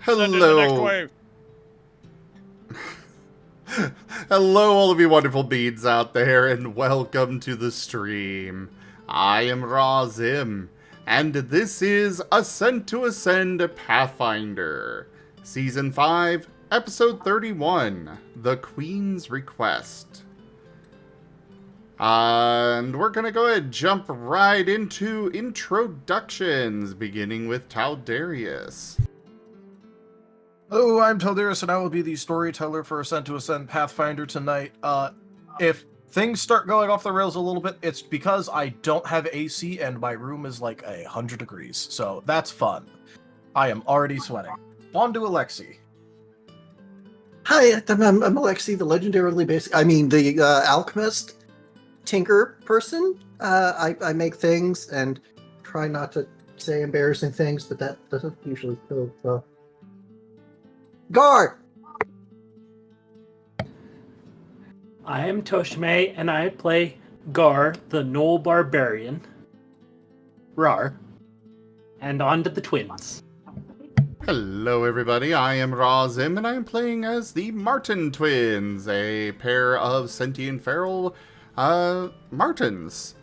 Send in the next Hello. wave. Hello, all of you wonderful beads out there, and welcome to the stream. I am Razim, and this is Ascent to Ascend Pathfinder, Season 5, Episode 31, The Queen's Request. And we're gonna go ahead and jump right into introductions, beginning with Taldarius. Hello, I'm Taldarius, and I will be the storyteller for Ascent to Ascend Pathfinder tonight. If things start going off the rails a little bit, it's because I don't have AC and my room is like 100 degrees, so that's fun. I am already sweating. On to Alexi. Hi, I'm Alexi, the legendarily the alchemist, tinker person. I make things and try not to say embarrassing things, but that doesn't usually go well. Guard! I am Tochemay, and I play Gar, the Gnoll Barbarian. Rar. And on to the twins. Hello everybody, I am Razim, and I am playing as the Marten twins, a pair of sentient feral, Martens.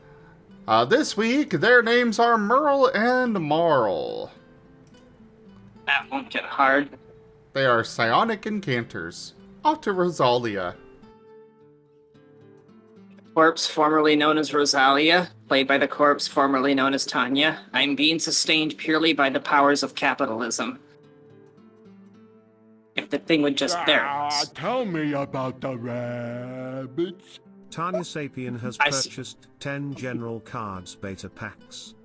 This week, their names are Merle and Marl. That won't get hard. They are psionic encanters. Off to Rosalia. Corpse, formerly known as Rosalia, played by the corpse formerly known as Tanya. I'm being sustained purely by the powers of capitalism. If the thing would just there. Tell me about the rabbits. Tanya Sapien has I see. purchased 10 general cards beta packs.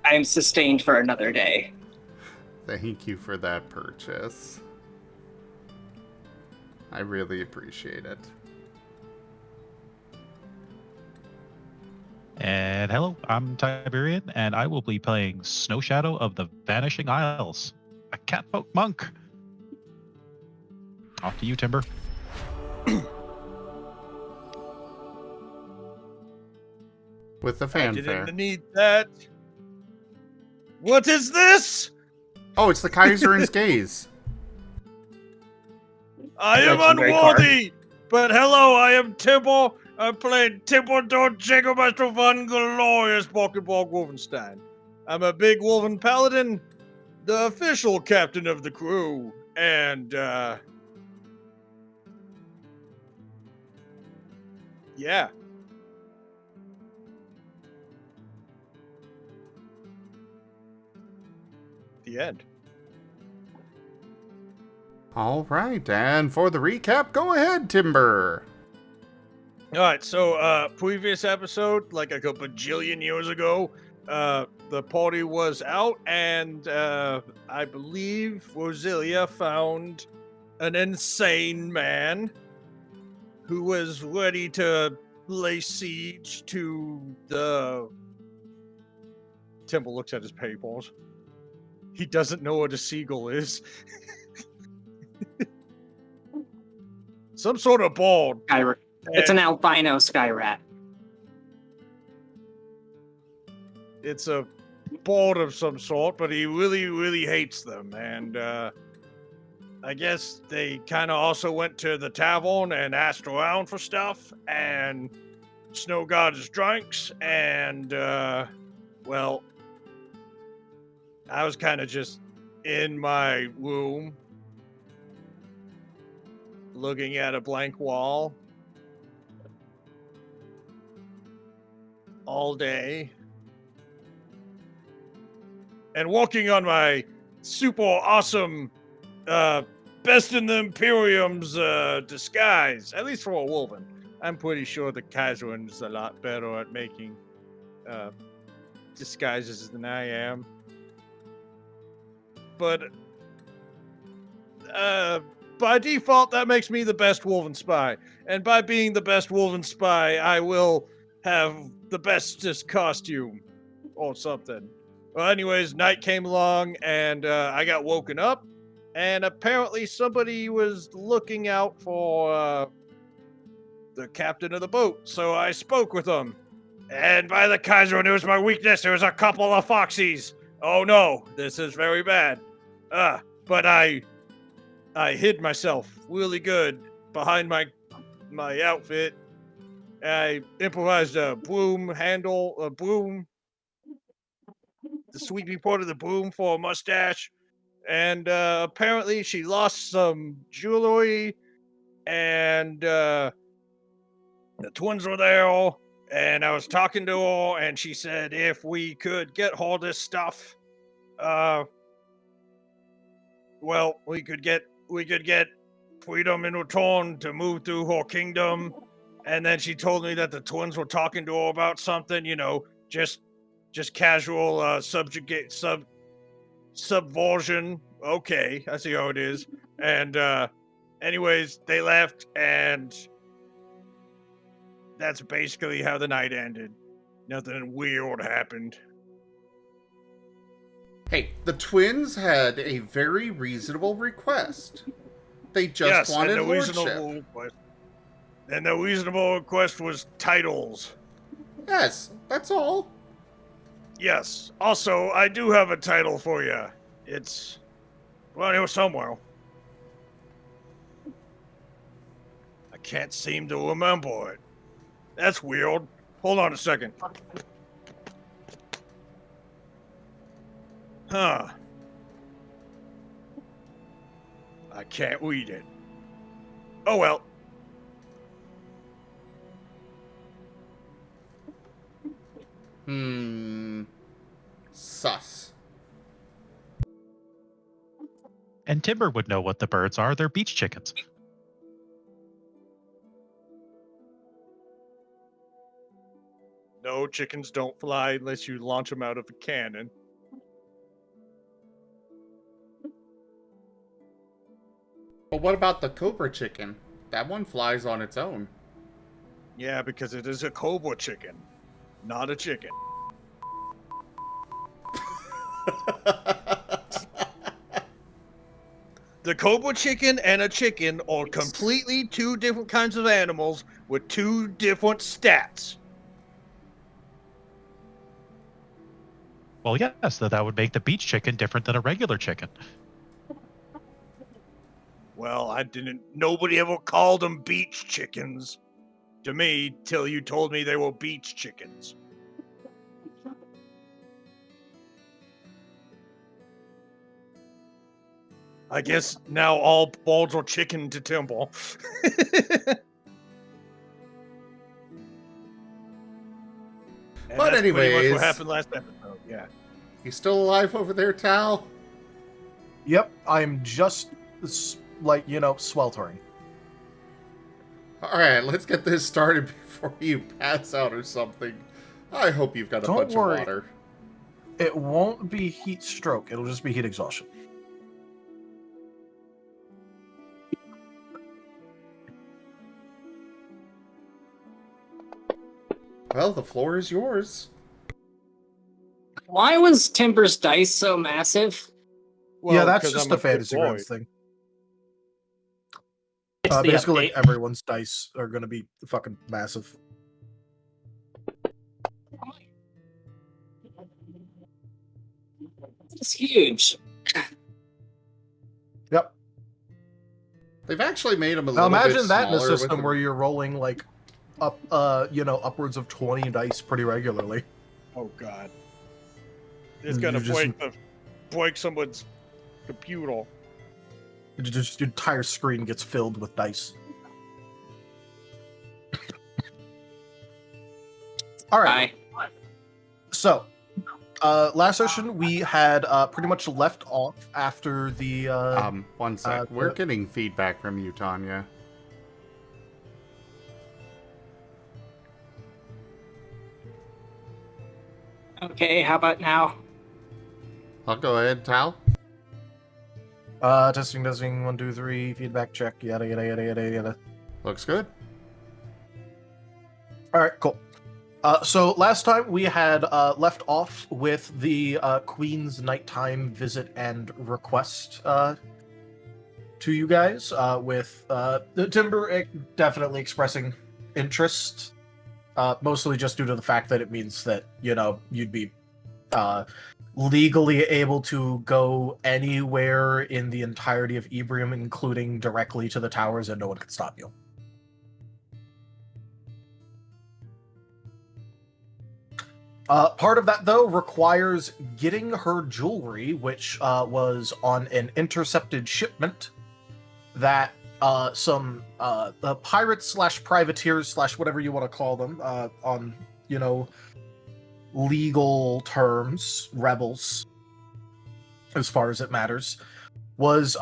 I am sustained for another day. Thank you for that purchase. I really appreciate it. And hello, I'm Tiberian, and I will be playing Snow Shadow of the Vanishing Isles, a catfolk monk. Off to you, Timber. With the I fanfare. didn't need that. What is this? Oh, it's the Kaiser's Gaze. I am Legendary unworthy. But hello, I am Timber. I'm playing Timber Jägermeister von Glorious Balkenborg Wolfenstein. I'm a big Wolven Paladin, the official captain of the crew, and yeah. The end. All right, and for the recap, go ahead, Timber. All right, so previous episode, like a bajillion years ago, the party was out, and I believe Rosalia found an insane man who was ready to lay siege to the... Temple looks at his paintballs. He doesn't know what a seagull is. Some sort of ball. It's an albino sky rat. It's a bard of some sort, but he really, really hates them. And I guess they kind of also went to the tavern and asked around for stuff. And Snow God is drinks. And, well, I was kind of just in my room looking at a blank wall all day. And walking on my super awesome best in the Imperium's disguise, at least for a Wolven. I'm pretty sure the Kaiserin is a lot better at making disguises than I am. But by default, that makes me the best Wolven spy. And by being the best Wolven spy, I will have the bestest costume or something. Well, anyways, night came along, and I got woken up, and apparently somebody was looking out for the captain of the boat, so I spoke with him. And by the Kaiser, it was my weakness, there was a couple of foxies. Oh no, this is very bad. but I hid myself really good behind my outfit. I improvised a broom handle, the sweeping part of the broom for a mustache. And apparently she lost some jewelry, and the twins were there, and I was talking to her, and she said if we could get all this stuff, well, we could get freedom in return to move through her kingdom. And then she told me that the twins were talking to her about something, just casual subversion. Okay, I see how it is. And anyways, they left, and that's basically how the night ended. Nothing weird happened. Hey, the twins had a very reasonable request. They just wanted lordship. And the reasonable request was titles. Yes, that's all. Yes. Also, I do have a title for you. It's around here somewhere. I can't seem to remember it. That's weird. Hold on a second. Huh. I can't read it. Oh well. Sus. And Timber would know what the birds are. They're beach chickens. No, chickens don't fly unless you launch them out of a cannon. But what about the cobra chicken? That one flies on its own. Yeah, because it is a cobra chicken, not a chicken. The cobra chicken and a chicken are completely two different kinds of animals with two different stats. Well, yes, that would make the beach chicken different than a regular chicken. Well, nobody ever called them beach chickens to me till you told me they were beach chickens. I guess now all balls are chicken to Temple. But anyways, pretty much what happened last episode. Yeah. You still alive over there, Tal? Yep, I'm just sweltering. All right, let's get this started before you pass out or something. I hope you've got a bunch of water. It won't be heat stroke. It'll just be heat exhaustion. Well, the floor is yours. Why was Timber's dice so massive? Well, yeah, that's 'cause just I'm a good fantasy boy. rounds thing. It's the Basically, update. everyone's dice are going to be fucking massive. It's huge. Yep. They've actually made them a Now little bit imagine that in a smaller with system the- where you're rolling like upwards of 20 dice pretty regularly. Oh God. It's You gonna just- break someone's computer. Just your entire screen gets filled with dice. All right. Hi. So, last session we had pretty much left off after the. one sec. We're getting feedback from you, Tanya. Okay, how about now? I'll go ahead, Tal. Testing, 1, 2, 3, feedback check, yada yada yada yada yada. Looks good. All right, cool. So last time we had left off with the Queen's nighttime visit and request to you guys, with the Timber definitely expressing interest, mostly just due to the fact that it means that you'd be legally able to go anywhere in the entirety of Ebrium, including directly to the towers, and no one can stop you. Part of that, though, requires getting her jewelry, which was on an intercepted shipment that some pirates slash privateers slash whatever you want to call them, on, legal terms, rebels, as far as it matters, was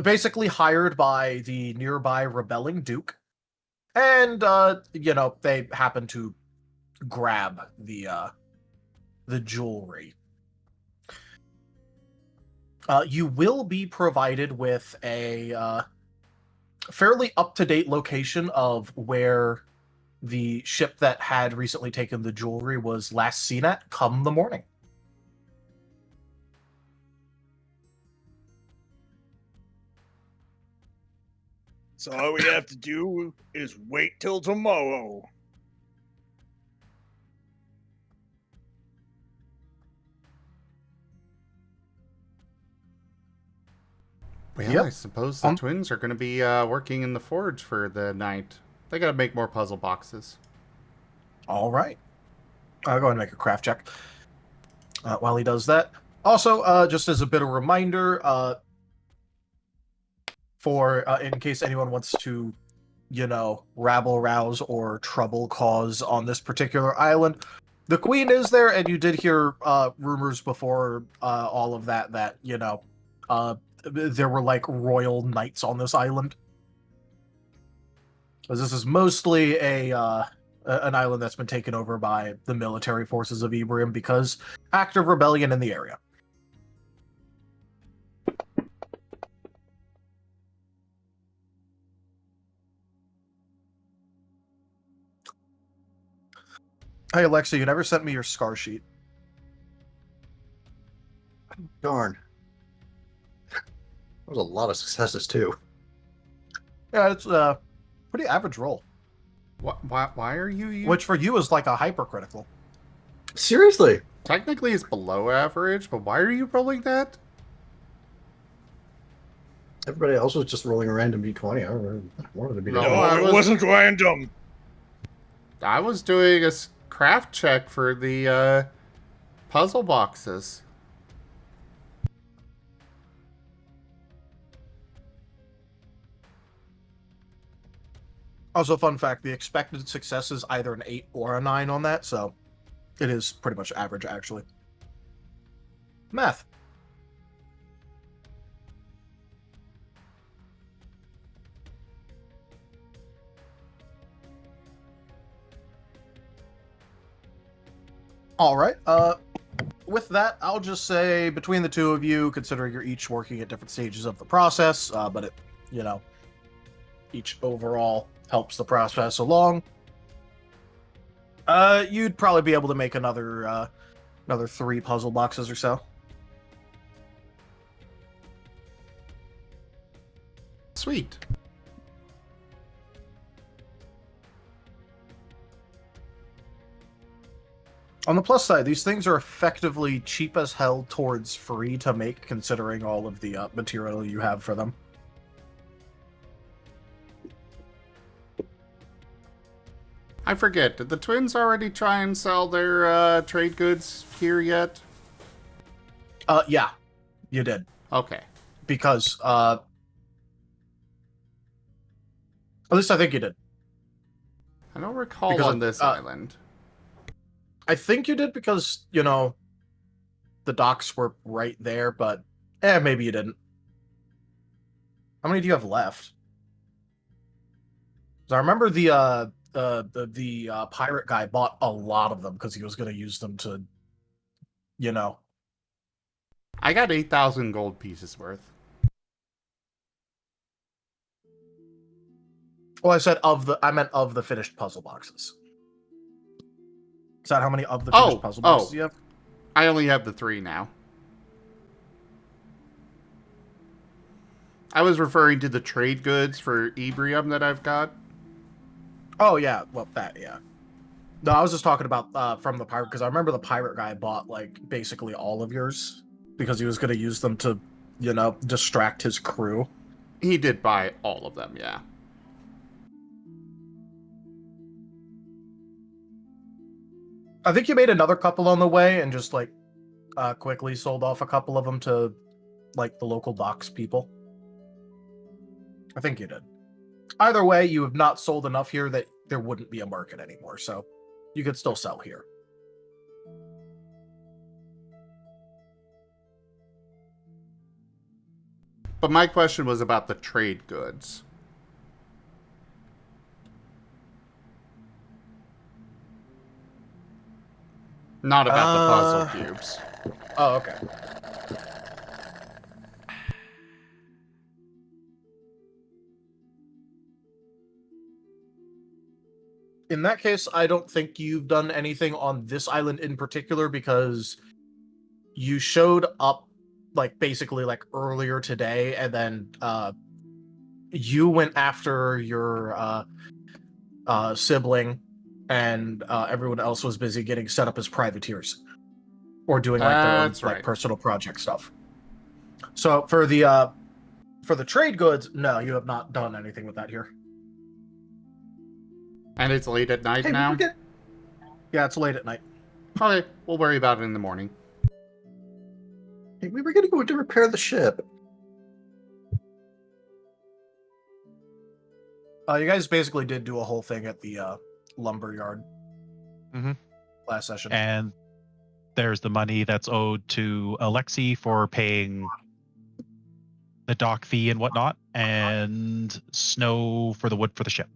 basically hired by the nearby rebelling duke. And, they happened to grab the jewelry. You will be provided with a fairly up-to-date location of where the ship that had recently taken the jewelry was last seen at come the morning. So all we have to do is wait till tomorrow. Well, Yep. I suppose the twins are going to be working in the forge for the night. They got to make more puzzle boxes. All right. I'll go ahead and make a craft check while he does that. Also, just as a bit of reminder, for in case anyone wants to, rabble rouse or trouble cause on this particular island, the queen is there, and you did hear rumors before all of that there were like royal knights on this island. Because this is mostly an island that's been taken over by the military forces of Ebrium because active rebellion in the area. Hey Alexa, you never sent me your scar sheet. Darn. That was a lot of successes, too. Yeah, it's a pretty average roll. Why are you... Which for you is like a hypercritical. Seriously? Technically it's below average, but why are you rolling that? Everybody else was just rolling a random d20. I wanted to be No, different. No, it wasn't random. I was doing a craft check for the puzzle boxes. Also, fun fact, the expected success is either an 8 or a 9 on that, so it is pretty much average, actually. Math. All right. With that, I'll just say between the two of you, considering you're each working at different stages of the process, but it, each overall helps the process along. You'd probably be able to make another 3 puzzle boxes or so. Sweet. On the plus side, these things are effectively cheap as hell towards free to make, considering all of the material you have for them. I forget, did the twins already try and sell their trade goods here yet? Yeah, you did. Okay. Because, at least I think you did. I don't recall Because on this island. I think you did because, the docks were right there, but, maybe you didn't. How many do you have left? 'Cause I remember the pirate guy bought a lot of them because he was going to use them to, I got 8,000 gold pieces worth. Well, I meant of the finished puzzle boxes. Is that how many of the finished puzzle boxes you have? I only have the 3 now. I was referring to the trade goods for Ebrium that I've got. Oh, yeah. Well, that, yeah. No, I was just talking about from the pirate, because I remember the pirate guy bought like basically all of yours because he was going to use them to, distract his crew. He did buy all of them, yeah. I think you made another couple on the way and just like quickly sold off a couple of them to like the local docks people. I think you did. Either way, you have not sold enough here that there wouldn't be a market anymore, so you could still sell here. But my question was about the trade goods. Not about the puzzle cubes. Oh, okay. In that case, I don't think you've done anything on this island in particular because you showed up like basically like earlier today, and then you went after your sibling, and everyone else was busy getting set up as privateers or doing like their own That's like right. personal project stuff. So for the trade goods, no, you have not done anything with that here. And it's late at night Hey, now? Yeah, it's late at night. Okay, we'll worry about it in the morning. Hey, we were going to go to repair the ship. You guys basically did do a whole thing at the lumber yard last session. And there's the money that's owed to Alexi for paying the dock fee and whatnot, and Snow for the wood for the ship.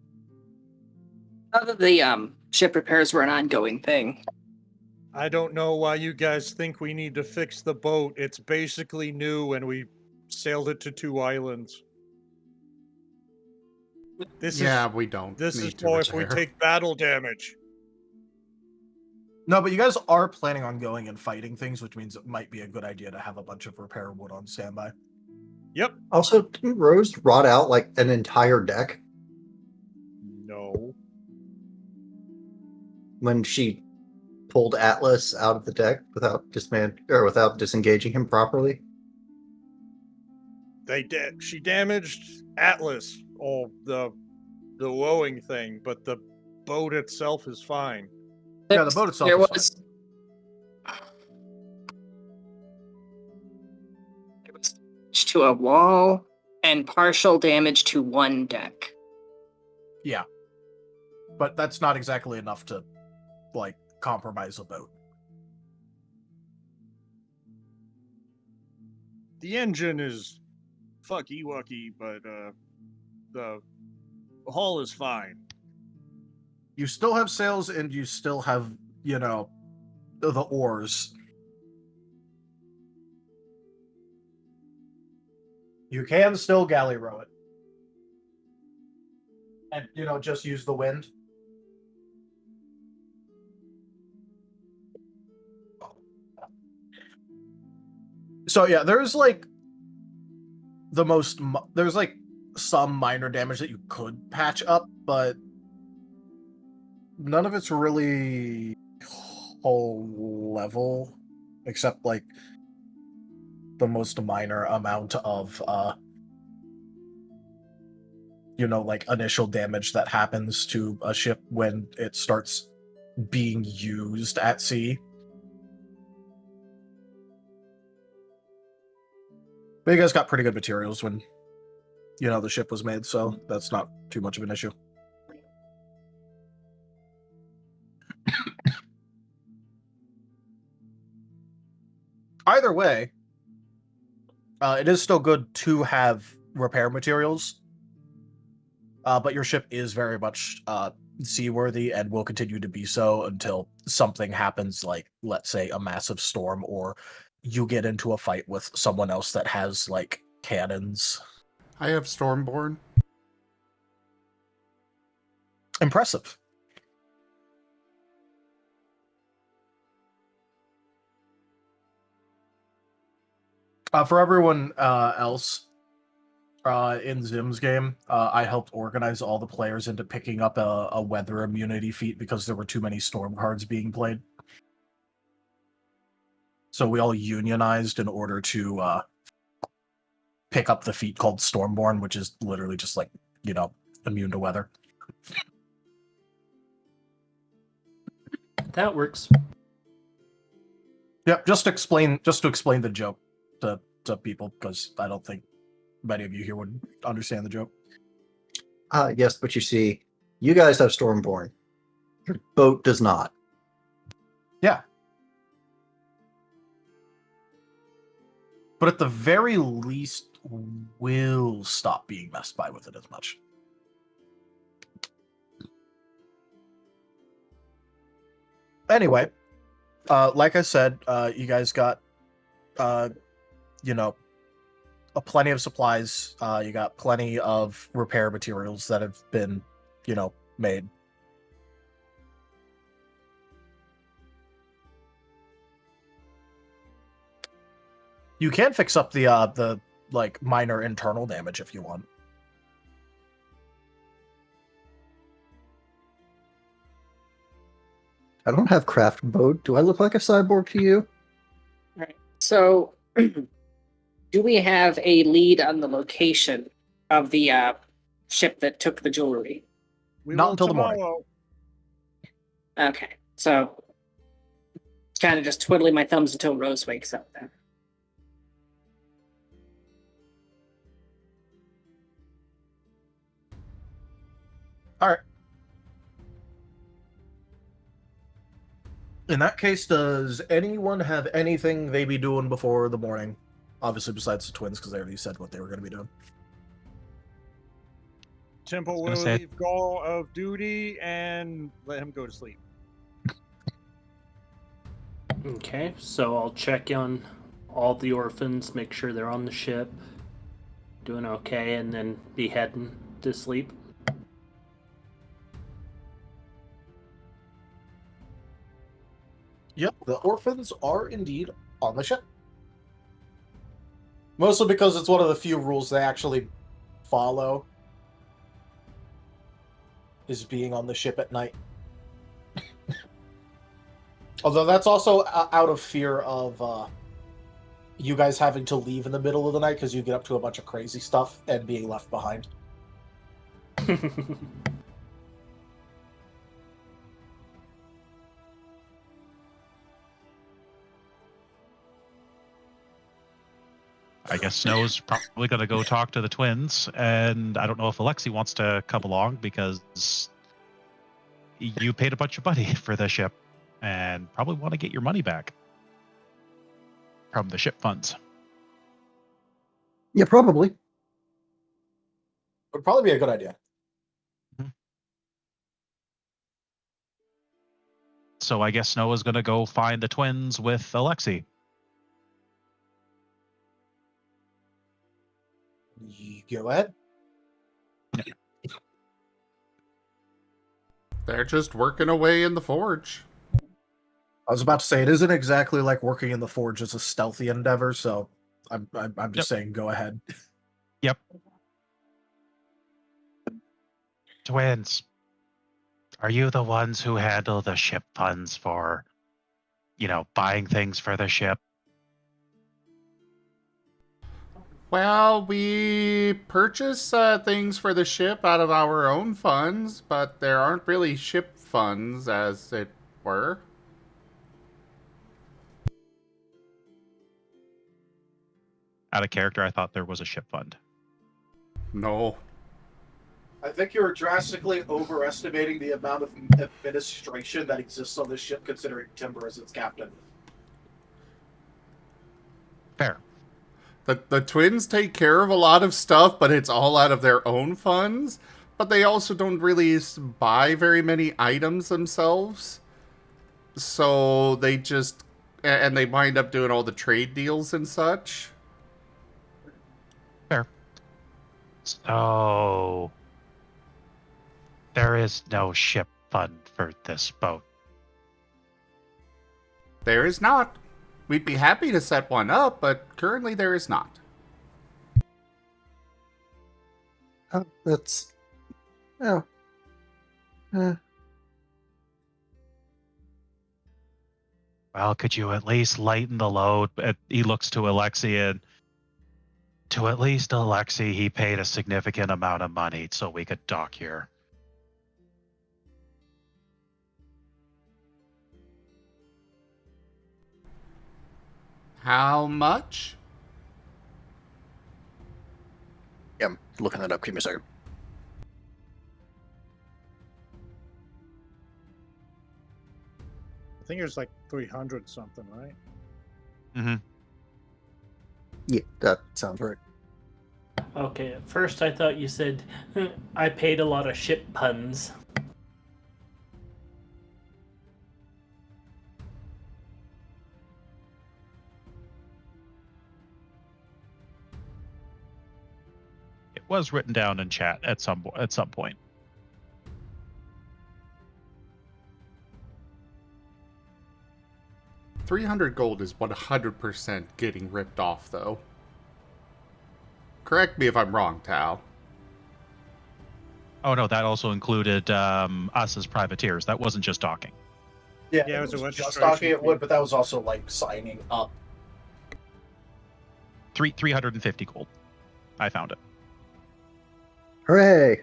The ship repairs were an ongoing thing. I don't know why you guys think we need to fix the boat. It's basically new and we sailed it to 2 islands. This We don't. is need to more if we repair. take battle damage. No, but you guys are planning on going and fighting things, which means it might be a good idea to have a bunch of repair wood on standby. Yep. Also, didn't Rose rot out like an entire deck No. when she pulled Atlas out of the deck without without disengaging him properly? She damaged Atlas, or the rowing thing, but the boat itself is fine. Yeah, the boat itself There is was damage to a wall and partial damage to one deck. Yeah. But that's not exactly enough to, like, compromise a boat. The engine is fucky-wucky, but the hull is fine. You still have sails and you still have, the oars. You can still galley row it. And, just use the wind. So, yeah, there's, like, there's, like, some minor damage that you could patch up, but none of it's really whole level, except, like, the most minor amount of, like, initial damage that happens to a ship when it starts being used at sea. But you guys got pretty good materials when, the ship was made, so that's not too much of an issue. Either way, it is still good to have repair materials, but your ship is very much seaworthy and will continue to be so until something happens, like, let's say, a massive storm, or you get into a fight with someone else that has, like, cannons. I have Stormborn. Impressive. For everyone else, In Zim's game, I helped organize all the players into picking up a weather immunity feat because there were too many storm cards being played. So we all unionized in order to pick up the feat called Stormborn, which is literally just like, immune to weather. That works. Yep, just to explain the joke to people, because I don't think many of you here would understand the joke. Yes, but you see, you guys have Stormborn. Your boat does not. Yeah. But at the very least, will stop being messed by with it as much. Anyway, like I said, you guys got, plenty of supplies. You got plenty of repair materials that have been, made. You can fix up the minor internal damage if you want. I don't have craft boat. Do I look like a cyborg to you? Right. So, do we have a lead on the location of the ship that took the jewelry? We Not will until the morning. tomorrow. Okay, so kind of just twiddling my thumbs until Rose wakes up then. All right. In that case, does anyone have anything they be doing before the morning? Obviously, besides the twins, because they already said what they were going to be doing. Temple will leave Gaul of duty and let him go to sleep. Okay, so I'll check on all the orphans, make sure they're on the ship, doing okay, and then be heading to sleep. Yep, the orphans are indeed on the ship. Mostly because it's one of the few rules they actually follow, is being on the ship at night. Although that's also out of fear of you guys having to leave in the middle of the night because you get up to a bunch of crazy stuff and being left behind. I guess Snow's probably going to go talk to the twins, and I don't know if Alexi wants to come along because you paid a bunch of money for the ship and probably want to get your money back from the ship funds. Yeah, probably. Would probably be a good idea. So I guess Snow is going to go find the twins with Alexi. Go ahead. They're just working away in the forge. I was about to say, it isn't exactly like working in the forge as a stealthy endeavor, so I'm just saying go ahead. Yep. Twins, are you the ones who handle the ship funds for, buying things for the ship? Well, we purchase things for the ship out of our own funds, but there aren't really ship funds, as it were. Out of character, I thought there was a ship fund. No. I think you're drastically overestimating the amount of administration that exists on this ship, considering Timber as its captain. Fair. The twins take care of a lot of stuff, but it's all out of their own funds. But they also don't really buy very many items themselves. So they just... And they wind up doing all the trade deals and such. Fair. So... there is no ship fund for this boat. There is not. We'd be happy to set one up, but currently there is not. That's. Oh. Well, could you at least lighten the load? He looks to Alexi, and to at least Alexi, he paid a significant amount of money so we could dock here. How much? Yeah, I'm looking that up. Give me a second. I think it was like 300 something, right? Mm-hmm. Yeah, that sounds right. Okay, at first I thought you said I paid a lot of ship puns. It was written down in chat at some point. $300 gold is 100% getting ripped off, though. Correct me if I'm wrong, Tal. Oh no, that also included us as privateers. That wasn't just docking. Yeah, Yeah, it was a just registration talking it fee. would, but that was also like signing up. 350 gold. I found it. Hooray!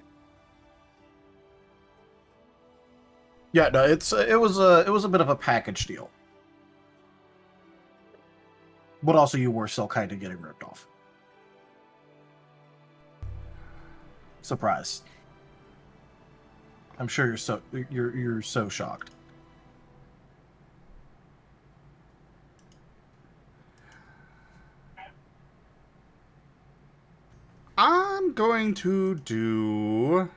Yeah, no, it was a bit of a package deal, but also you were still kind of getting ripped off. Surprise! I'm sure you're so shocked. I'm going to do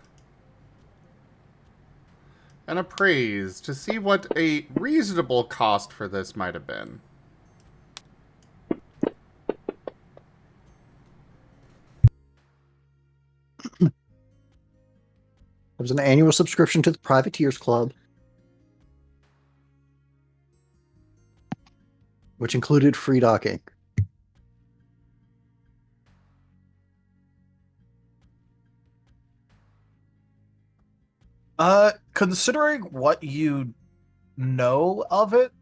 an appraise to see what a reasonable cost for this might have been. It was an annual subscription to the Privateers Club, which included free docking. Considering what you know of it,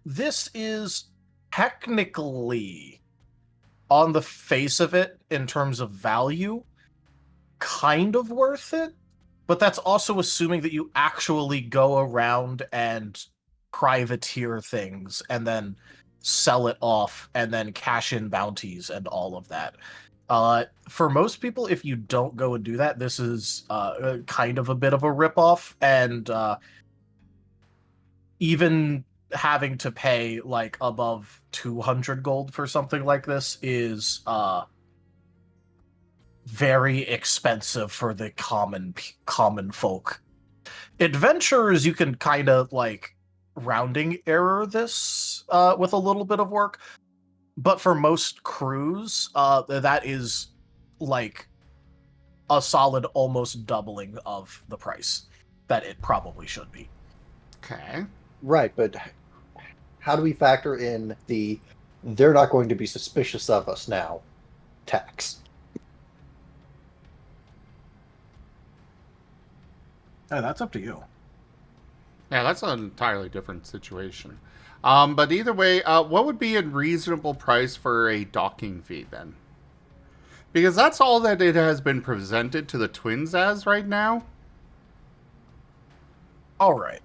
this is technically, on the face of it, in terms of value, kind of worth it, but that's also assuming that you actually go around and privateer things and then sell it off and then cash in bounties and all of that. For most people, if you don't go and do that, this is kind of a bit of a ripoff, and even having to pay like above 200 gold for something like this is very expensive for the common folk. Adventurers, you can kind of like rounding error this with a little bit of work, but for most crews, that is like a solid almost doubling of the price that it probably should be. Okay. Right, but how do we factor in the "they're not going to be suspicious of us now" tax? Hey, that's up to you. Yeah, that's an entirely different situation. But either way, what would be a reasonable price for a docking fee then? Because that's all that it has been presented to the twins as right now. All right.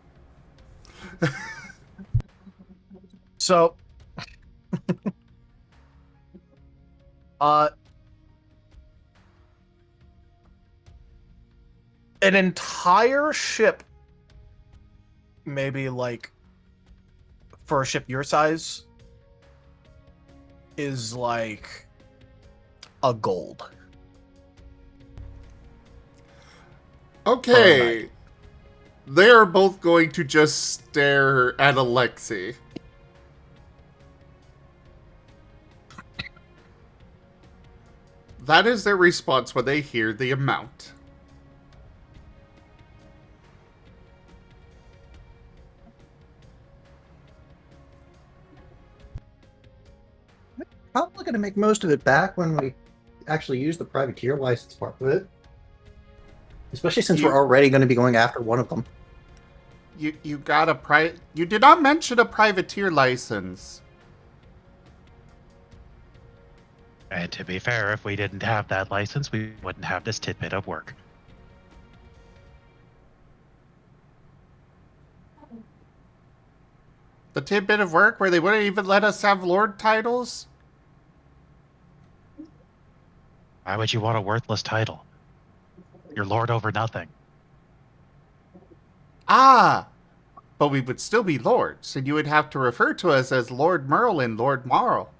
So, an entire ship, maybe like for a ship your size, is like a gold. Okay. They are both going to just stare at Alexi. That is their response when they hear the amount. probably going to make most of it back when we actually use the privateer license part of it. Especially since we're already going to be going after one of them. You got a You did not mention a privateer license. And to be fair, if we didn't have that license, we wouldn't have this tidbit of work. The tidbit of work where they wouldn't even let us have lord titles? Why would you want a worthless title? You're lord over nothing. Ah! But we would still be lords, and you would have to refer to us as Lord Merle and Lord Marl.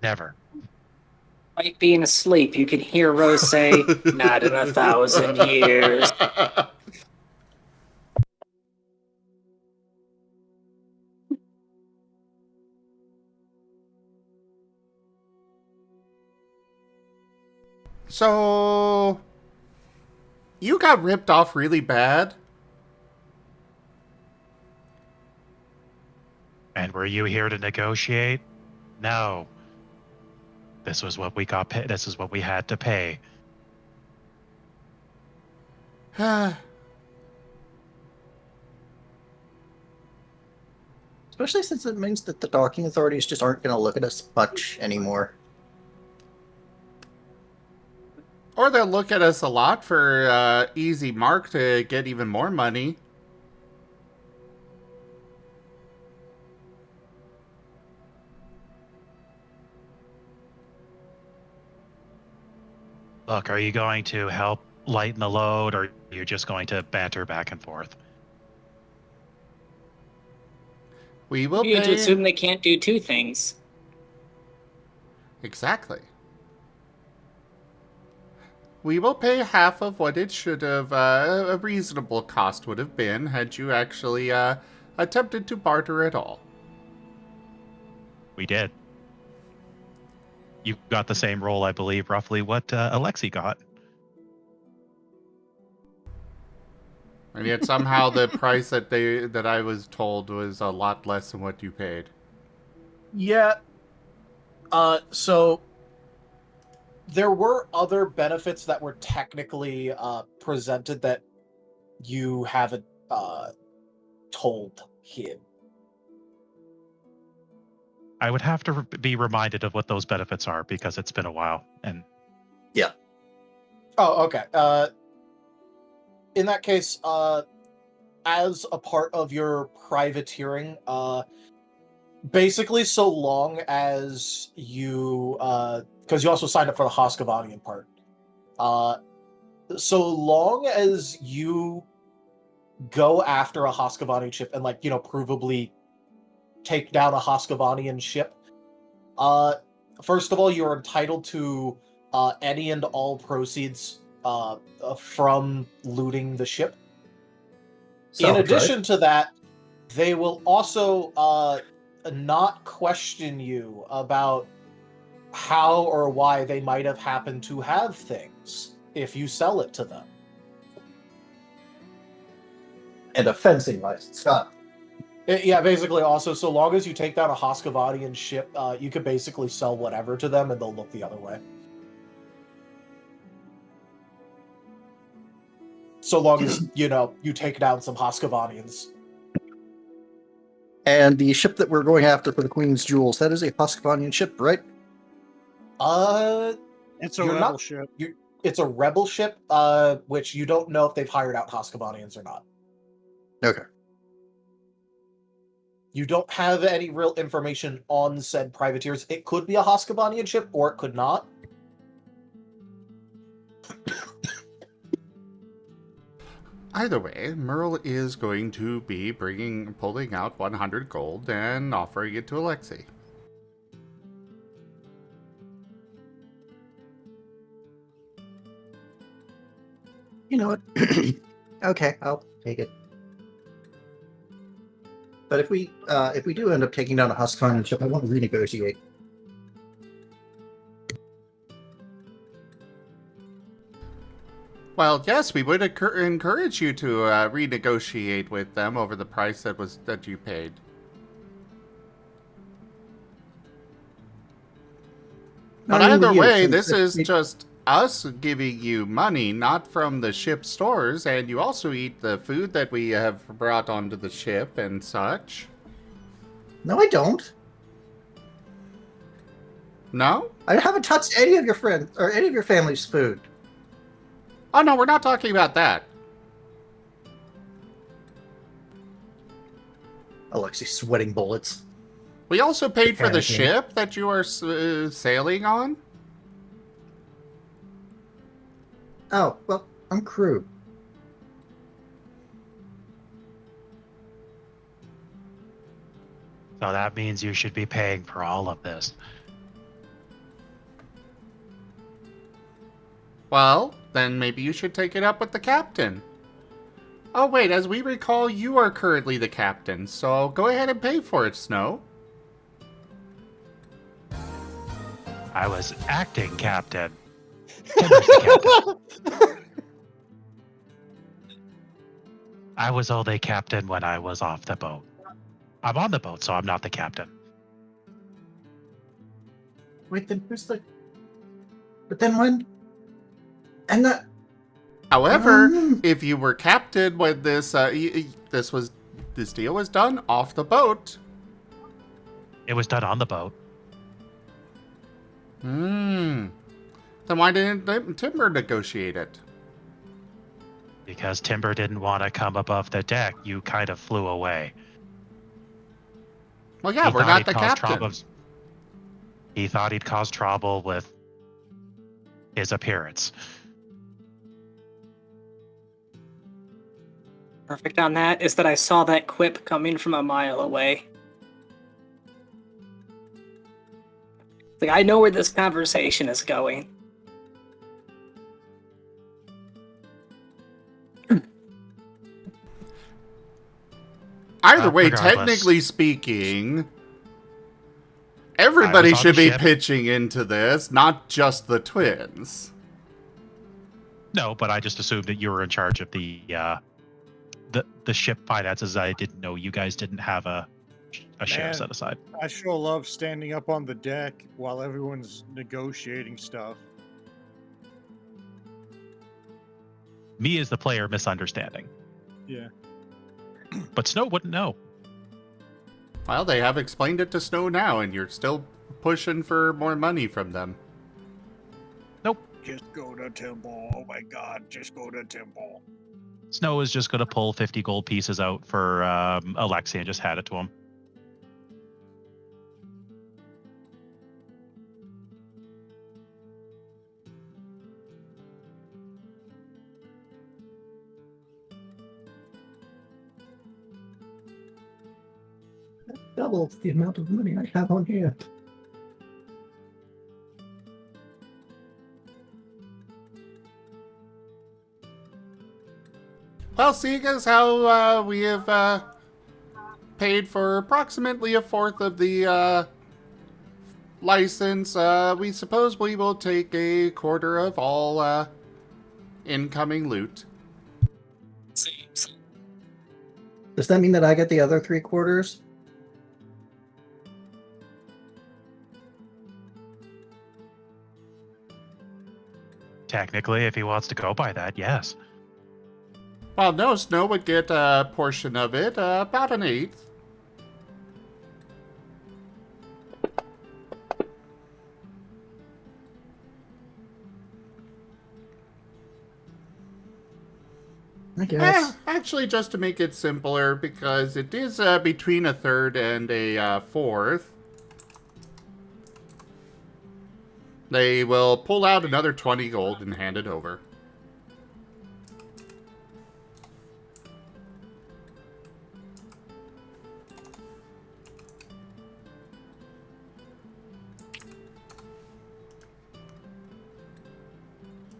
Never. Like being asleep, you can hear Rose say, "Not in 1,000 years." So... you got ripped off really bad? And were you here to negotiate? No. This was what we got paid. This is what we had to pay. Especially since it means that the docking authorities just aren't going to look at us much anymore. Or they'll look at us a lot for easy mark to get even more money. Look, are you going to help lighten the load, or are you just going to banter back and forth? We will You pay... to assume they can't do two things. Exactly. We will pay half of what it should have, a reasonable cost would have been had you actually attempted to barter at all. We did. You got the same role, I believe, roughly what Alexi got. And yet somehow the price that I was told was a lot less than what you paid. Yeah. So there were other benefits that were technically presented that you haven't told him. I would have to be reminded of what those benefits are because it's been a while. And yeah. Oh, okay. In that case, as a part of your privateering, basically so long as you, because you also signed up for the Hoskavanian part, so long as you go after a Hoskavanian ship and, like, provably take down a Hoskavanian ship, first of all, you're entitled to any and all proceeds from looting the ship. In addition to that, they will also not question you about how or why they might have happened to have things if you sell it to them. And a fencing license. Scott. Yeah, basically also, so long as you take down a Hoskavanian ship, you can basically sell whatever to them and they'll look the other way. So long as, you take down some Hoskavanians. And the ship that we're going after for the Queen's Jewels, that is a Hoskavanian ship, right? It's a rebel ship. It's a rebel ship, which you don't know if they've hired out Hoskavanians or not. Okay. You don't have any real information on said privateers. It could be a Hoskavanian ship, or it could not. Either way, Merle is going to be pulling out 100 gold and offering it to Alexi. You know what? Okay, I'll take it. But if we do end up taking down a Hoskavanian ship, I want to renegotiate. Well, yes, we would encourage you to renegotiate with them over the price that you paid. But I mean, either with you, way, since this if is we- just us giving you money, not from the ship stores, and you also eat the food that we have brought onto the ship and such. No, I don't. No? I haven't touched any of your friends or any of your family's food. Oh no, we're not talking about that. Alexi sweating bullets. We also paid for the Panicking. ship that you are sailing on. Oh, well, I'm crew. So that means you should be paying for all of this. Well, then maybe you should take it up with the captain. Oh wait, as we recall, you are currently the captain, so go ahead and pay for it, Snow. I was acting captain. Timber's the captain. I was only captain when I was off the boat. I'm on the boat, so I'm not the captain. Wait, then who's the? But then when? And that. However, if you were captain when this this deal was done off the boat. It was done on the boat. Then why didn't Timber negotiate it? Because Timber didn't want to come above the deck, you kind of flew away. Well, yeah, He we're thought not he'd the cause captain. He thought he'd cause trouble with his appearance. Perfect on that is that I saw that quip coming from a mile away. Like, I know where this conversation is going. Either way, regardless. technically speaking, everybody on should the be ship. pitching into this, not just the twins. No, but I just assumed that you were in charge of the ship finances. I didn't know you guys didn't have a share Man. set aside. I sure love standing up on the deck while everyone's negotiating stuff. Me as the player misunderstanding, Yeah. but Snow wouldn't know. Well, they have explained it to Snow now, and you're still pushing for more money from them. Just go to Temple. Oh my god, just go to Temple. Snow is just going to pull 50 gold pieces out for Alexi and just hand it to him. Doubles the amount of money I have on hand. Well, seeing as how we have paid for approximately a fourth of the license, we suppose we will take a quarter of all incoming loot. Seems. Does that mean that I get the other 3/4? Technically, if he wants to go by that, yes. Well, no, Snow would get a portion of it, about an eighth. I guess. Actually, just to make it simpler, because it is between a third and a fourth. They will pull out another 20 gold and hand it over.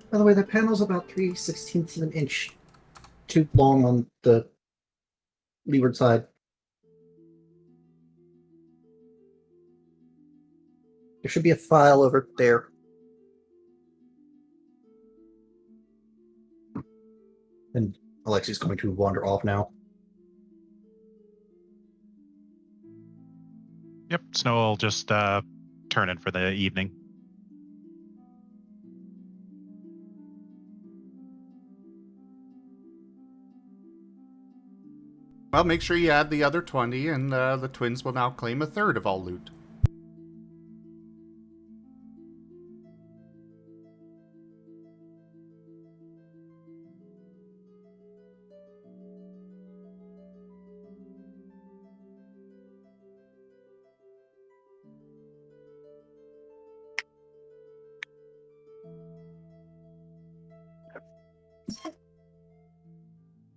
By the way, the panel's about 3/16 of an inch too long on the leeward side. There should be a file over there. And Alexi's going to wander off now. Yep, Snow will just turn in for the evening. Well, make sure you add the other 20, and the twins will now claim a third of all loot.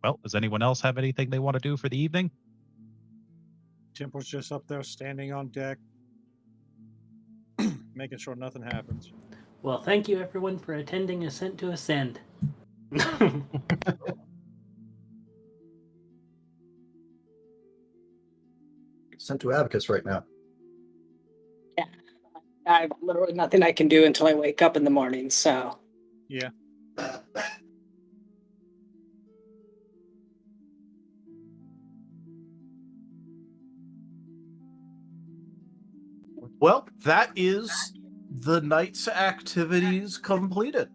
Well, does anyone else have anything they want to do for the evening? Temple's just up there standing on deck, making sure nothing happens. Well, thank you everyone for attending Ascent to Ascend. Sent to Abacus right now. I have literally nothing I can do until I wake up in the morning, so. Yeah. Well, that is the night's activities completed.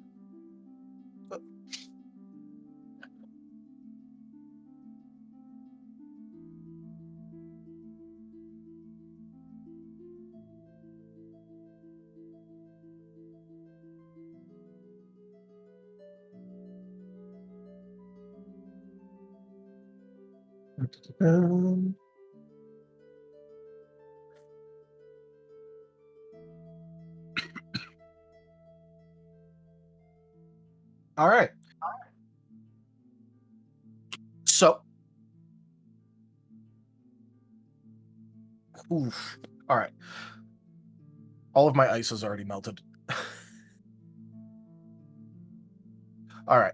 Um, All right. So, oof. All right. All of my ice has already melted. All right.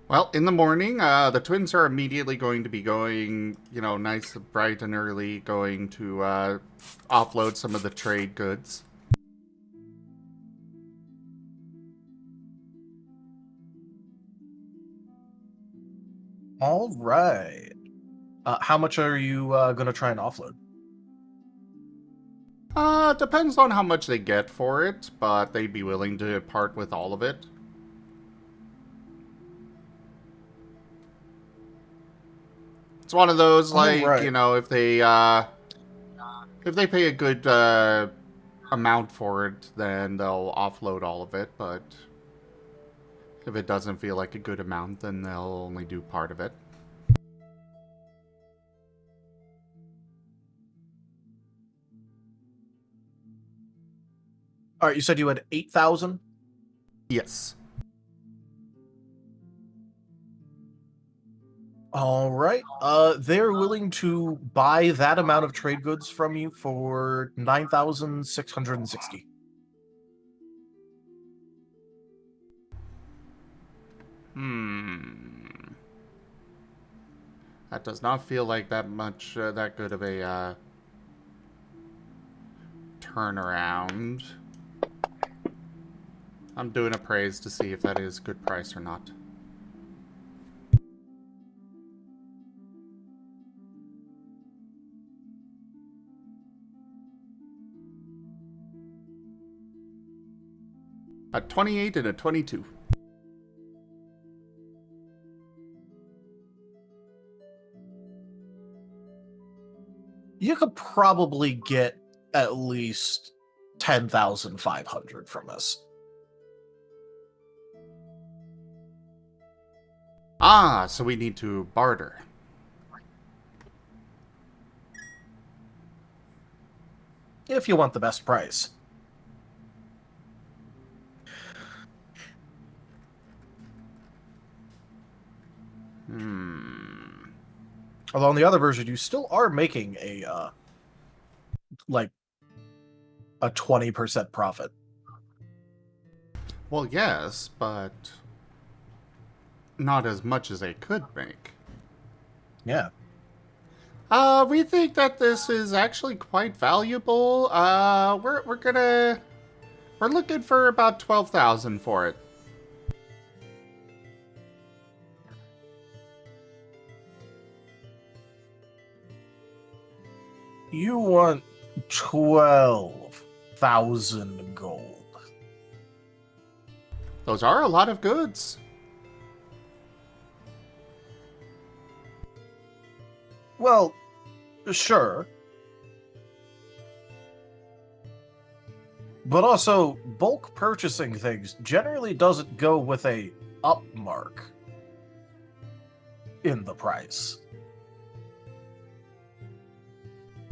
Well, in the morning, the twins are immediately going to be going, nice, bright and early, going to offload some of the trade goods. All right. How much are you going to try and offload? Depends on how much they get for it, but they'd be willing to part with all of it. It's one of those, like, right. if they pay a good amount for it, then they'll offload all of it, but if it doesn't feel like a good amount, then they'll only do part of it. All right, you said you had 8,000? Yes. All right. They're willing to buy that amount of trade goods from you for 9,660. That does not feel like that good of a turnaround. I'm doing appraise to see if that is good price or not. A 28 and a 22. You could probably get at least 10,500 from this. Ah, so we need to barter. If you want the best price. Although on the other version, you still are making a, like, a 20% profit. Well, yes, but not as much as they could make. Yeah. We think that this is actually quite valuable. We're looking for about 12,000 for it. You want 12,000 gold. Those are a lot of goods. Well, sure. But also, bulk purchasing things generally doesn't go with a up mark in the price.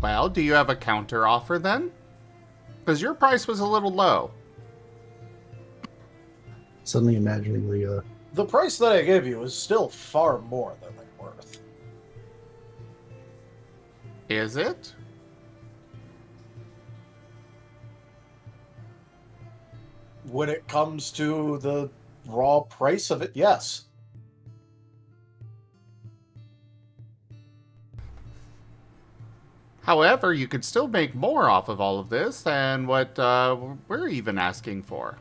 Well, do you have a counter offer then? Because your price was a little low. Suddenly imagining The price that I gave you is still far more than they're worth. Is it? When it comes to the raw price of it, yes. However, you could still make more off of all of this than what we're even asking for.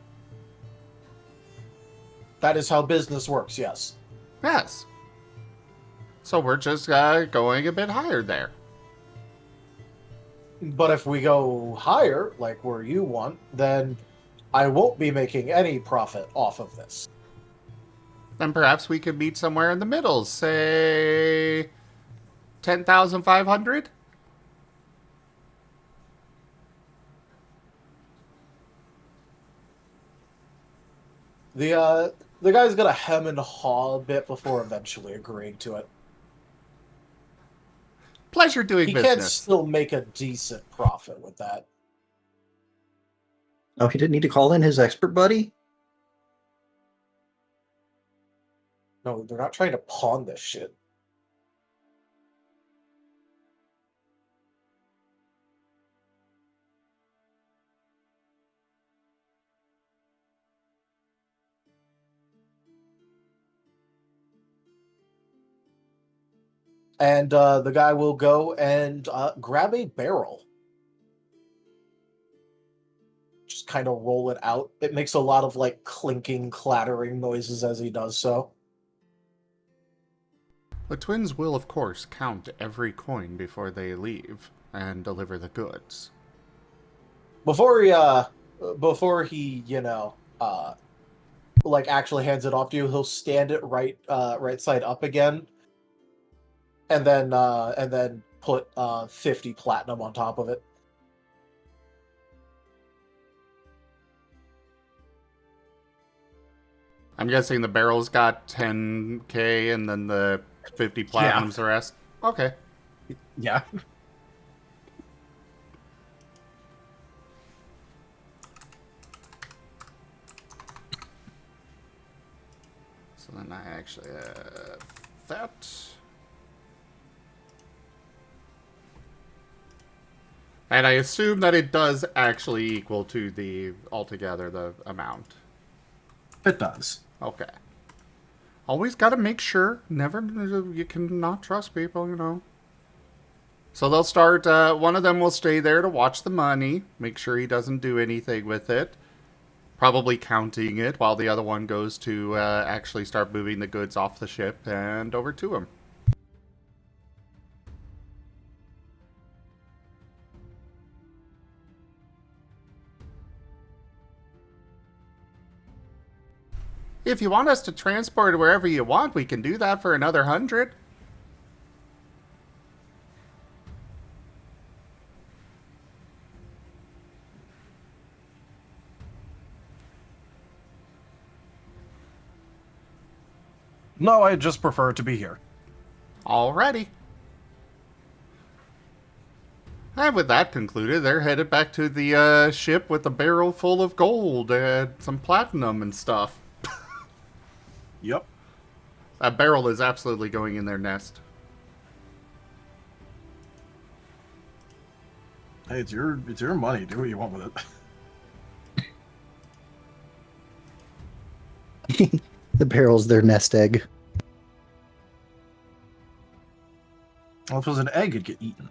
That is how business works, yes. Yes. So we're just going a bit higher there. But if we go higher, like where you want, then I won't be making any profit off of this. Then perhaps we could meet somewhere in the middle, say 10,500? The guy's gonna hem and haw a bit before eventually agreeing to it. Pleasure doing He business. can still make a decent profit with that. Oh, he didn't need to call in his expert buddy? No, they're not trying to pawn this shit. And the guy will go and grab a barrel. Just kind of roll it out. It makes a lot of like clinking, clattering noises as he does so. The twins will, of course, count every coin before they leave and deliver the goods. Before he, like actually hands it off to you, he'll stand it right side up again, and then put 50 platinum on top of it. I'm guessing the barrel's got 10k and then the 50 platinum's the rest? Okay. Yeah. So then I actually have that. And I assume that it does actually equal to the altogether the amount. It does. Okay. Always got to make sure. Never, you cannot trust people, you know. So they'll start, one of them will stay there to watch the money, make sure he doesn't do anything with it. Probably counting it, while the other one goes to actually start moving the goods off the ship and over to him. If you want us to transport wherever you want, we can do that for another 100. No, I just prefer to be here. Alrighty. And with that concluded, they're headed back to the ship with a barrel full of gold and some platinum and stuff. Yep. That barrel is absolutely going in their nest. Hey, it's your money. Do what you want with it. The barrel's their nest egg. Well, if it was an egg, it'd get eaten.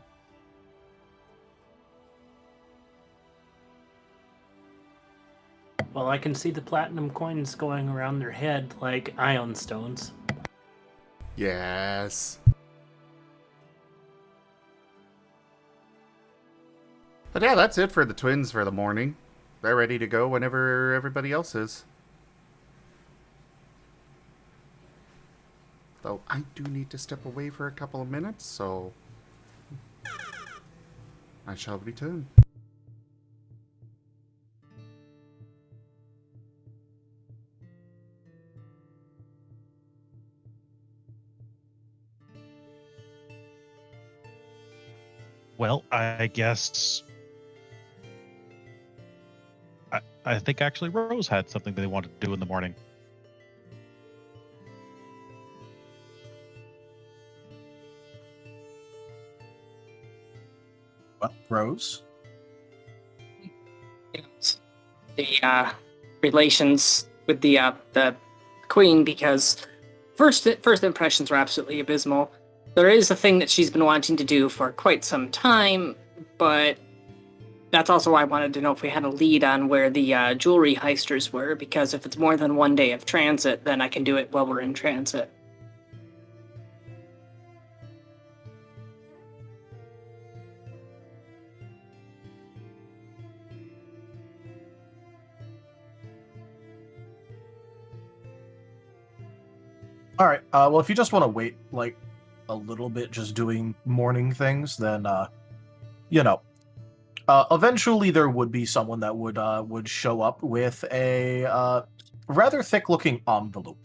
Well, I can see the platinum coins going around their head like ion stones. Yes. But yeah, that's it for the twins for the morning. They're ready to go whenever everybody else is. Though I do need to step away for a couple of minutes, so I shall return. Well, I guess I think actually Rose had something they wanted to do in the morning. What, Rose? The relations with the queen, because first impressions were absolutely abysmal. There is a thing that she's been wanting to do for quite some time, but that's also why I wanted to know if we had a lead on where the jewelry heisters were, because if it's more than 1 day of transit, then I can do it while we're in transit. All right. Well, if you just want to wait like a little bit, just doing morning things, then eventually there would be someone that would show up with a rather thick-looking envelope.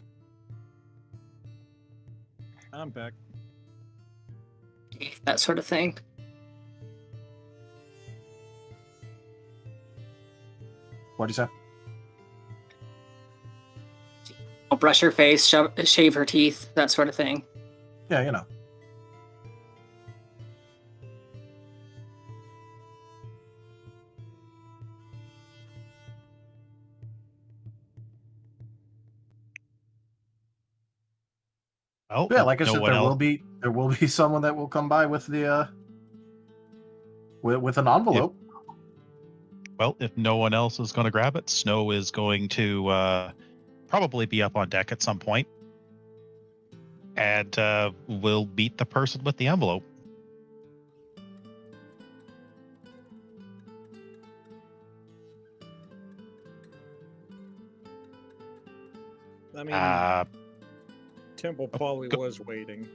I'm back. That sort of thing. What do you say? I'll brush her face, shave her teeth, that sort of thing. Yeah, you know. Well, Yeah, if like I no said, one else, there will be someone that will come by with the with an envelope. well, if no one else is going to grab it, Snow is going to probably be up on deck at some point, and will meet the person with the envelope. I mean, Temple probably go- was waiting.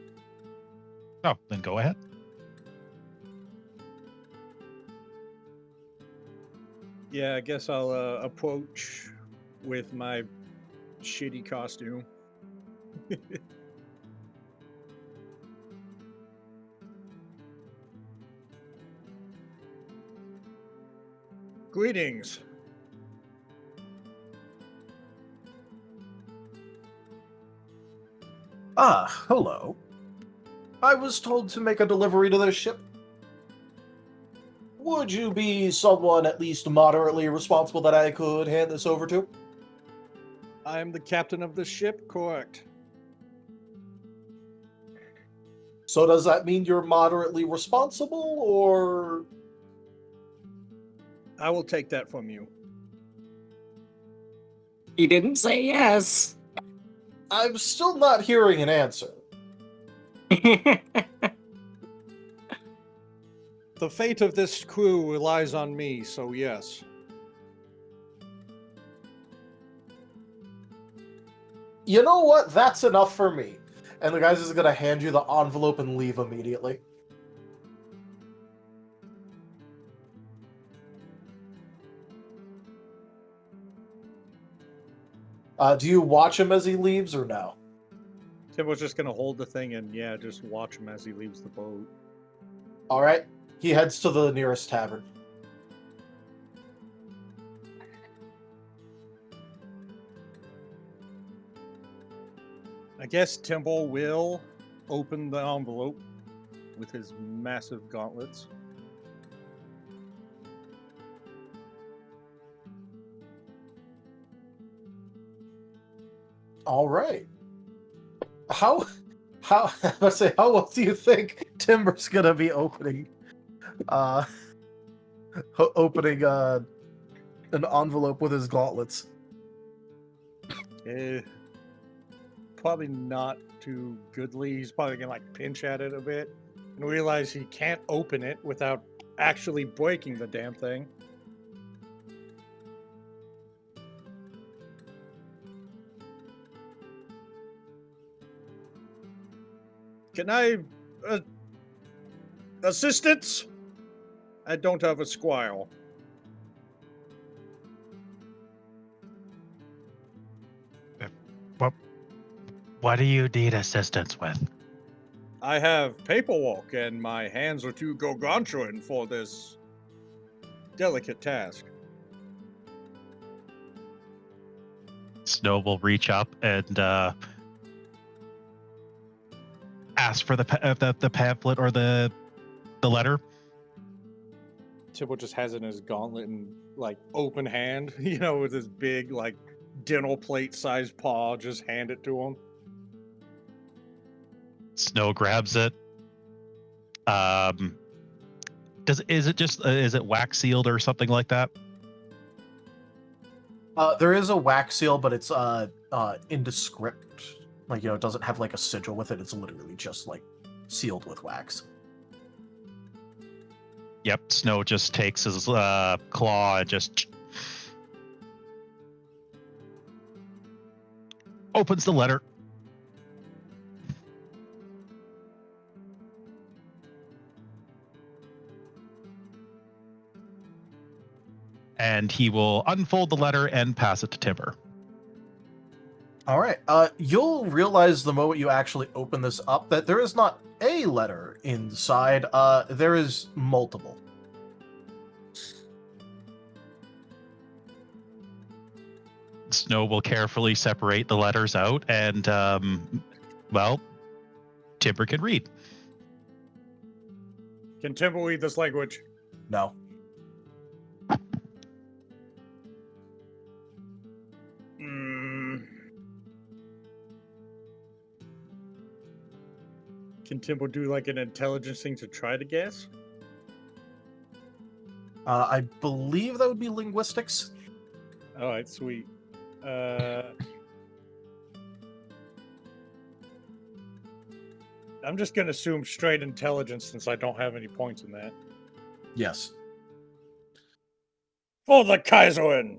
Oh, then go ahead. Yeah, I guess I'll approach with my shitty costume. Greetings. Ah, hello. I was told to make a delivery to this ship. Would you be someone at least moderately responsible that I could hand this over to? I am the captain of the ship, correct? So does that mean you're moderately responsible, or... I will take that from you. He didn't say yes. I'm still not hearing an answer. The fate of this crew relies on me, so yes. You know what? That's enough for me. And the guy's just gonna hand you the envelope and leave immediately. Do you watch him as he leaves, or no? Tim was just gonna hold the thing and yeah, just watch him as he leaves the boat. All right. He heads to the nearest tavern. I guess Timble will open the envelope with his massive gauntlets. All right. Let's say, how well do you think Timber's gonna be opening an envelope with his gauntlets? Probably not too goodly. He's probably gonna like pinch at it a bit and realize he can't open it without actually breaking the damn thing. can I... assistance? I don't have a squile. What do you need assistance with? I have paperwork, and my hands are too gargantuan for this delicate task. Snow will reach up and ask for the pamphlet or the letter. Tibble just has it in his gauntlet and like open hand, you know, with his big like dental plate sized paw, just hand it to him. Snow grabs it. Is it wax sealed or something like that? There is a wax seal, but it's indescript. Like, it doesn't have like a sigil with it. It's literally just like sealed with wax. Yep. Snow just takes his claw and just opens the letter. And he will unfold the letter and pass it to Timber. All right. You'll realize the moment you actually open this up that there is not a letter inside. There is multiple. Snow will carefully separate the letters out, and Timber can read. Can Timber read this language? No. Can Timber do like an intelligence thing to try to guess? I believe that would be linguistics. All right, sweet. I'm just gonna assume straight intelligence since I don't have any points in that. Yes. For the Kaiserin!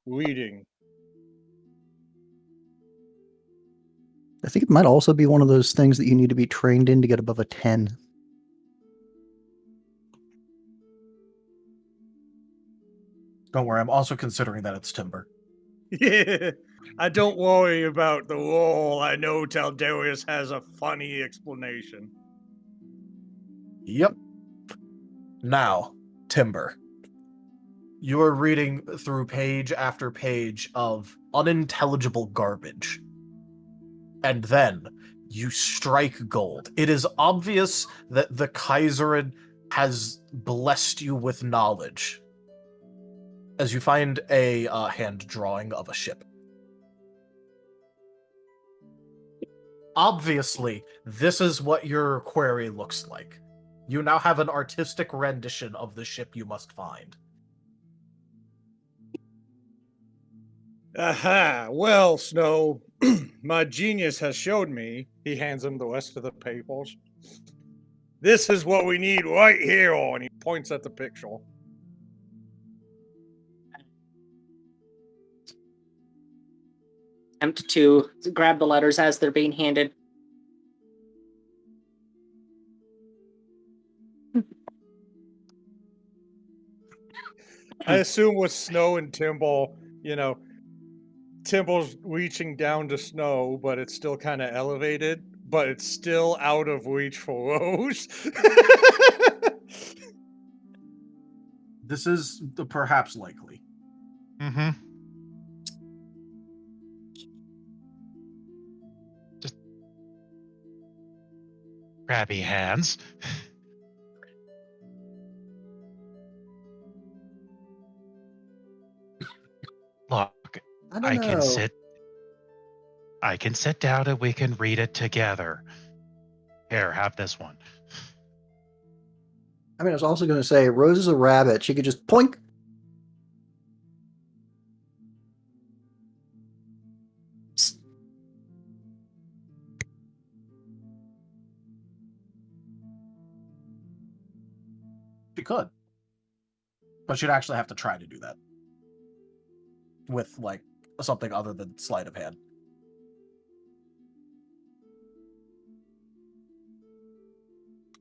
Reading. I think it might also be one of those things that you need to be trained in to get above a 10. Don't worry, I'm also considering that it's Timber. Yeah, I don't worry about the roll. I know Taldarius has a funny explanation. Yep. Now, Timber. You are reading through page after page of unintelligible garbage. And then you strike gold. It is obvious that the Kaiserin has blessed you with knowledge. As you find a hand drawing of a ship. Obviously, this is what your query looks like. You now have an artistic rendition of the ship you must find. Aha! Well, Snow, my genius has showed me. He hands him the rest of the papers. This is what we need right here, and he points at the picture. Attempt to grab the letters as they're being handed. I assume with Snow and Timber, you know, Timber's reaching down to Snow, but it's still kind of elevated, but it's still out of reach for Rose. This is perhaps likely. Mm-hmm. Just grabby hands. Look, I can sit down and we can read it together. Here, have this one. I mean, I was also going to say, Rose is a rabbit. She could just poink. She could. But she'd actually have to try to do that. With, like, something other than sleight of hand.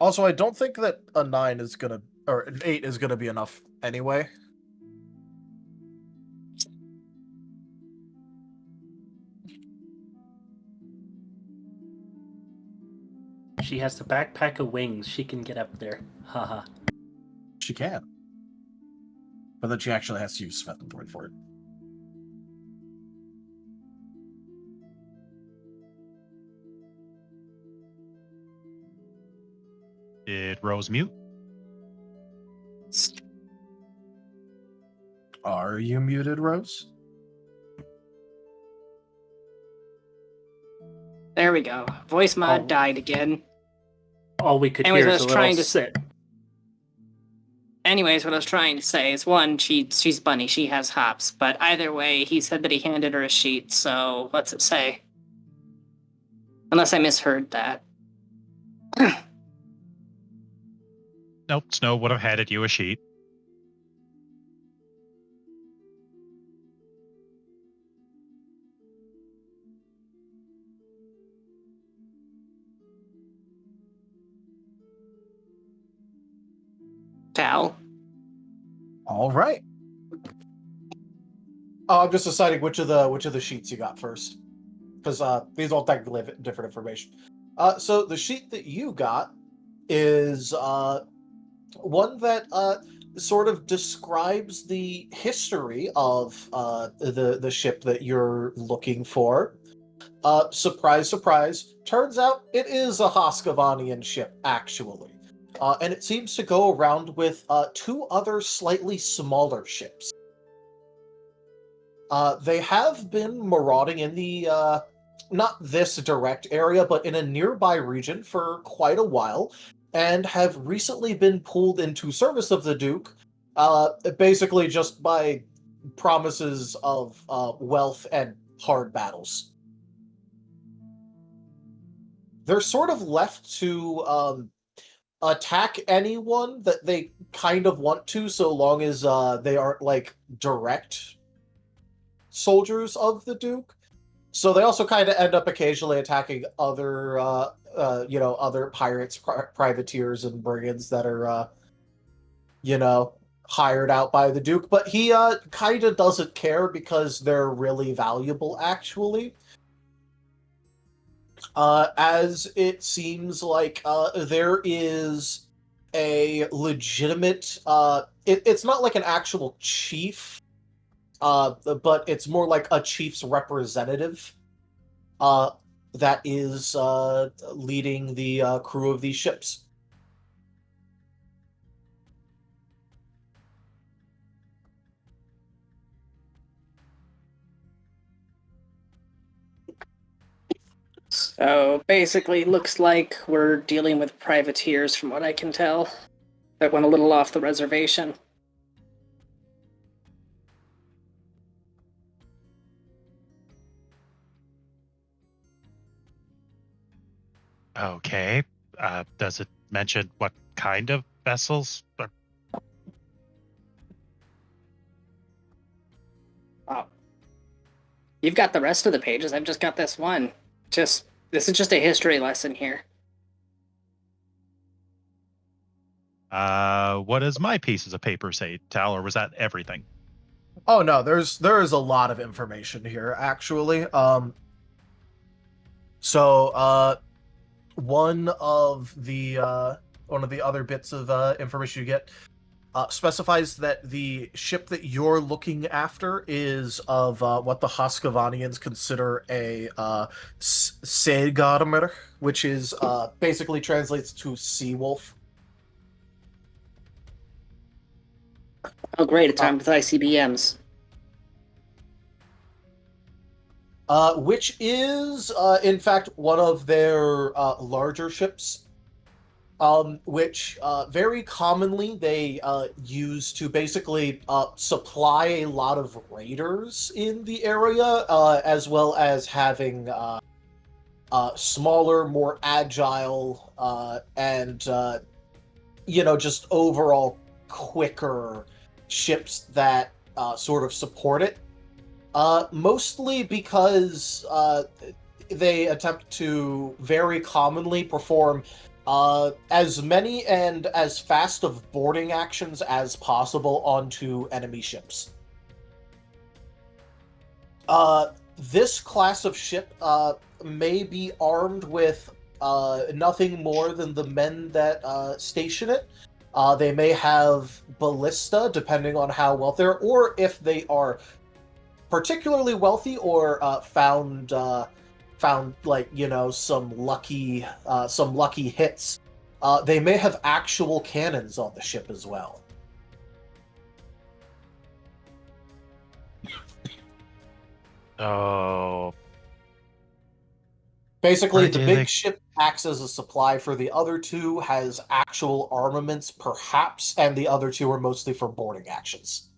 Also, I don't think that a 9 is gonna, or an 8 is gonna be enough anyway. She has the backpack of wings. She can get up there. Haha. She can. But then she actually has to use Smith and Point for it. Did Rose mute? Are you muted, Rose? There we go. Voice mod Oh. died again. All we could Anyways, hear I is a was little trying to sit. Anyways, what I was trying to say is, one, she's bunny, she has hops, but either way, he said that he handed her a sheet, so what's it say? Unless I misheard that. Nope, Snow would have handed you a sheet. Tal. All right. Oh, I'm just deciding which of the sheets you got first, because these all technically have different information. So the sheet that you got is one that sort of describes the history of the ship that you're looking for. Surprise, surprise. Turns out it is a Hoskavanian ship, actually. And it seems to go around with 2 other slightly smaller ships. They have been marauding in the, not this direct area, but in a nearby region for quite a while, and have recently been pulled into service of the Duke, basically just by promises of wealth and hard battles. They're sort of left to attack anyone that they kind of want to, so long as they aren't like direct soldiers of the Duke. So they also kind of end up occasionally attacking other other pirates, privateers, and brigands that are hired out by the Duke. But he kind of doesn't care because they're really valuable, actually. As it seems like there is a legitimate it's not like an actual chief, but it's more like a chief's representative that is leading the crew of these ships. So basically, looks like we're dealing with privateers, from what I can tell, that went a little off the reservation. Okay. Does it mention what kind of vessels? Oh. You've got the rest of the pages. I've just got this one. This is just a history lesson here. What does my pieces of paper say, Tal, or was that everything? Oh no, there is a lot of information here, actually. One of the other bits of information you get specifies that the ship that you're looking after is of what the Hoskavanians consider a Segarmer, which is basically translates to sea wolf. Oh great, it's time with ICBMs. Which is, in fact, one of their larger ships, which very commonly they use to basically supply a lot of raiders in the area, as well as having smaller, more agile, and just overall quicker ships that sort of support it. Mostly because they attempt to very commonly perform as many and as fast of boarding actions as possible onto enemy ships. This class of ship may be armed with nothing more than the men that station it. They may have ballista, depending on how wealthy they are, or if they are particularly wealthy or found like, you know, some lucky hits. They may have actual cannons on the ship as well. Oh, Basically, Where the do big they- ship acts as a supply for the other two, has actual armaments, perhaps, and the other two are mostly for boarding actions.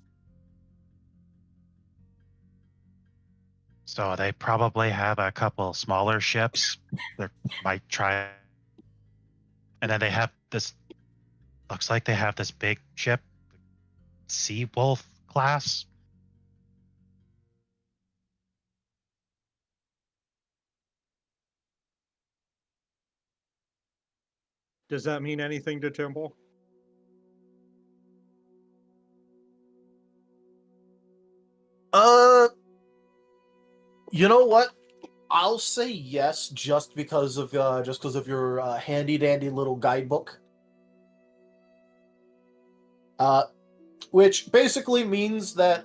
so they probably have a couple smaller ships that might try. And then they have this. Looks like they have this big ship, Sea Wolf class. Does that mean anything to Temple? You know what? I'll say yes, just because of your handy dandy little guidebook. Which basically means that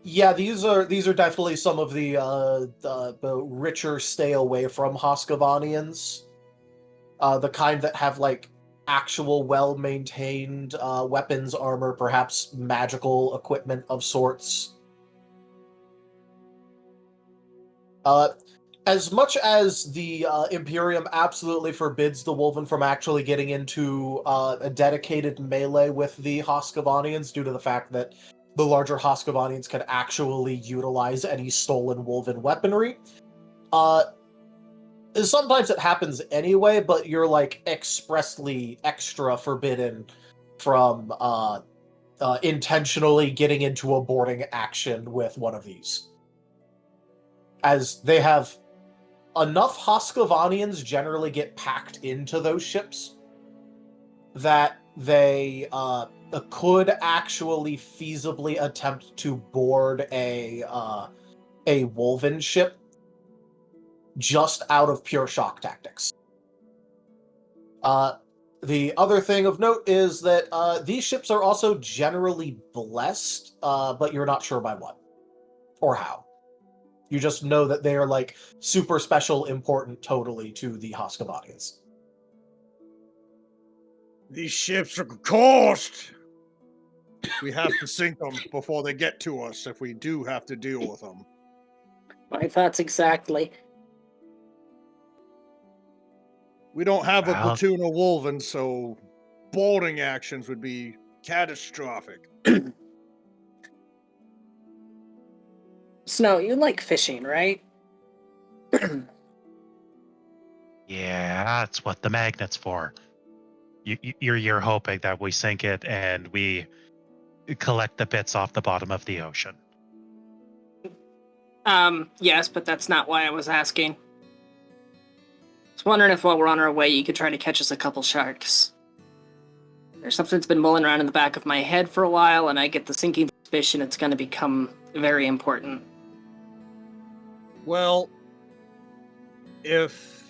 yeah, these are definitely some of the richer stay away from Hoskavanians. The kind that have like actual well-maintained weapons, armor, perhaps magical equipment of sorts. As much as the Imperium absolutely forbids the Wolven from actually getting into a dedicated melee with the Hoskavanians due to the fact that the larger Hoskavanians can actually utilize any stolen Wolven weaponry, sometimes it happens anyway, but you're like expressly extra forbidden from intentionally getting into a boarding action with one of these. As they have enough Hoskavanians generally get packed into those ships that they could actually feasibly attempt to board a Wolven ship just out of pure shock tactics. The other thing of note is that these ships are also generally blessed, but you're not sure by what or how. You just know that they are like super special, important totally to the Hoskavanians. These ships are cursed. We have to sink them before they get to us if we do have to deal with them. My thoughts exactly. We don't have a Well- platoon of Wolven, so boarding actions would be catastrophic. Snow, you like fishing, right? Yeah, that's what the magnet's for. You're hoping that we sink it and we collect the bits off the bottom of the ocean. Yes, but that's not why I was asking. I was wondering if while we're on our way, you could try to catch us a couple sharks. There's something that's been mulling around in the back of my head for a while, and I get the sinking suspicion it's going to become very important. Well, if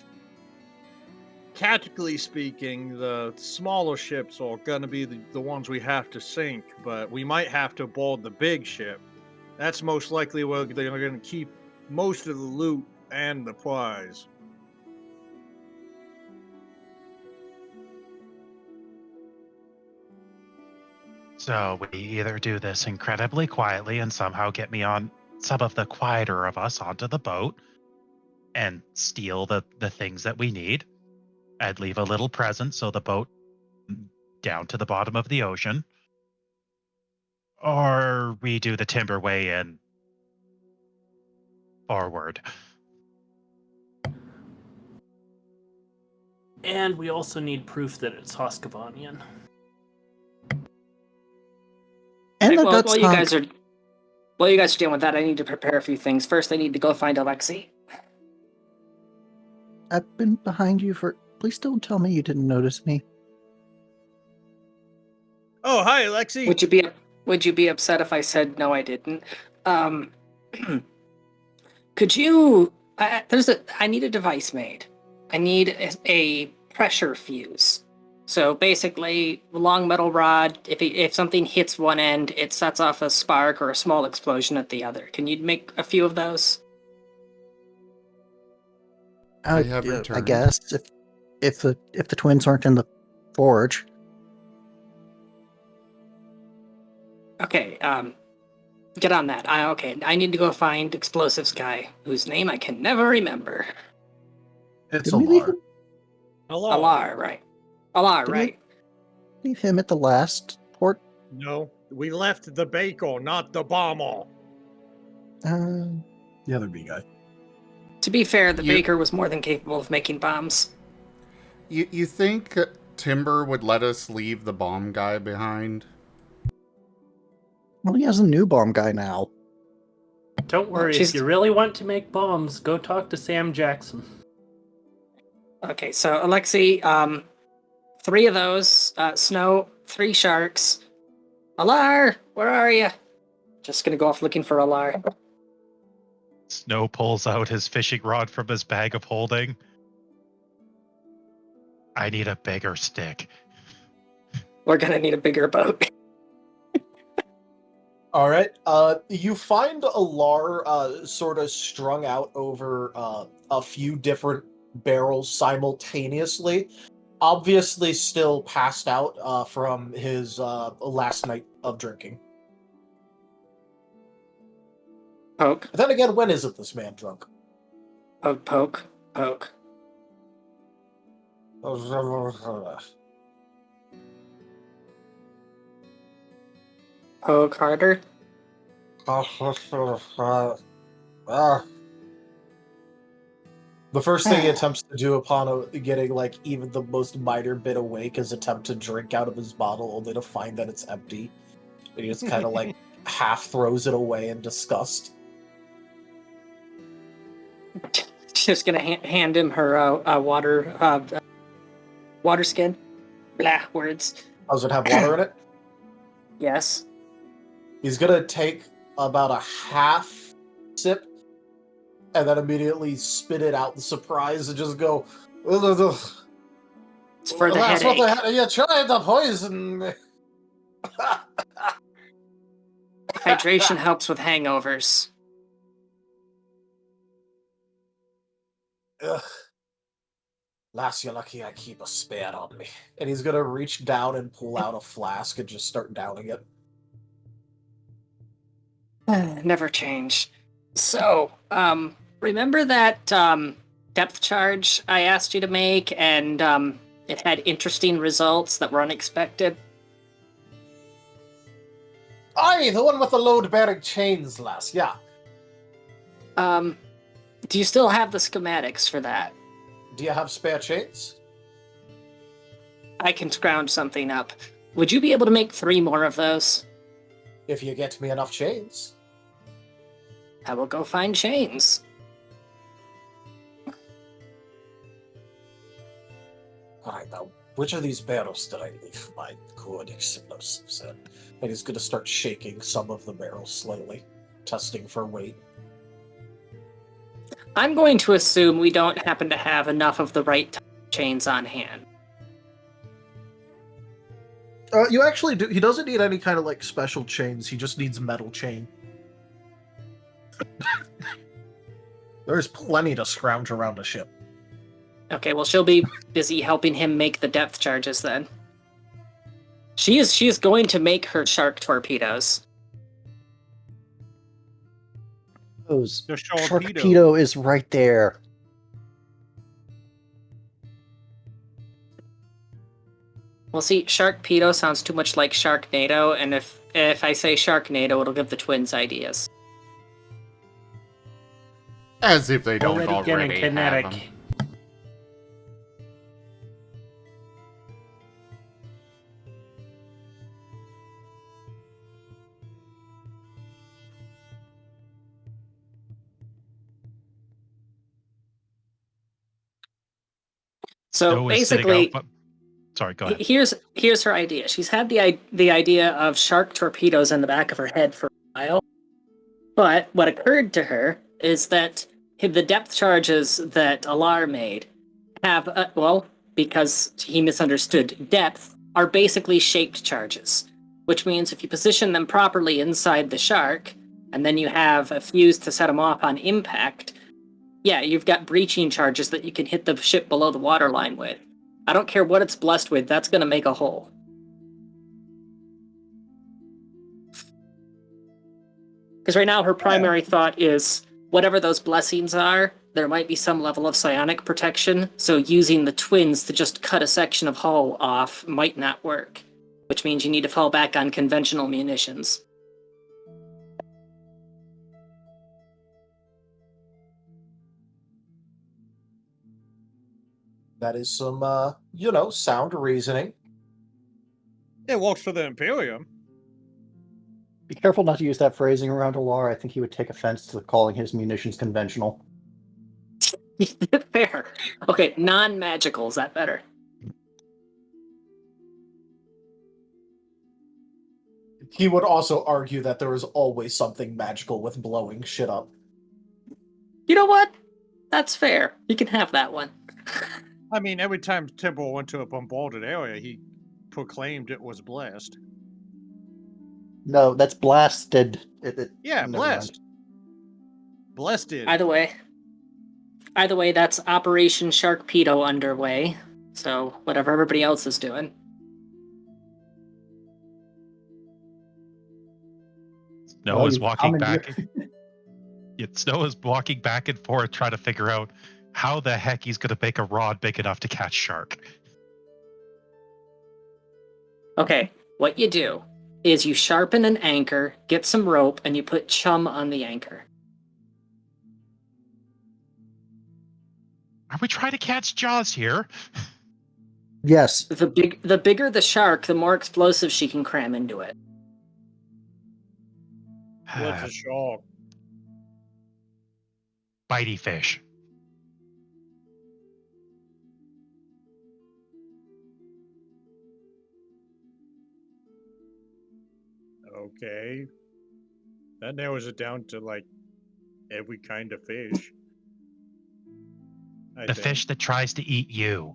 tactically speaking, the smaller ships are going to be the ones we have to sink, but we might have to board the big ship. That's most likely where they're going to keep most of the loot and the prize. So we either do this incredibly quietly and somehow get me on some of the quieter of us onto the boat and steal the things that we need and leave a little present so the boat down to the bottom of the ocean. Or we do the timber way and forward. And we also need proof that it's Hoskavanian. And Right, that well, that's while you not- guys are dealing with that, I need to prepare a few things. First, I need to go find Alexei. I've been behind you for Please don't tell me you didn't notice me. Oh, hi, Alexi. Would you be upset if I said no? I didn't. Could you? I need a device made. I need a pressure fuse. So basically, long metal rod. If something hits one end, it sets off a spark or a small explosion at the other. Can you make a few of those? I have I returned. guess if the twins aren't in the forge. Okay. Get on that. I need to go find explosives guy, whose name I can never remember. It's Didn't we leave Alar. him, Hello. Alar, right? Alar, Did we- right? leave him at the last port? No, we left the baker, not the bomber. Uh, The other B guy. To be fair, the You- baker was more than capable of making bombs. You think Timber would let us leave the bomb guy behind? well, he has a new bomb guy now. Don't worry, She's- if you really want to make bombs, go talk to Sam Jackson. Okay, so Alexi, 3 of those, Snow, 3 sharks. Alar, where are you? Just gonna go off looking for Alar. Snow pulls out his fishing rod from his bag of holding. I need a bigger stick. We're gonna need a bigger boat. All right. You find Alar sort of strung out over a few different barrels simultaneously. Obviously, still passed out from his last night of drinking. Poke, But then again, when isn't this man drunk? poke, poke, poke. Poke harder. The first thing he attempts to do upon getting like even the most minor bit awake is attempt to drink out of his bottle, only to find that it's empty. And he just kind of like half throws it away in disgust. Just gonna hand him her water skin. Blah, words. Does it have water in it? Yes. He's gonna take about a half sip and then immediately spit it out in surprise and just go, "Ugh, It's for the that's headache. what you tried the poison me." Hydration helps with hangovers. Ugh. Lass, you're lucky I keep a spare on me. And he's gonna reach down and pull out a flask and just start downing it. Never change. So, remember that depth charge I asked you to make, and it had interesting results that were unexpected? Aye, the one with the load-bearing chains, lass, yeah. Do you still have the schematics for that? Do you have spare chains? I can scrounge something up. Would you be able to make 3 more of those? If you get me enough chains. I will go find chains. Alright, now, which of these barrels did I leave my good explosives in? And he's gonna start shaking some of the barrels slightly, testing for weight. I'm going to assume we don't happen to have enough of the right type of chains on hand. You actually do. He doesn't need any kind of like special chains. He just needs metal chain. There's plenty to scrounge around a ship. Okay, well, she'll be busy helping him make the depth charges then. She is going to make her shark torpedoes. Those The Sharkpedo is right there. Well, see, Sharkpedo sounds too much like Sharknado, and if I say Sharknado, it'll give the twins ideas. As if they don't Already already getting have kinetic. them. So Snow is sitting basically, out, sorry, go ahead. here's her idea. She's had the idea of shark torpedoes in the back of her head for a while, but what occurred to her is that the depth charges that Alar made have because he misunderstood depth, are basically shaped charges, which means if you position them properly inside the shark, and then you have a fuse to set them off on impact, yeah, you've got breaching charges that you can hit the ship below the waterline with. I don't care what it's blessed with, that's going to make a hole. Because right now her primary thought is, whatever those blessings are, there might be some level of psionic protection, so using the twins to just cut a section of hull off might not work, which means you need to fall back on conventional munitions. That is some, sound reasoning. It works for the Imperium. Be careful not to use that phrasing around Alar. I think he would take offense to calling his munitions conventional. Fair. Okay, non-magical, is that better? He would also argue that there is always something magical with blowing shit up. You know what? That's fair. You can have that one. I mean, every time Timber went to a bombarded area, he proclaimed it was blessed. No, that's blasted. Yeah, never blessed. Blessed. Either way, that's Operation Sharkpedo underway. So whatever everybody else is doing. Snow Well, is you've walking commandeered- back. Snow is walking back and forth, trying to figure out how the heck he's going to make a rod big enough to catch shark. Okay, what you do is you sharpen an anchor, get some rope, and you put chum on the anchor. Are we trying to catch Jaws here? Yes. The bigger the shark, the more explosive she can cram into it. What's a shark? Bitey fish. Okay. That narrows it down to, like, every kind of fish. The fish that tries to eat you.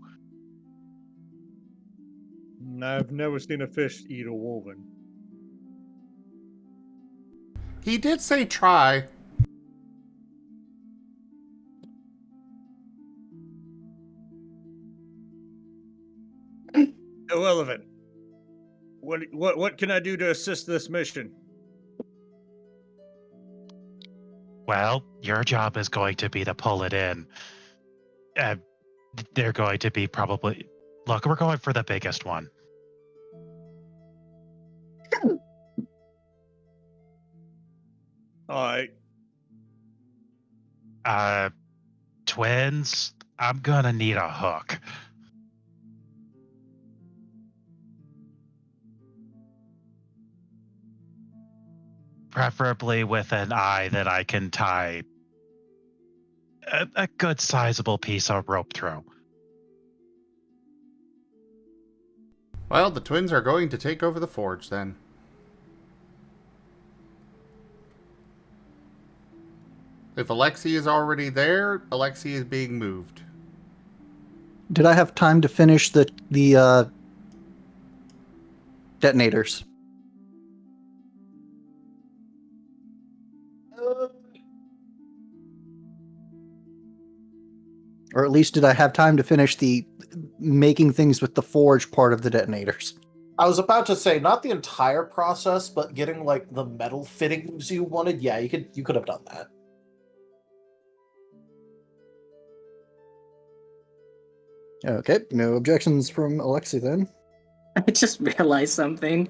I've never seen a fish eat a wolven. He did say try. Irrelevant. What can I do to assist this mission? Well, your job is going to be to pull it in. They're going to be probably... Look, we're going for the biggest one. Alright. Twins, I'm gonna need a hook. Preferably with an eye that I can tie a good sizable piece of rope through. Well, the twins are going to take over the forge then. If Alexei is already there, Alexei is being moved. Did I have time to finish the detonators? Or at least did I have time to finish the making things with the forge part of the detonators? I was about to say, not the entire process, but getting like the metal fittings you wanted. Yeah, you could have done that. Okay, no objections from Alexei then. I just realized something.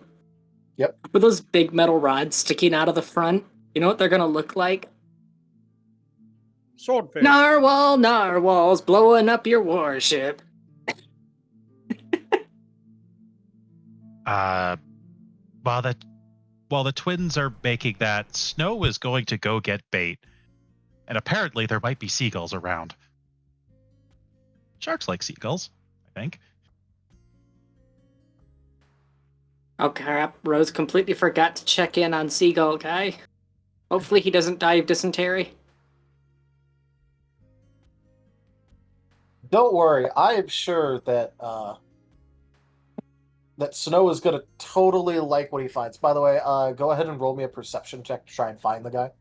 Yep. With those big metal rods sticking out of the front, you know what they're gonna look like? Swordfish. Narwhals blowing up your warship. While the twins are making that, Snow is going to go get bait. And apparently there might be seagulls around. Sharks like seagulls. think. Oh crap, Rose completely forgot to check in on Seagull Guy. Hopefully he doesn't die of dysentery. Don't worry, I am sure that that Snow is gonna totally like what he finds. By the way, go ahead and roll me a perception check to try and find the guy.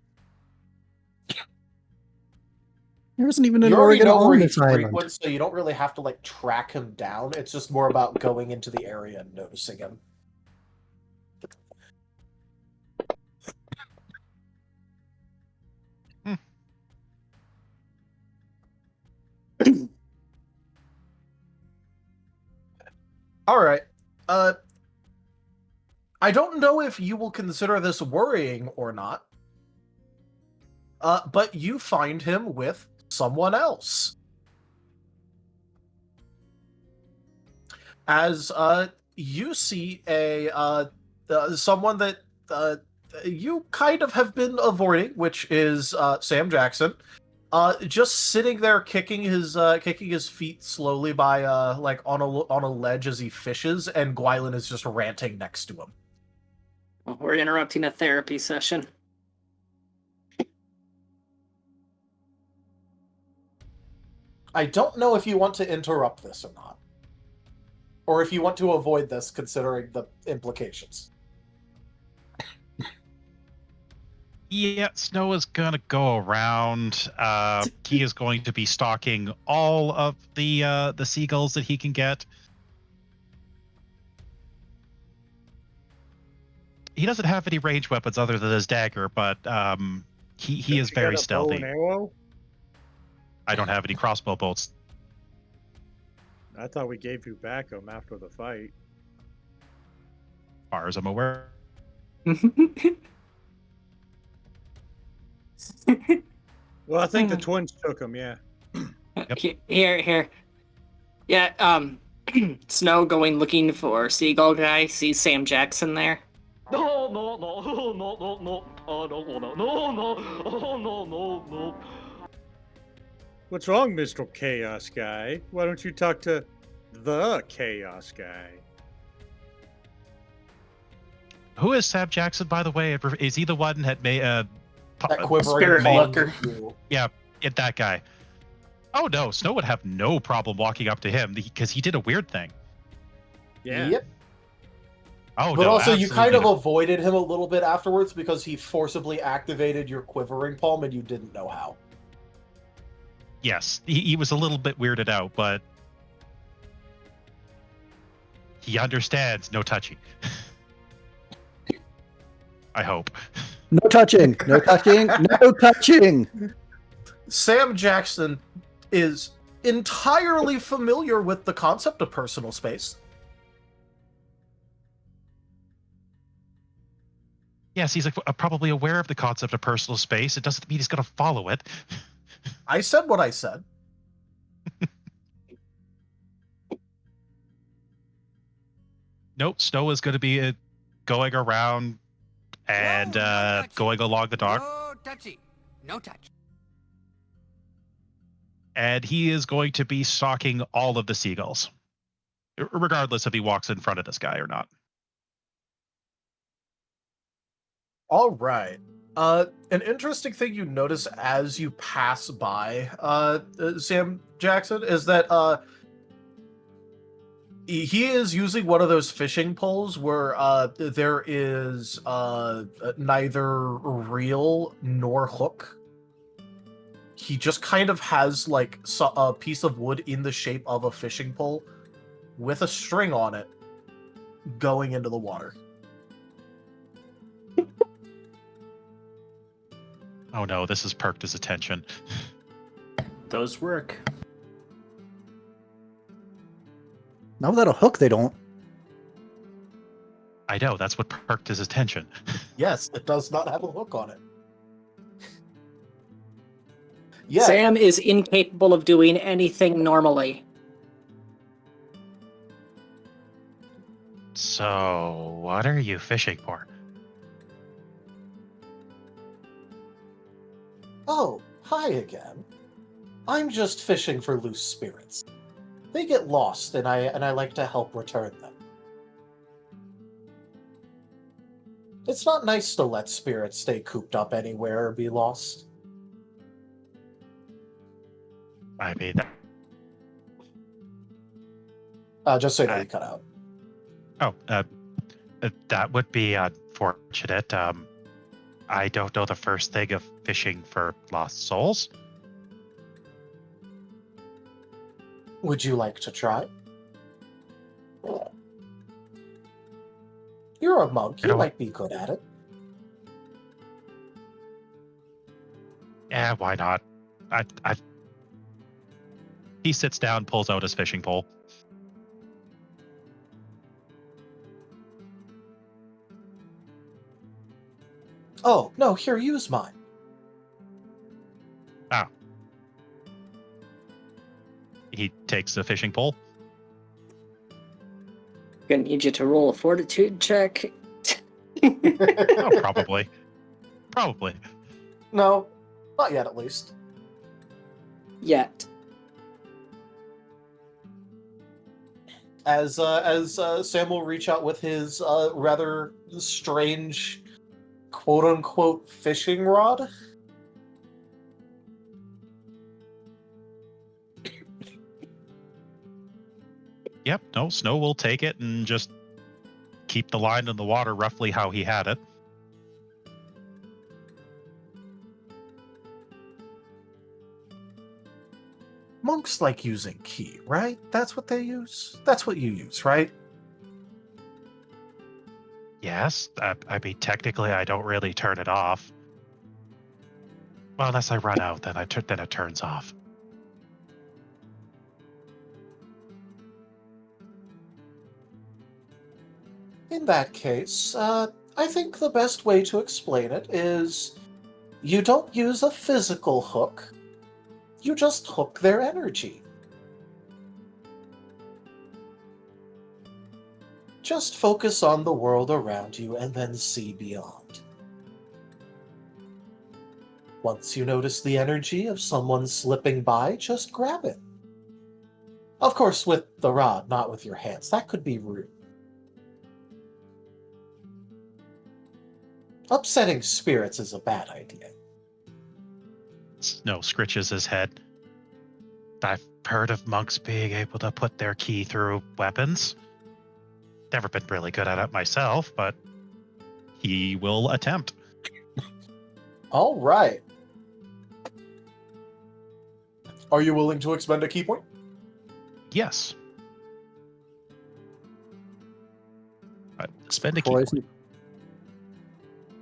There isn't even an You already Oregon know where on he this island. frequents, so you don't really have to like track him down. It's just more about going into the area and noticing him. All right. I don't know if you will consider this worrying or not. But you find him with someone else. As you see someone that you kind of have been avoiding, which is Sam Jackson, just sitting there kicking his feet slowly by like on a ledge as he fishes, and Gwylin is just ranting next to him. Well, we're interrupting a therapy session. I don't know if you want to interrupt this or not. Or if you want to avoid this, considering the implications. Yeah, Snow is gonna go around. He is going to be stalking all of the seagulls that he can get. He doesn't have any ranged weapons other than his dagger, but he is very stealthy. Bow and arrow? I don't have any crossbow bolts. I thought we gave you back him after the fight. As far as I'm aware. Well, I think the twins took him, yeah. Yep. Here. Yeah, Snow going looking for Seagull Guy, sees Sam Jackson there. No, no, no, no, no, no, I don't wanna, no, no. What's wrong, Mr. Chaos Guy? Why don't you talk to the Chaos Guy? Who is Sam Jackson, by the way? Is he the one that made That quivering Spirit ball Walker. you- Yeah, that guy. Oh no, Snow would have no problem walking up to him because he did a weird thing. Yeah. Yep. Oh But no, also, you kind of absolutely. avoided him a little bit afterwards because he forcibly activated your quivering palm and you didn't know how. Yes, he was a little bit weirded out, but he understands no touchy. I hope. No touching. No touching. No touching. Sam Jackson is entirely familiar with the concept of personal space. Yes, he's like, probably aware of the concept of personal space. It doesn't mean he's going to follow it. I said what I said. Nope, Snow is going to be going around and going along the dock. No touchy. No touch. And he is going to be stalking all of the seagulls, regardless if he walks in front of this guy or not. All right. An interesting thing you notice as you pass by Sam Jackson is that he is using one of those fishing poles where there is neither reel nor hook. He just kind of has like a piece of wood in the shape of a fishing pole with a string on it going into the water. Oh no, this has perked his attention. Those work. Not without a hook, they don't. I know, that's what perked his attention. Yes, it does not have a hook on it. Yeah, Sam is incapable of doing anything normally. So, what are you fishing for? Oh, hi again. I'm just fishing for loose spirits. they get lost, and I like to help return them. It's not nice to let spirits stay cooped up anywhere or be lost. I mean, Just so you know, I- you cut out. oh, that would be unfortunate. I don't know the first thing of fishing for lost souls. Would you like to try? You're a monk. You might be good at it. Yeah, why not? He sits down, pulls out his fishing pole. Oh, no, here, use mine. Ah. He takes the fishing pole. Gonna need you to roll a fortitude check. Oh, probably. Probably. No, not yet, at least. Yet. As Sam will reach out with his rather strange, quote-unquote, fishing rod. Yep, no, Snow will take it and just keep the line in the water roughly how he had it. Monks like using ki, right? That's what they use? That's what you use, right? Yes, I mean, technically I don't really turn it off. Well, unless I run out, then then it turns off. In that case, I think the best way to explain it is you don't use a physical hook, you just hook their energy. Just focus on the world around you and then see beyond. Once you notice the energy of someone slipping by, just grab it. Of course, with the rod, not with your hands. That could be rude. Upsetting spirits is a bad idea. Snow scritches his head. I've heard of monks being able to put their ki through weapons. Never been really good at it myself, but he will attempt. All right. Are you willing to expend a key point? Yes. Spend a key point.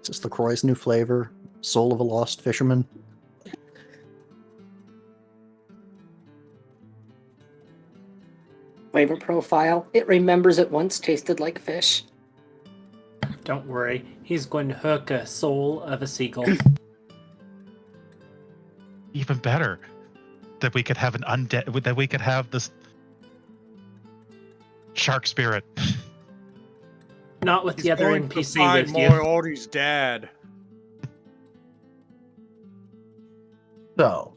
Is this LaCroix's new flavor? Soul of a Lost Fisherman? Flavor profile. It remembers it once tasted like fish. Don't worry, he's going to hook a soul of a seagull. Even better. That we could have an undead. That we could have this shark spirit. Not with the other going to NPC find with you. Moriarty's dad. So,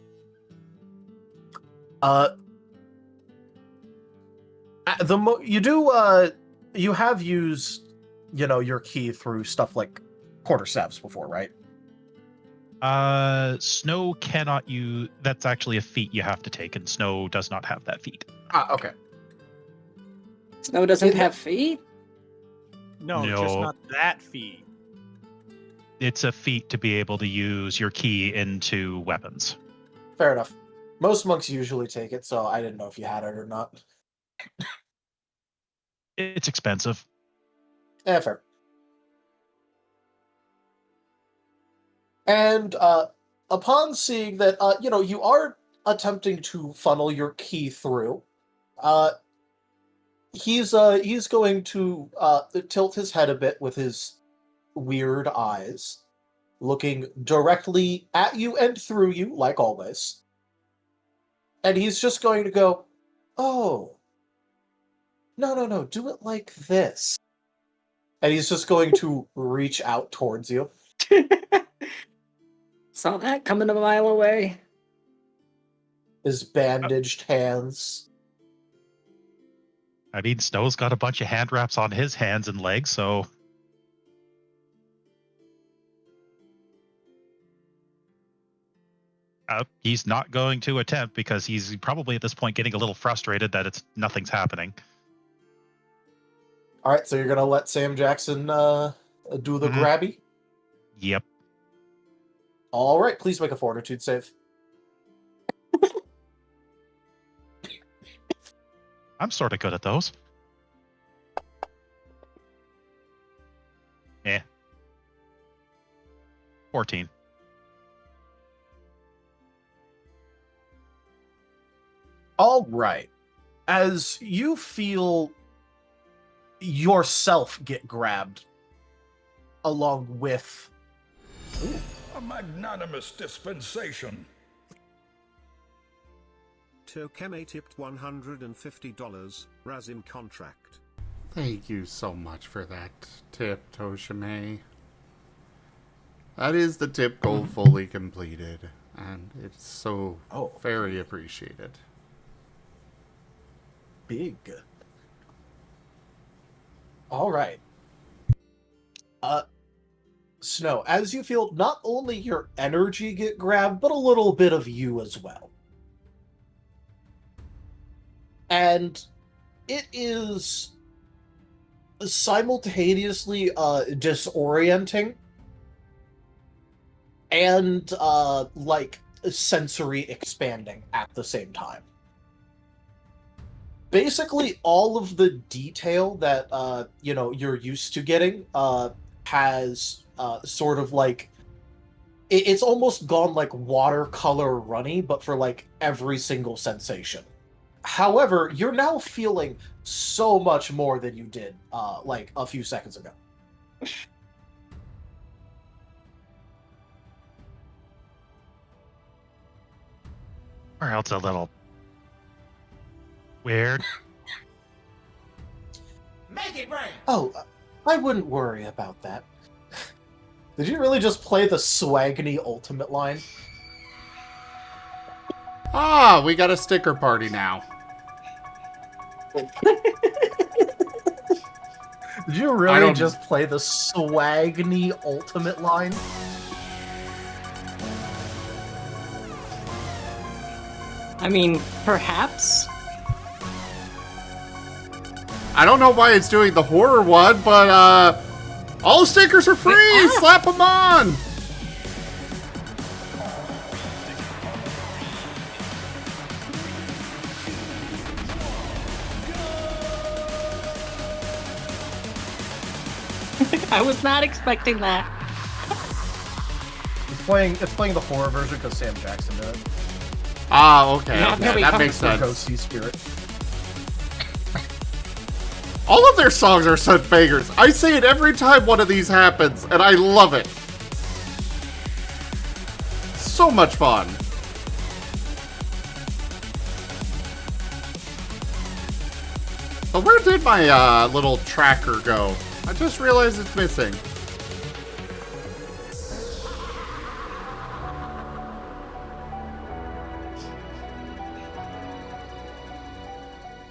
you have used, your key through stuff like quarterstaffs before, right? Snow cannot use. That's actually a feat you have to take, and Snow does not have that feat. Okay. Snow doesn't have feet? No, No. just not that feat. It's a feat to be able to use your key into weapons. Fair enough. Most monks usually take it, so I didn't know if you had it or not. It's expensive. Fair. And upon seeing that, you are attempting to funnel your key through, he's going to tilt his head a bit with his weird eyes, looking directly at you and through you, like always. And he's just going to go, "Oh, no, do it like this." And he's just going to reach out towards you. Saw that coming a mile away. His bandaged hands I mean, Snow's got a bunch of hand wraps on his hands and legs, so he's not going to attempt because he's probably at this point getting a little frustrated that nothing's happening. All right, so you're gonna let Sam Jackson do the grabby. Yep. All right, please make a fortitude save. I'm sort of good at those. 14. All right. As you feel yourself get grabbed along with A magnanimous dispensation. Tochemay tipped $150. Razim contract. Thank you so much for that tip, Tochemay. That is the tip goal fully completed, and it's so very appreciated. big. All right. Snow, as you feel not only your energy get grabbed, but a little bit of you as well. And it is simultaneously disorienting and like sensory expanding at the same time. Basically, all of the detail that you're used to getting has sort of like it's almost gone like watercolor runny, but for like every single sensation. However, you're now feeling so much more than you did like a few seconds ago. Or else a little weird. Make it rain! Oh, I wouldn't worry about that. Did you really just play the Swagny ultimate line? Ah, we got a sticker party now. Did you really just play the Swagny ultimate line? I mean, perhaps. I don't know why it's doing the horror one, but all stickers are free! Slap them on! I was not expecting that. It's playing the horror version because Sam Jackson did it. Ah, okay, Yeah, okay. That makes sense. Ghosty spirit. All of their songs are such bangers. I say it every time one of these happens, and I love it. So much fun. But where did my little tracker go? I just realized it's missing.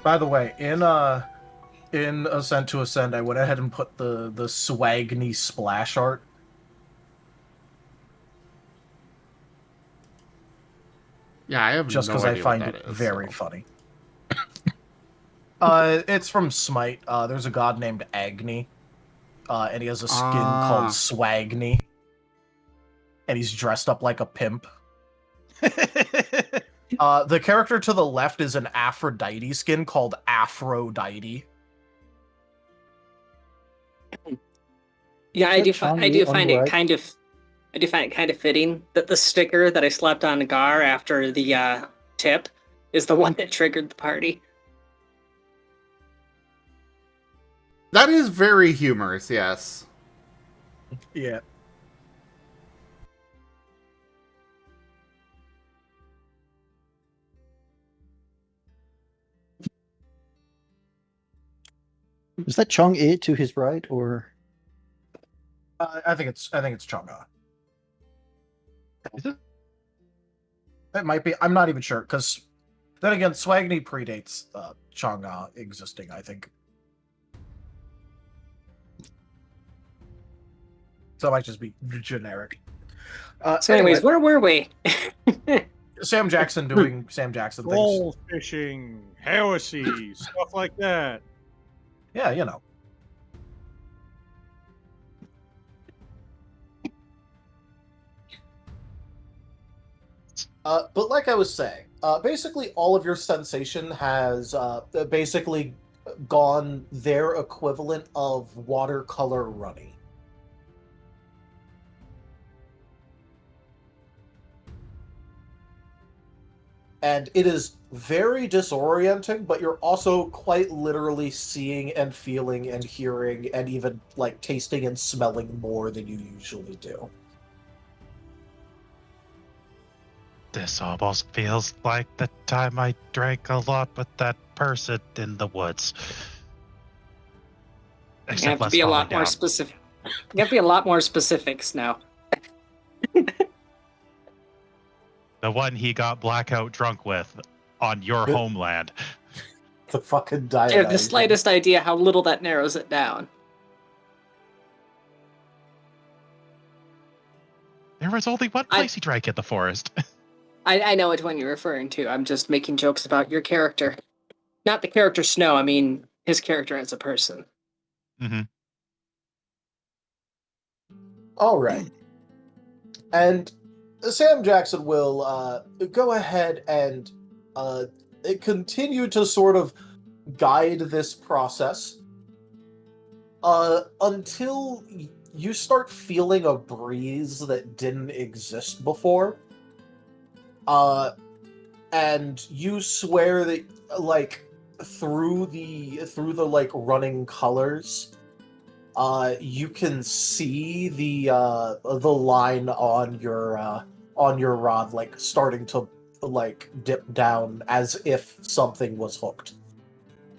By the way, in Ascent to Ascend, I went ahead and put the Swagny splash art. Yeah, I have just no because I idea find what it that is, very so. funny. It's from Smite. There's a god named Agni, and he has a skin called Swagny, and he's dressed up like a pimp. The character to the left is an Aphrodite skin called Aphrodite. Yeah, I do find it kind of fitting that the sticker that I slapped on Gar after the tip is the one that triggered the party. That is very humorous, yes. Yeah. Is that Chong A to his right, or? I think it's Chang'e. Is it? It might be. I'm not even sure because Then again, Swagni predates Chang'e existing, I think. So it might just be generic. So, anyways, Anyway, where were we? Sam Jackson doing Sam Jackson things. Gold fishing, heresy, stuff like that. Yeah, you know. But like I was saying, basically all of your sensation has basically gone their equivalent of watercolor runny. And it is very disorienting, but you're also quite literally seeing and feeling and hearing and even like tasting and smelling more than you usually do. This almost feels like the time I drank a lot with that person in the woods. You Except have to less be a falling lot more down. specific. You have to be a lot more specifics now. The one he got blackout drunk with on your homeland. The fucking I diet. have the slightest idea how little that narrows it down. There was only one place he drank in the forest. I know which one you're referring to. I'm just making jokes about your character. Not the character Snow, I mean his character as a person. Mm-hmm. All right. And Sam Jackson will go ahead and continue to sort of guide this process until you start feeling a breeze that didn't exist before. And you swear that, like, through the like running colors, you can see the line on your rod like starting to like dip down as if something was hooked.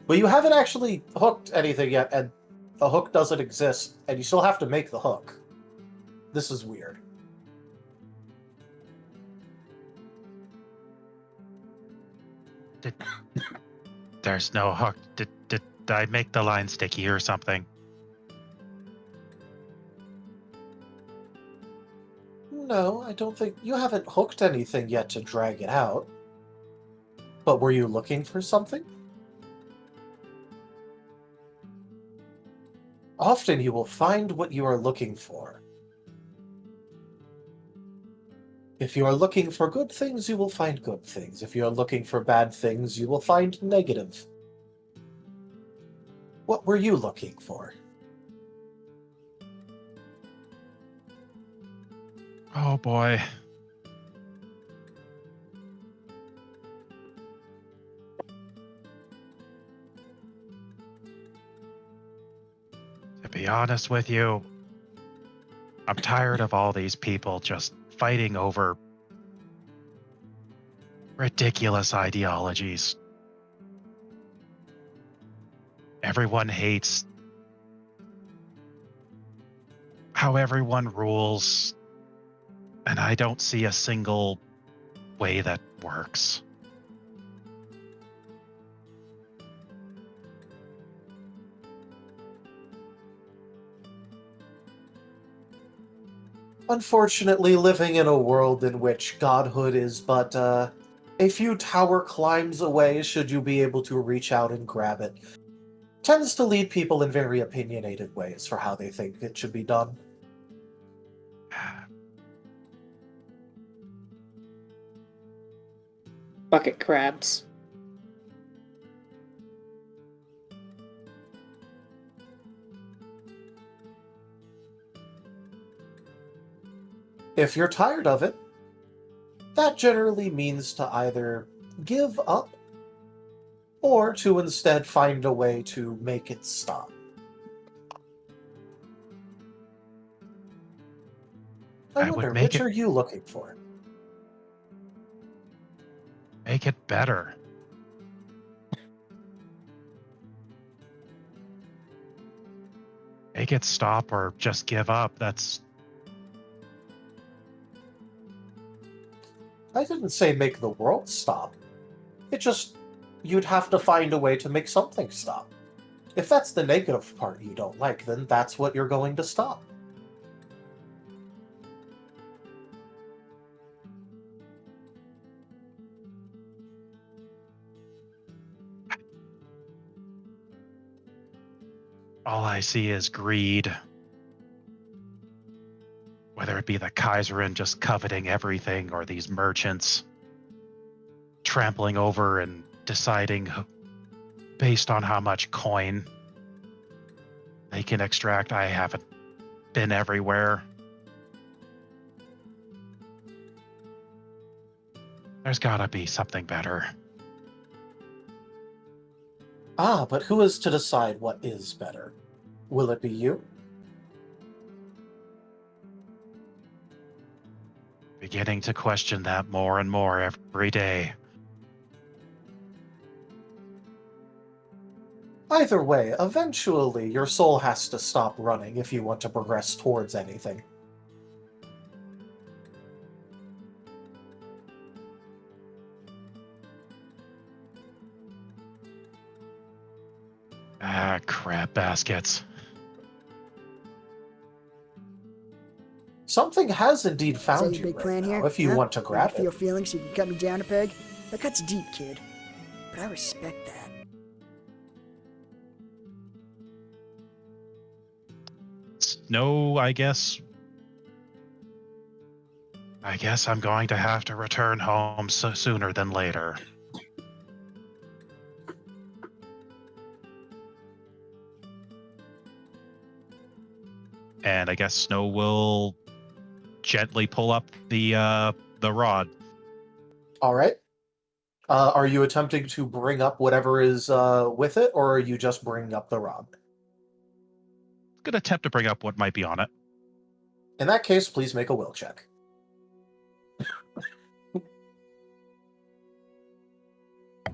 But you haven't actually hooked anything yet, and the hook doesn't exist, and you still have to make the hook. This is weird. There's no hook. Did I make the line sticky or something? No, I don't think you haven't hooked anything yet to drag it out. But were you looking for something? Often you will find what you are looking for. If you are looking for good things, you will find good things. If you are looking for bad things, you will find negative. What were you looking for? Oh boy. To be honest with you, I'm tired of all these people just fighting over ridiculous ideologies. Everyone hates how everyone rules, and I don't see a single way that works. Unfortunately, living in a world in which godhood is but a few tower climbs away should you be able to reach out and grab it, tends to lead people in very opinionated ways for how they think it should be done. Bucket crabs. If you're tired of it, that generally means to either give up or to instead find a way to make it stop. I would wonder, make which it- are you looking for? Make it better. Make it stop or just give up. That's... I didn't say make the world stop. You'd have to find a way to make something stop. If that's the negative part you don't like, then that's what you're going to stop. All I see is greed. Whether it be the Kaiserin just coveting everything, or these merchants trampling over and deciding based on how much coin they can extract. I haven't been everywhere. There's gotta be something better. But who is to decide what is better? Will it be you? Beginning to question that more and more every day. Either way, eventually your soul has to stop running if you want to progress towards anything. Ah, crap baskets. Something has indeed found you big right plan now, here? if you want to grab Feel it. feelings, you can cut me down a peg. That cuts deep, kid. But I respect that. No, I guess I'm going to have to return home sooner than later. And I guess Snow will gently pull up the rod. All right. Are you attempting to bring up whatever is with it, or are you just bringing up the rod? Gonna attempt to bring up what might be on it. In that case, please make a will check.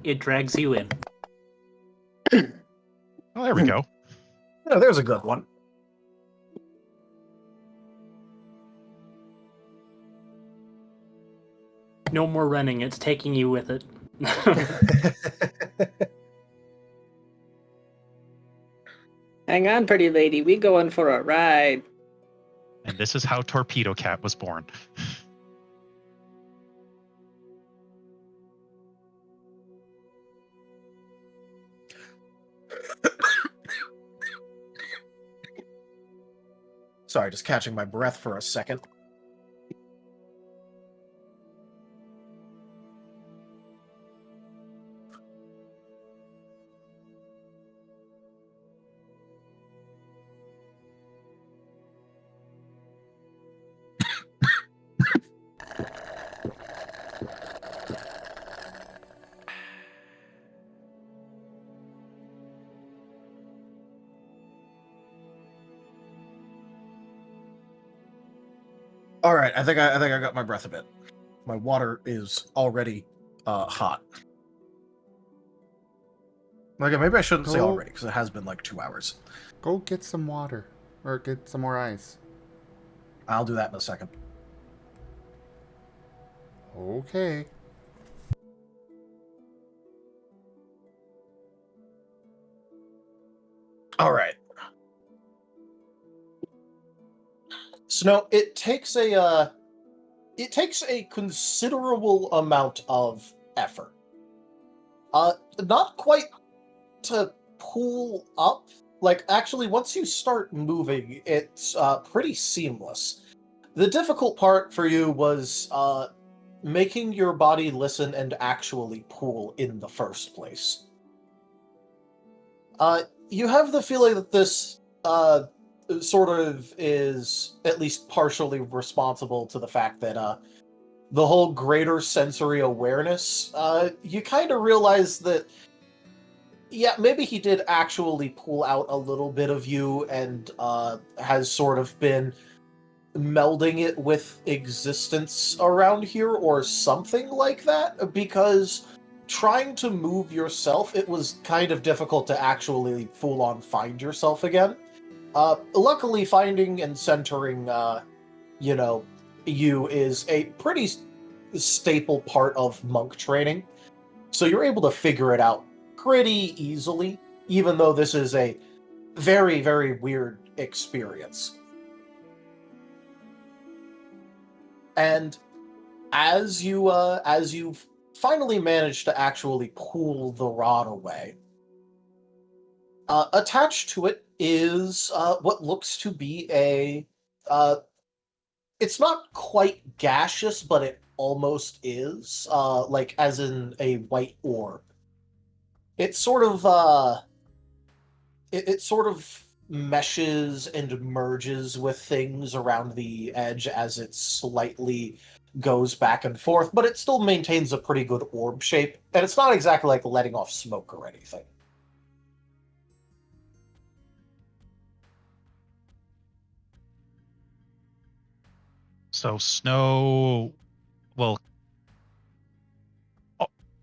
It drags you in. Well, there we go. Yeah, there's a good one. No more running, it's taking you with it. Hang on, pretty lady. We going for a ride. And this is how Torpedo Cat was born. Sorry, just catching my breath for a second. All right, I think I got my breath a bit. My water is already hot. Okay, maybe I shouldn't say already, because it has been like 2 hours. Go get some water. Or get some more ice. I'll do that in a second. Okay. All right. Snow, it takes a considerable amount of effort. Not quite to pull up. Like, actually, once you start moving, it's pretty seamless. The difficult part for you was making your body listen and actually pull in the first place. You have the feeling that this sort of is at least partially responsible to the fact that the whole greater sensory awareness, you kind of realize that, yeah, maybe he did actually pull out a little bit of you and has sort of been melding it with existence around here or something like that, because trying to move yourself, it was kind of difficult to actually full-on find yourself again. Luckily, finding and centering, you is a pretty staple part of monk training. So you're able to figure it out pretty easily, even though this is a very, very weird experience. And as you finally manage to actually pull the rod away, attached to it is what looks to be a it's not quite gaseous, but it almost is, like as in a white orb. It sort of it sort of meshes and merges with things around the edge as it slightly goes back and forth, but it still maintains a pretty good orb shape, and it's not exactly like letting off smoke or anything. So Snow, well,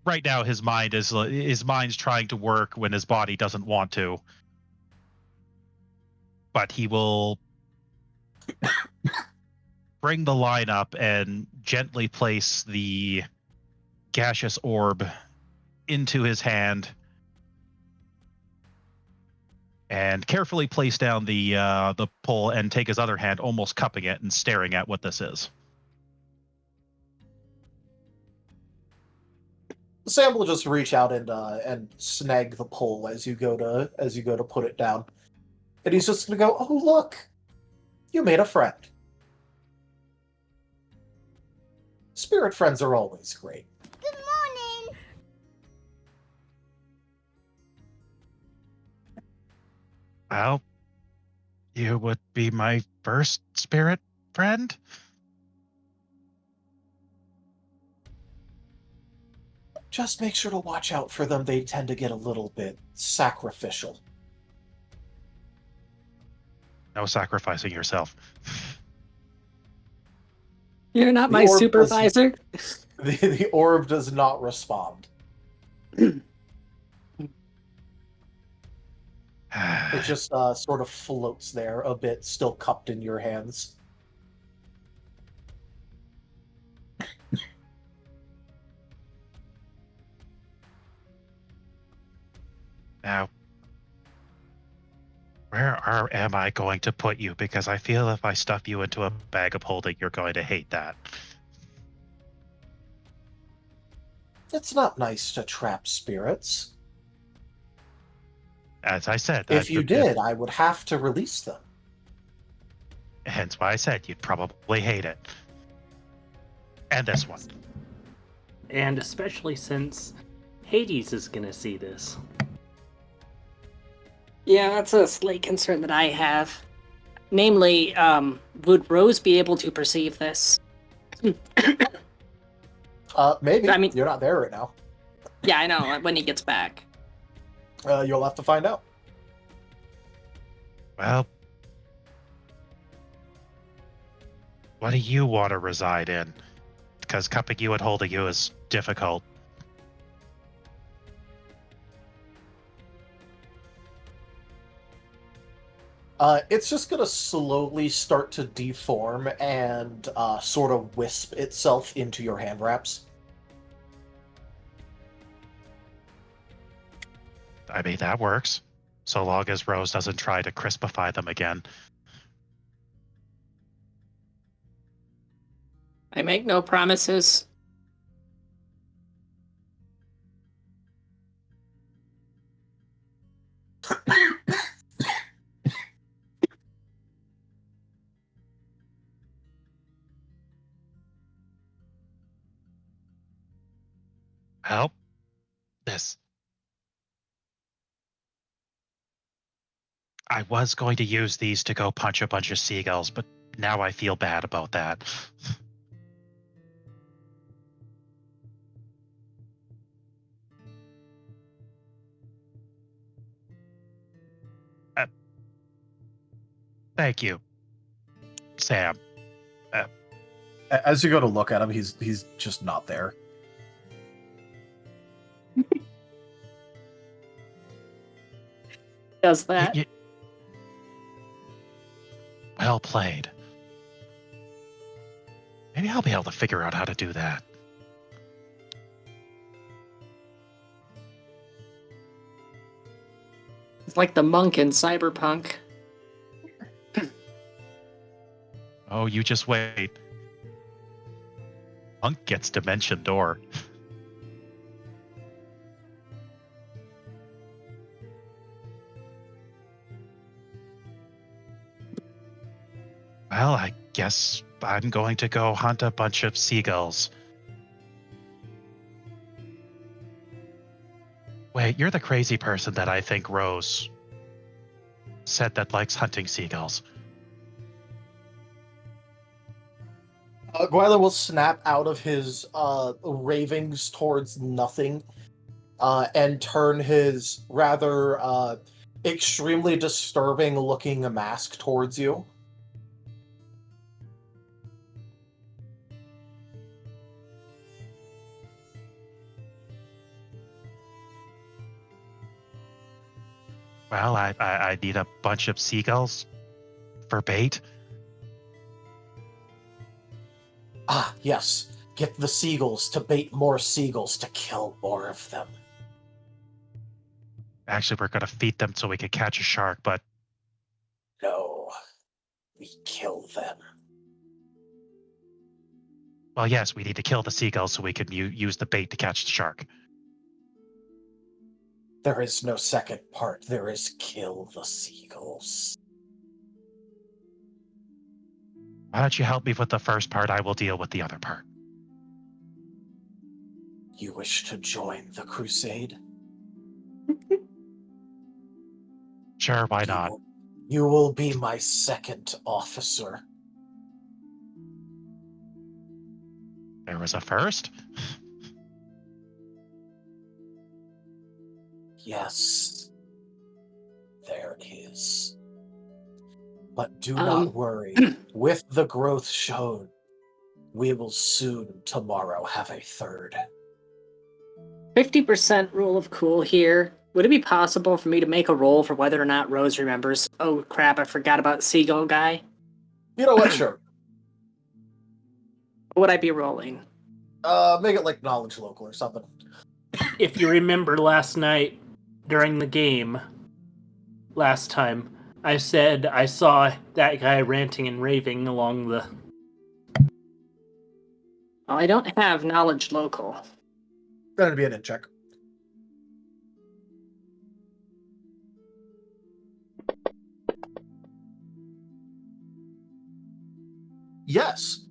right now his mind's trying to work when his body doesn't want to, but he will bring the line up and gently place the gaseous orb into his hand and carefully place down the pole and take his other hand, almost cupping it and staring at what this is. Sam will just reach out and snag the pole as you go to put it down, and he's just gonna go, "Oh look, you made a friend." Spirit friends are always great. Good morning. Well, you would be my first spirit friend? Just make sure to watch out for them. They tend to get a little bit sacrificial. No sacrificing yourself. You're not The my orb supervisor. The orb does not respond. It just sort of floats there a bit, still cupped in your hands. Now, am I going to put you? Because I feel if I stuff you into a bag of holding, you're going to hate that. It's not nice to trap spirits. As I said, If you did, I would have to release them. Hence why I said you'd probably hate it. And this one. And especially since Hades is gonna see this. Yeah, that's a slight concern that I have. Namely, would Rose be able to perceive this? Maybe. I mean, you're not there right now. Yeah, I know, when he gets back. You'll have to find out. Well, what do you want to reside in? Because cupping you and holding you is difficult. It's just going to slowly start to deform and sort of wisp itself into your hand wraps. I mean, that works. So long as Rose doesn't try to crispify them again. I make no promises. Well, this. I was going to use these to go punch a bunch of seagulls, but now I feel bad about that. Thank you, Sam. As you go to look at him, he's just not there. Does that? Well played. Maybe I'll be able to figure out how to do that. It's like the monk in Cyberpunk. Oh, you just wait. Monk gets Dimension Door. Well, I guess I'm going to go hunt a bunch of seagulls. Wait, you're the crazy person that I think Rose said that likes hunting seagulls. Gwyler will snap out of his ravings towards nothing and turn his rather extremely disturbing looking mask towards you. Well, I need a bunch of seagulls for bait. Ah, yes. Get the seagulls to bait more seagulls to kill more of them. Actually, we're going to feed them so we can catch a shark, but... No. We kill them. Well, yes, we need to kill the seagulls so we can use the bait to catch the shark. There is no second part. There is kill the seagulls. Why don't you help me with the first part? I will deal with the other part. You wish to join the crusade? Sure, why not? You will be my second officer. There was a first? Yes. There is. But do not worry. With the growth shown, we will soon tomorrow have a third. 50% rule of cool here. Would it be possible for me to make a roll for whether or not Rose remembers, oh crap, I forgot about Seagull Guy? You know what, sure. What would I be rolling? Make it like knowledge local or something. If you remember last night during the game, last time, I said I saw that guy ranting and raving along the... Well, I don't have knowledge local. That'd be an in check. Yes.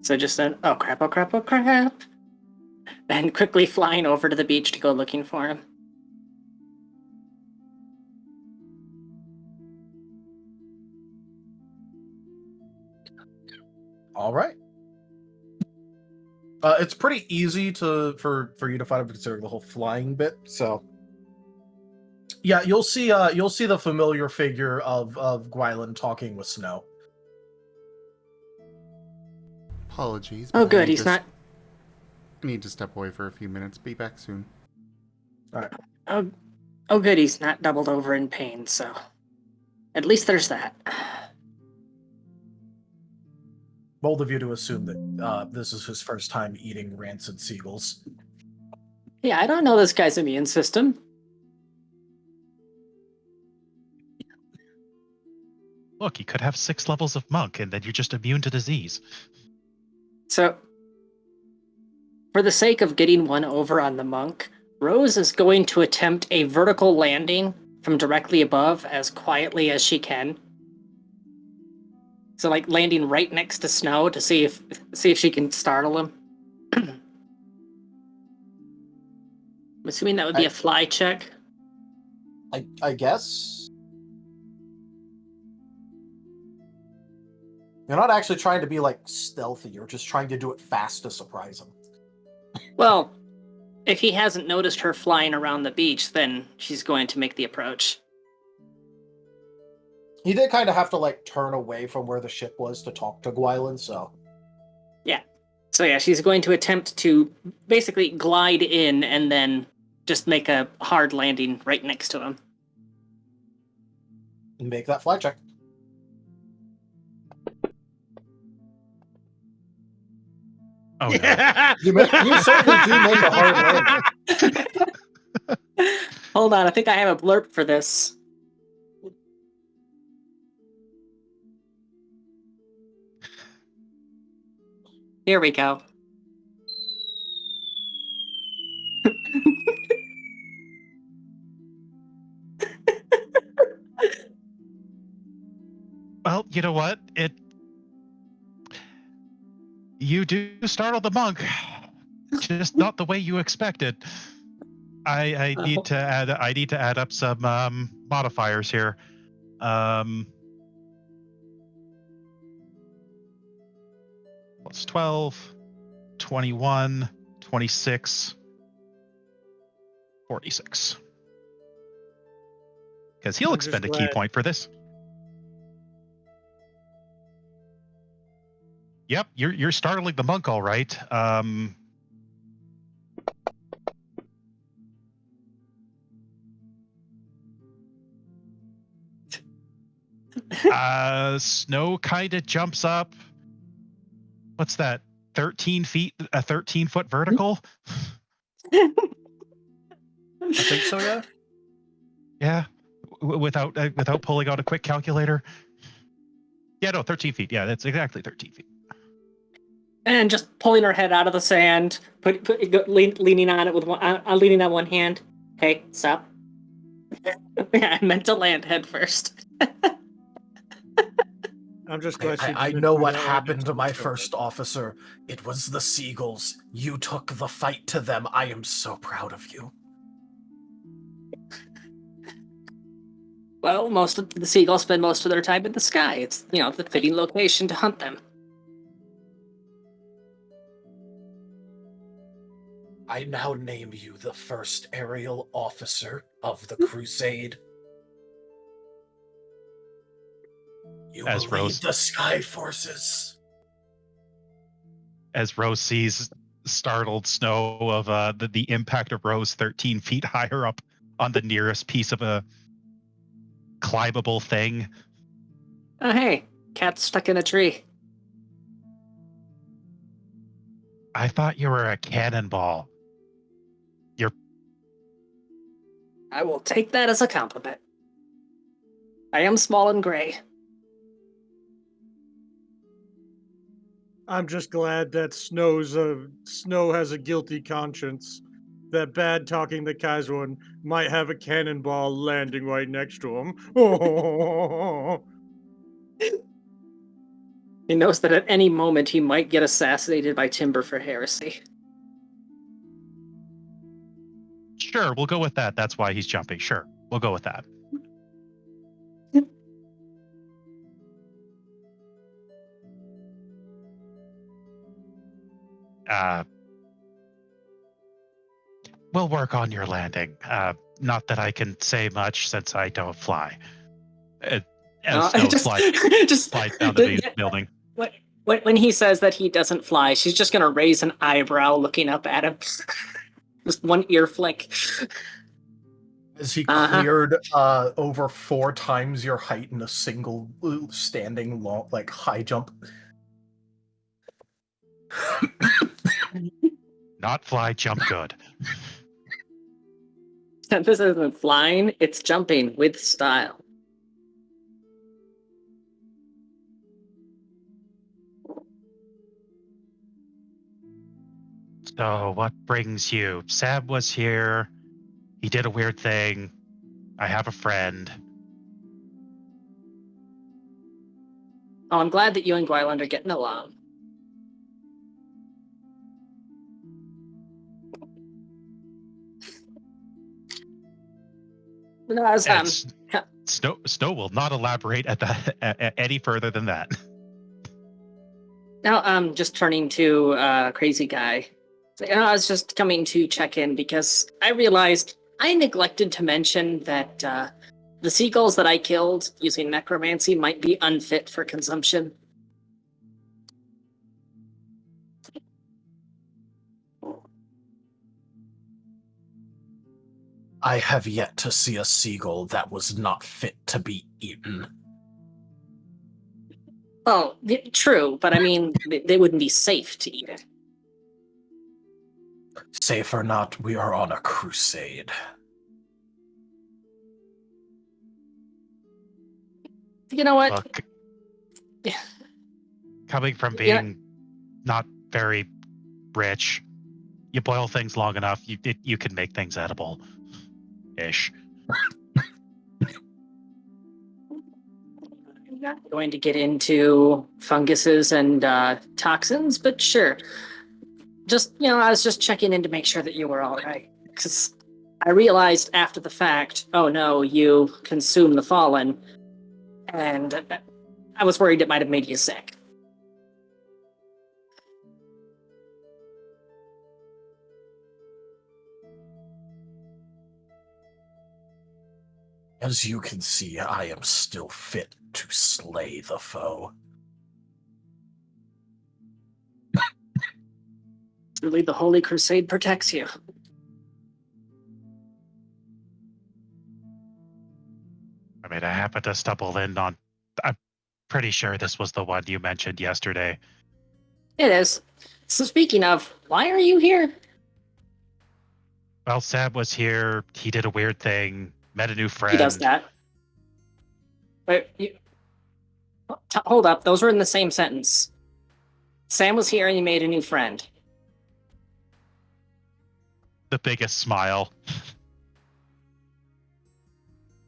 So just then, oh crap, oh crap, oh crap. And quickly flying over to the beach to go looking for him. All right. It's pretty easy for you to find him considering the whole flying bit. So, yeah, you'll see the familiar figure of Gwylan talking with Snow. Apologies. Oh, but good. He's not. I need to step away for a few minutes. Be back soon. All right. Oh, good. He's not doubled over in pain. So, at least there's that. Bold of you to assume that this is his first time eating rancid seagulls. Yeah, I don't know this guy's immune system. Look, you could have 6 levels of monk, and then you're just immune to disease. So, for the sake of getting one over on the monk, Rose is going to attempt a vertical landing from directly above as quietly as she can. So, like, landing right next to Snow to see if she can startle him. I'm assuming that would be a fly check. I guess. You're not actually trying to be, like, stealthy. You're just trying to do it fast to surprise him. Well, if he hasn't noticed her flying around the beach, then she's going to make the approach. He did kind of have to, like, turn away from where the ship was to talk to Gwylan, so... Yeah. So yeah, she's going to attempt to basically glide in and then just make a hard landing right next to him. Make that fly check. Oh, no. You certainly do make a hard landing. hold on. I think I have a blurb for this. Here we go. Well, you know what? You do startle the monk, just not the way you expected. I need to add up some modifiers here. Plus 12, 21, 26, 46. Because he'll expend a key point for this. Yep, you're startling the monk, all right. Snow kind of jumps up. What's that? 13 feet, a 13-foot vertical? I think so, yeah. Yeah, without pulling out a quick calculator. Yeah, no, 13 feet. Yeah, that's exactly 13 feet. And just pulling her head out of the sand, leaning on it with leaning on one hand. Hey, stop. Yeah, I meant to land head first. I'm just glad I know what happened to my first officer. It was the seagulls. You took the fight to them. I am so proud of you. Well, most of the seagulls spend most of their time in the sky. It's, the fitting location to hunt them. I now name you the first aerial officer of the crusade. You As will lead Rose- the sky forces. As Rose sees startled Snow of the impact of Rose 13 feet higher up on the nearest piece of a climbable thing. Oh, hey, cat's stuck in a tree. I thought you were a cannonball. I will take that as a compliment. I am small and gray. I'm just glad that Snow has a guilty conscience. That bad talking the Kaiserwan might have a cannonball landing right next to him. He knows that at any moment he might get assassinated by Timber for heresy. Sure, we'll go with that. That's why he's jumping. Sure, we'll go with that. We'll work on your landing. Not that I can say much since I don't fly. As Snow slides down the building. When he says that he doesn't fly, she's just going to raise an eyebrow looking up at him. Just one ear flick. As he cleared over 4 times your height in a single standing long, high jump. Not fly, jump good. This isn't flying, it's jumping with style. So, what brings you? Sam was here. He did a weird thing. I have a friend. Oh, I'm glad that you and Gwyland are getting along. No, Snow will not elaborate any further than that. Now I'm just turning to Crazy Guy. So, I was just coming to check in because I realized I neglected to mention that the seagulls that I killed using necromancy might be unfit for consumption. I have yet to see a seagull that was not fit to be eaten. Oh, true, but I mean, they wouldn't be safe to eat it. Safe or not, we are on a crusade. You know what? Look, coming from You know- being not very rich, you boil things long enough, you can make things edible. Ish. I'm not going to get into funguses and toxins, but sure. Just, I was just checking in to make sure that you were all right. Because I realized after the fact, oh no, you consume the fallen, and I was worried it might have made you sick. As you can see, I am still fit to slay the foe. Truly, the Holy Crusade protects you. I mean, I happened to stumble in on... I'm pretty sure this was the one you mentioned yesterday. It is. So speaking of, why are you here? Well, Sam was here, he did a weird thing, met a new friend. He does that. Wait, hold up, those were in the same sentence. Sam was here and he made a new friend. The biggest smile.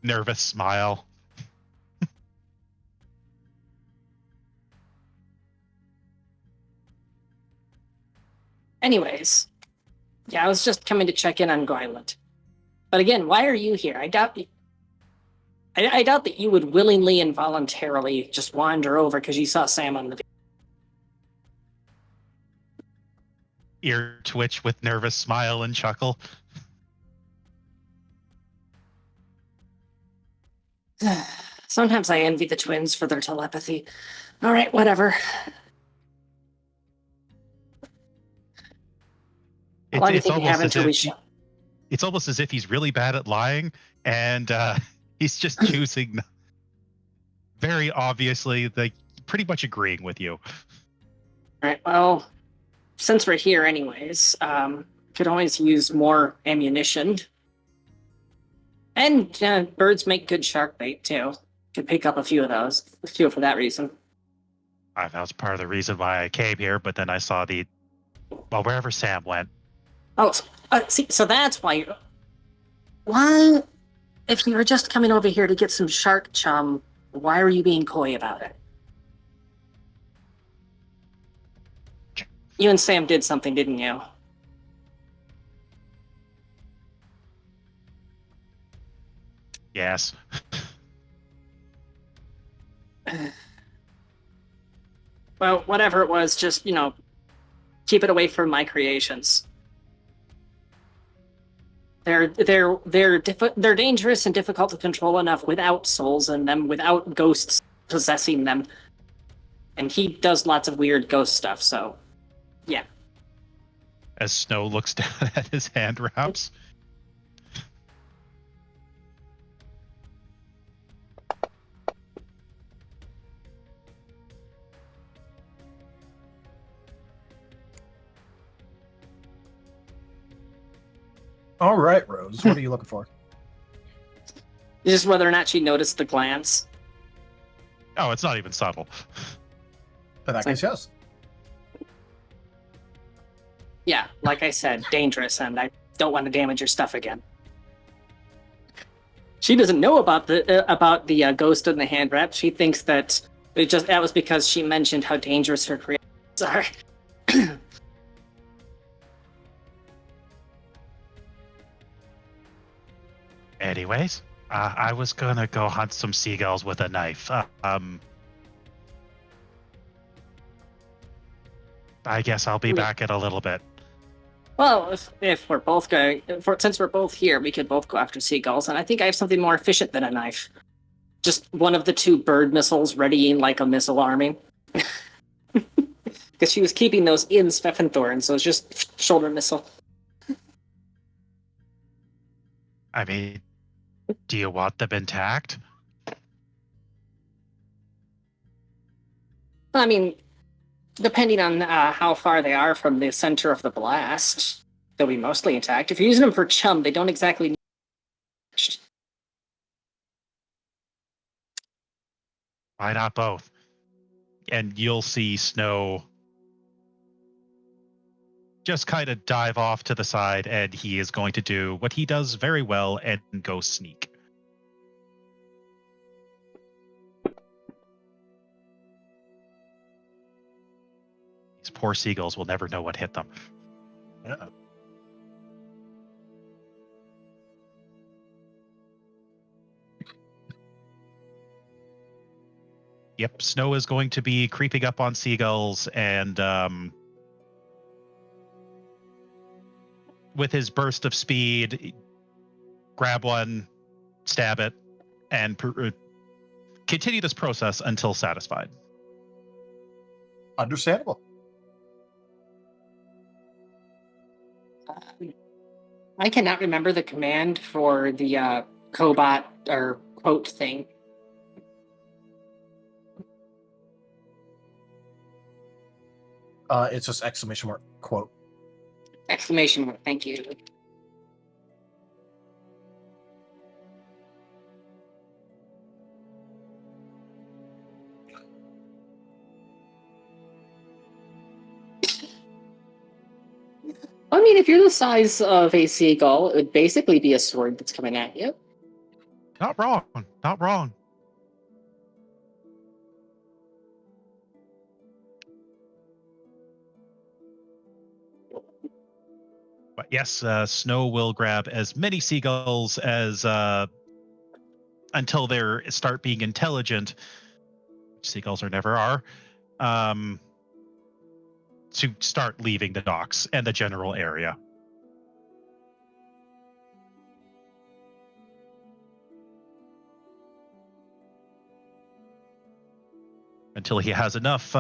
Nervous smile. Anyways, yeah, I was just coming to check in on Goyland. But again, why are you here? I doubt that you would willingly and voluntarily just wander over because you saw Sam on the video. Ear twitch with nervous smile and chuckle. Sometimes I envy the twins for their telepathy. All right, whatever. How long do you think we have until we show? It's almost as if he's really bad at lying, and he's just choosing very obviously, like, pretty much agreeing with you. All right, well, since we're here anyways, could always use more ammunition. And birds make good shark bait, too. Could pick up a few of those, for that reason. That was part of the reason why I came here, but then I saw wherever Sam went. Oh, see, so that's why you're... Why, if you were just coming over here to get some shark chum, why are you being coy about it? You and Sam did something, didn't you? Yes. Well, whatever it was, just, keep it away from my creations. They're dangerous and difficult to control enough without souls in them, without ghosts possessing them. And he does lots of weird ghost stuff, so yeah. As Snow looks down at his hand wraps. All right, Rose, what are you looking for? Just whether or not she noticed the glance. Oh, it's not even subtle. In that case, yes. Yeah, like I said, dangerous, and I don't want to damage your stuff again. She doesn't know about the ghost in the hand wrap. She thinks that that was because she mentioned how dangerous her creations are. Anyways, I was gonna go hunt some seagulls with a knife. I guess I'll be back in a little bit. Well, if we're both since we're both here, we could both go after seagulls, and I think I have something more efficient than a knife. Just one of the two bird missiles readying like a missile army. Because she was keeping those in Svefenthorn, so it's just shoulder missile. I mean, do you want them intact? I mean, depending on how far they are from the center of the blast, they'll be mostly intact. If you're using them for chum, they don't exactly need... Why not both? And you'll see Snow just kind of dive off to the side, and he is going to do what he does very well and go sneak. These poor seagulls will never know what hit them. Yep, Snow is going to be creeping up on seagulls and with his burst of speed, grab one, stab it, and continue this process until satisfied. Understandable. I cannot remember the command for the cobot or quote thing. It's just exclamation mark quote. Exclamation mark, thank you. I mean, if you're the size of a seagull, it would basically be a sword that's coming at you. Not wrong. Not wrong. But yes, Snow will grab as many seagulls as until they start being intelligent. Seagulls never are. To start leaving the docks and the general area. Until he has enough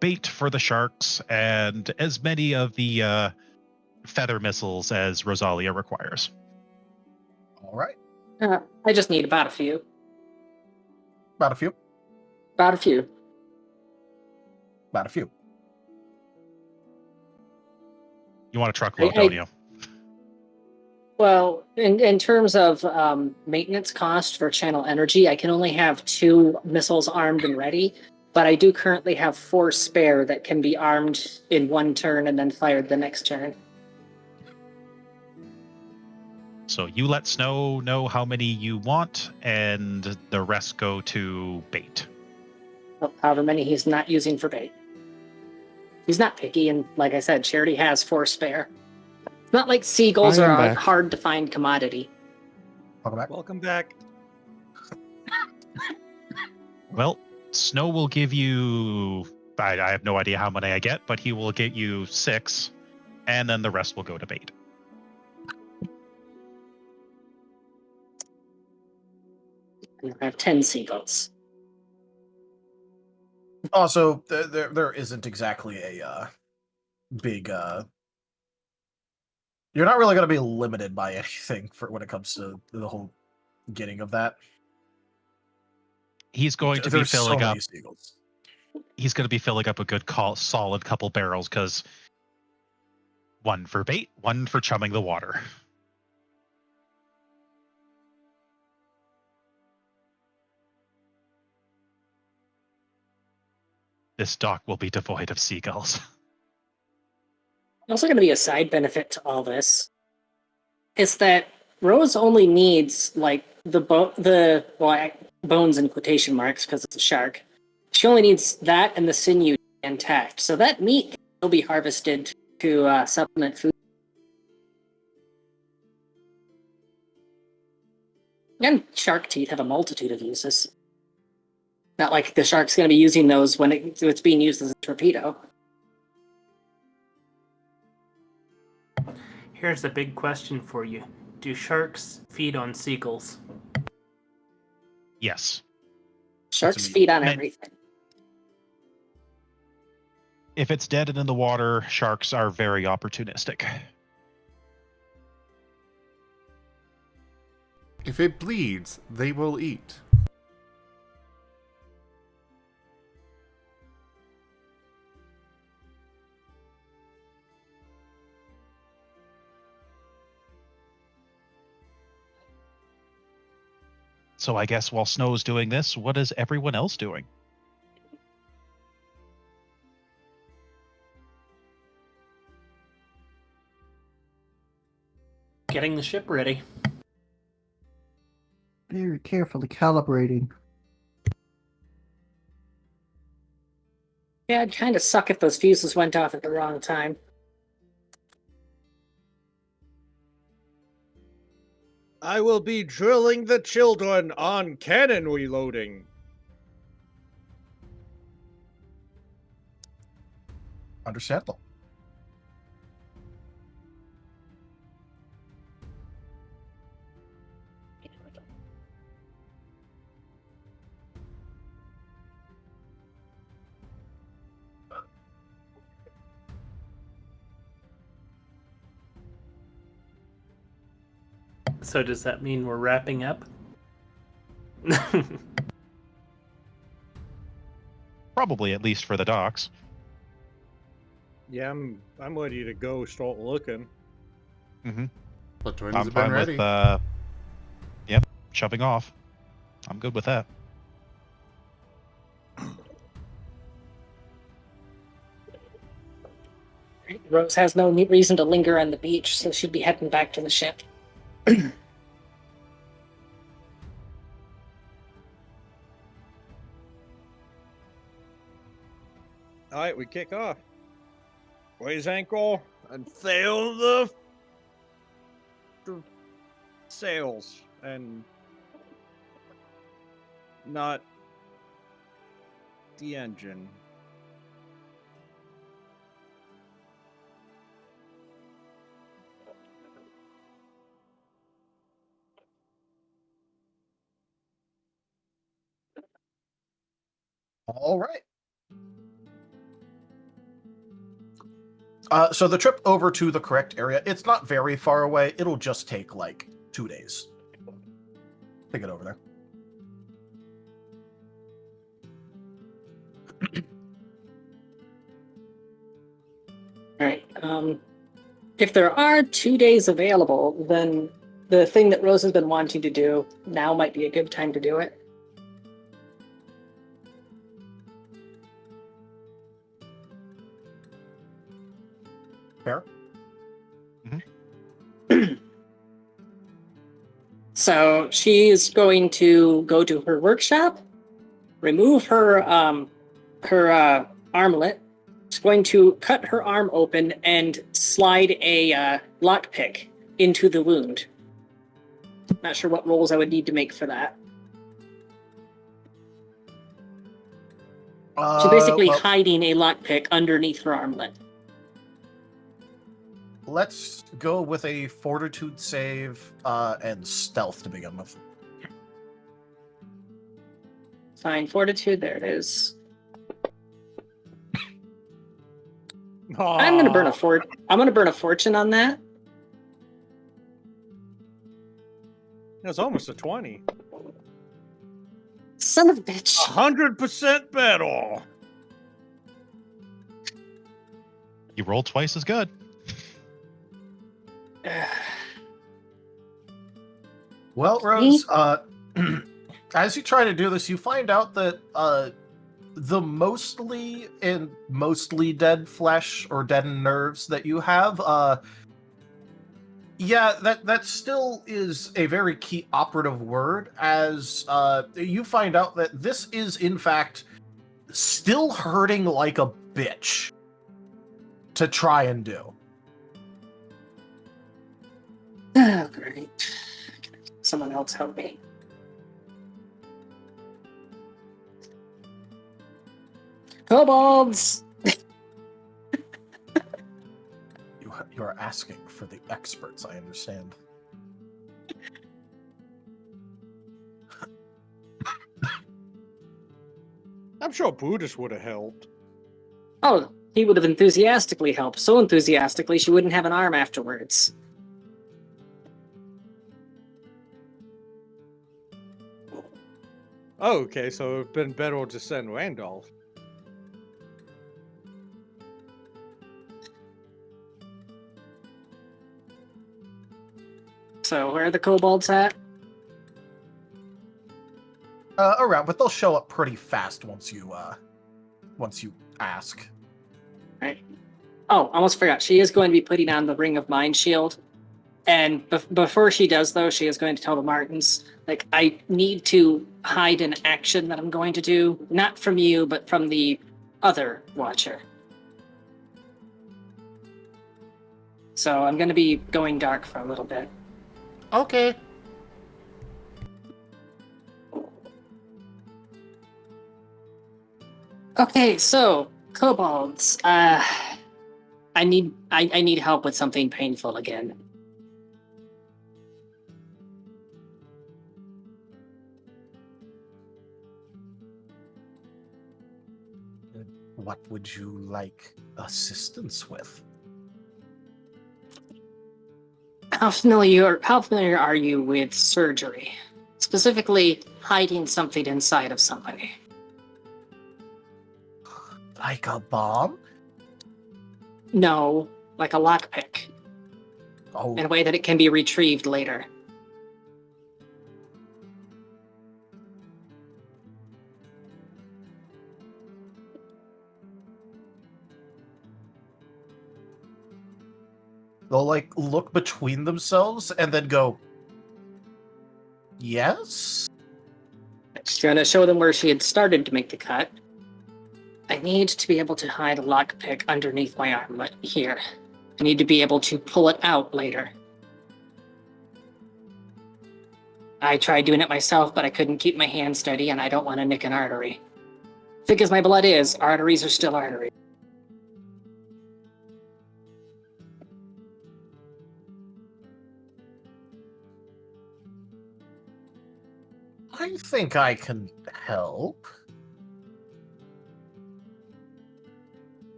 bait for the sharks and as many of the feather missiles as Rosalia requires. All right. I just need about a few. About a few. About a few. About a few. You want a truckload, don't you? Well, in terms of maintenance cost for channel energy, I can only have 2 missiles armed and ready, but I do currently have 4 spare that can be armed in one turn and then fired the next turn. So you let Snow know how many you want, and the rest go to bait. However many he's not using for bait. He's not picky, and like I said, Charity has 4 spare. It's not like seagulls are a hard to find commodity. Welcome back. Welcome back. Well, Snow will give you, I have no idea how many I get, but he will get you 6, and then the rest will go to bait. I have 10 seagulls. Also, there isn't exactly a big. You're not really going to be limited by anything for when it comes to the whole getting of that. He's going to be filling up. Seagulls. He's going to be filling up a good solid couple barrels because 1 for bait, 1 for chumming the water. This dock will be devoid of seagulls. Also going to be a side benefit to all this is that Rose only needs like bones in quotation marks because it's a shark. She only needs that and the sinew intact, so that meat can still be harvested to supplement food. And shark teeth have a multitude of uses. Not like the shark's going to be using those when it's being used as a torpedo. Here's a big question for you. Do sharks feed on seagulls? Yes. Sharks feed on everything. If it's dead and in the water, sharks are very opportunistic. If it bleeds, they will eat. So I guess while Snow's doing this, what is everyone else doing? Getting the ship ready. Very carefully calibrating. Yeah, I'd kind of suck if those fuses went off at the wrong time. I will be drilling the children on cannon reloading. Understandable. So does that mean we're wrapping up? Probably, at least for the docks. Yeah, I'm ready to go. Start looking. Mm-hmm. The twins I'm have been fine ready. with, yep, shoving off. I'm good with that. Rose has no reason to linger on the beach, so she'd be heading back to the ship. All right, we kick off. Raise anchor and sail the sails and not the engine. All right. So the trip over to the correct area, it's not very far away. It'll just take like 2 days to get over there. Alright, if there are 2 days available, then the thing that Rose has been wanting to do, now might be a good time to do it. Fair. So she's going to go to her workshop, remove her armlet. She's going to cut her arm open and slide a lockpick into the wound. Not sure what rolls I would need to make for that. She's basically hiding a lockpick underneath her armlet. Let's go with a fortitude save and stealth to begin with. Fine, fortitude, there it is. I'm gonna burn a fortune on that. That's almost a 20. Son of a bitch. 100% better. You roll twice as good. Well, Rose, as you try to do this, you find out that the mostly dead flesh or deadened nerves that you have, yeah, that still is a very key operative word, as you find out that this is, in fact, still hurting like a bitch to try and do. Oh, great. Someone else help me. Kobolds! You are asking for the experts, I understand. I'm sure Buddhist would have helped. Oh, he would have enthusiastically helped. So enthusiastically, she wouldn't have an arm afterwards. Oh, okay, so it'd been better to send Randolph. So, where are the kobolds at? Around, but they'll show up pretty fast once you ask. Right. Oh, almost forgot. She is going to be putting on the Ring of Mind Shield. And before she does, though, she is going to tell the Martens, like, I need to hide an action that I'm going to do, not from you, but from the other Watcher. So I'm going to be going dark for a little bit. Okay. Okay, so kobolds. I need help with something painful again. What would you like assistance with? How familiar are you with surgery? Specifically, hiding something inside of somebody. Like a bomb? No, like a lockpick. Oh, In a way that it can be retrieved later. they'll like look between themselves and then go, yes? She's going to show them where she had started to make the cut. I need to be able to hide a lockpick underneath my armlet here. I need to be able to pull it out later. I tried doing it myself, but I couldn't keep my hand steady, and I don't want to nick an artery. Thick as my blood is, arteries are still arteries. I think I can help.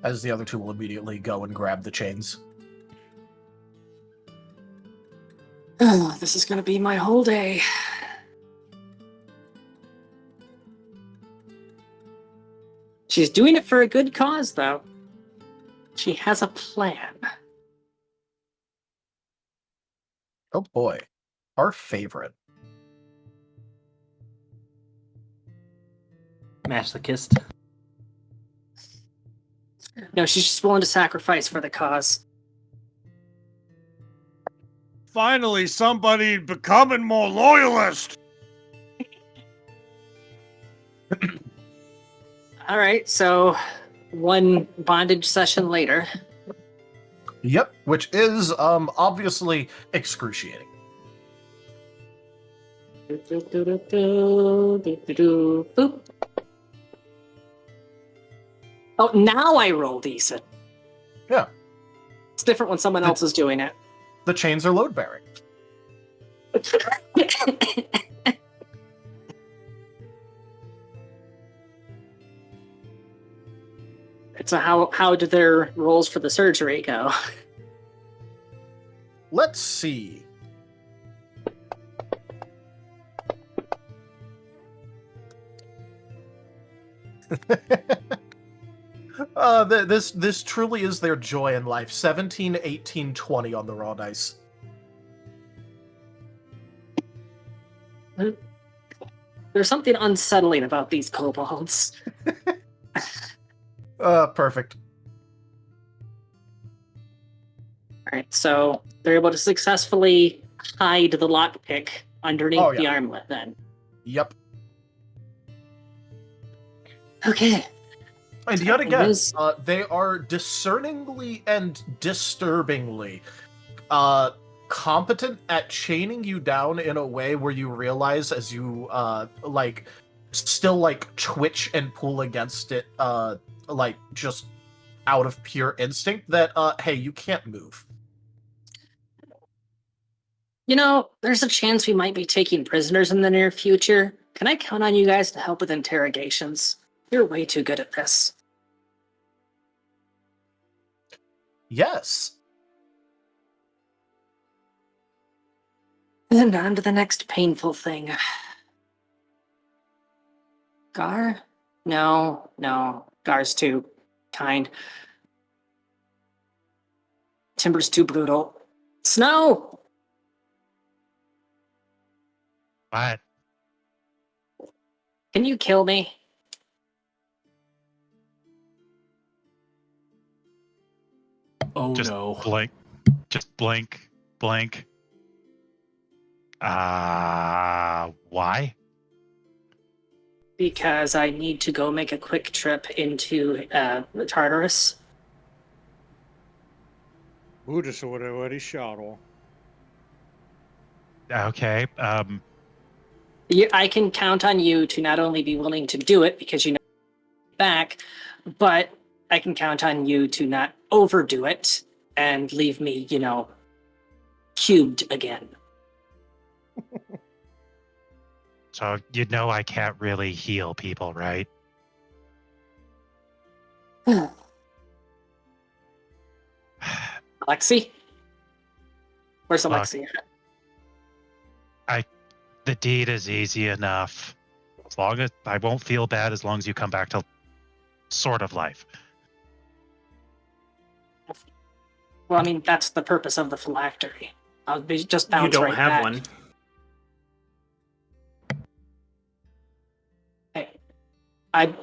As the other two will immediately go and grab the chains. Oh, this is going to be my whole day. She's doing it for a good cause, though. She has a plan. Oh boy. Our favorite. Masochist. No, she's just willing to sacrifice for the cause. Finally, somebody becoming more loyalist. All right, so one bondage session later. Yep, which is obviously excruciating. Boop. Oh, now I roll decent. Yeah. It's different when someone else is doing it. The chains are load bearing. So how did their rolls for the surgery go? Let's see. This truly is their joy in life. 17, 18, 20 on the raw dice. There's something unsettling about these kobolds. Perfect. Alright, so they're able to successfully hide the lockpick underneath the armlet then. Yep. Okay. And yet again, they are discerningly and disturbingly competent at chaining you down in a way where you realize as you still twitch and pull against it just out of pure instinct that hey, you can't move. You know, there's a chance we might be taking prisoners in the near future. Can I count on you guys to help with interrogations? You're way too good at this. Yes. And on to the next painful thing. Gar? No. Gar's too kind. Timber's too brutal. Snow! What? Can you kill me? Oh Just no. blank. Just blank. Blank. Why? Because I need to go make a quick trip into Tartarus. Buddhist or whatever he shot on. Okay. I can count on you to not only be willing to do it because you know back, but I can count on you to not overdo it and leave me, cubed again. So you know I can't really heal people, right? Alexi? Where's Look, Alexi at? The deed is easy enough. As long as I won't feel bad as long as you come back to sort of life. Well, I mean, that's the purpose of the phylactery. I'll be just bounce You don't right have back. one.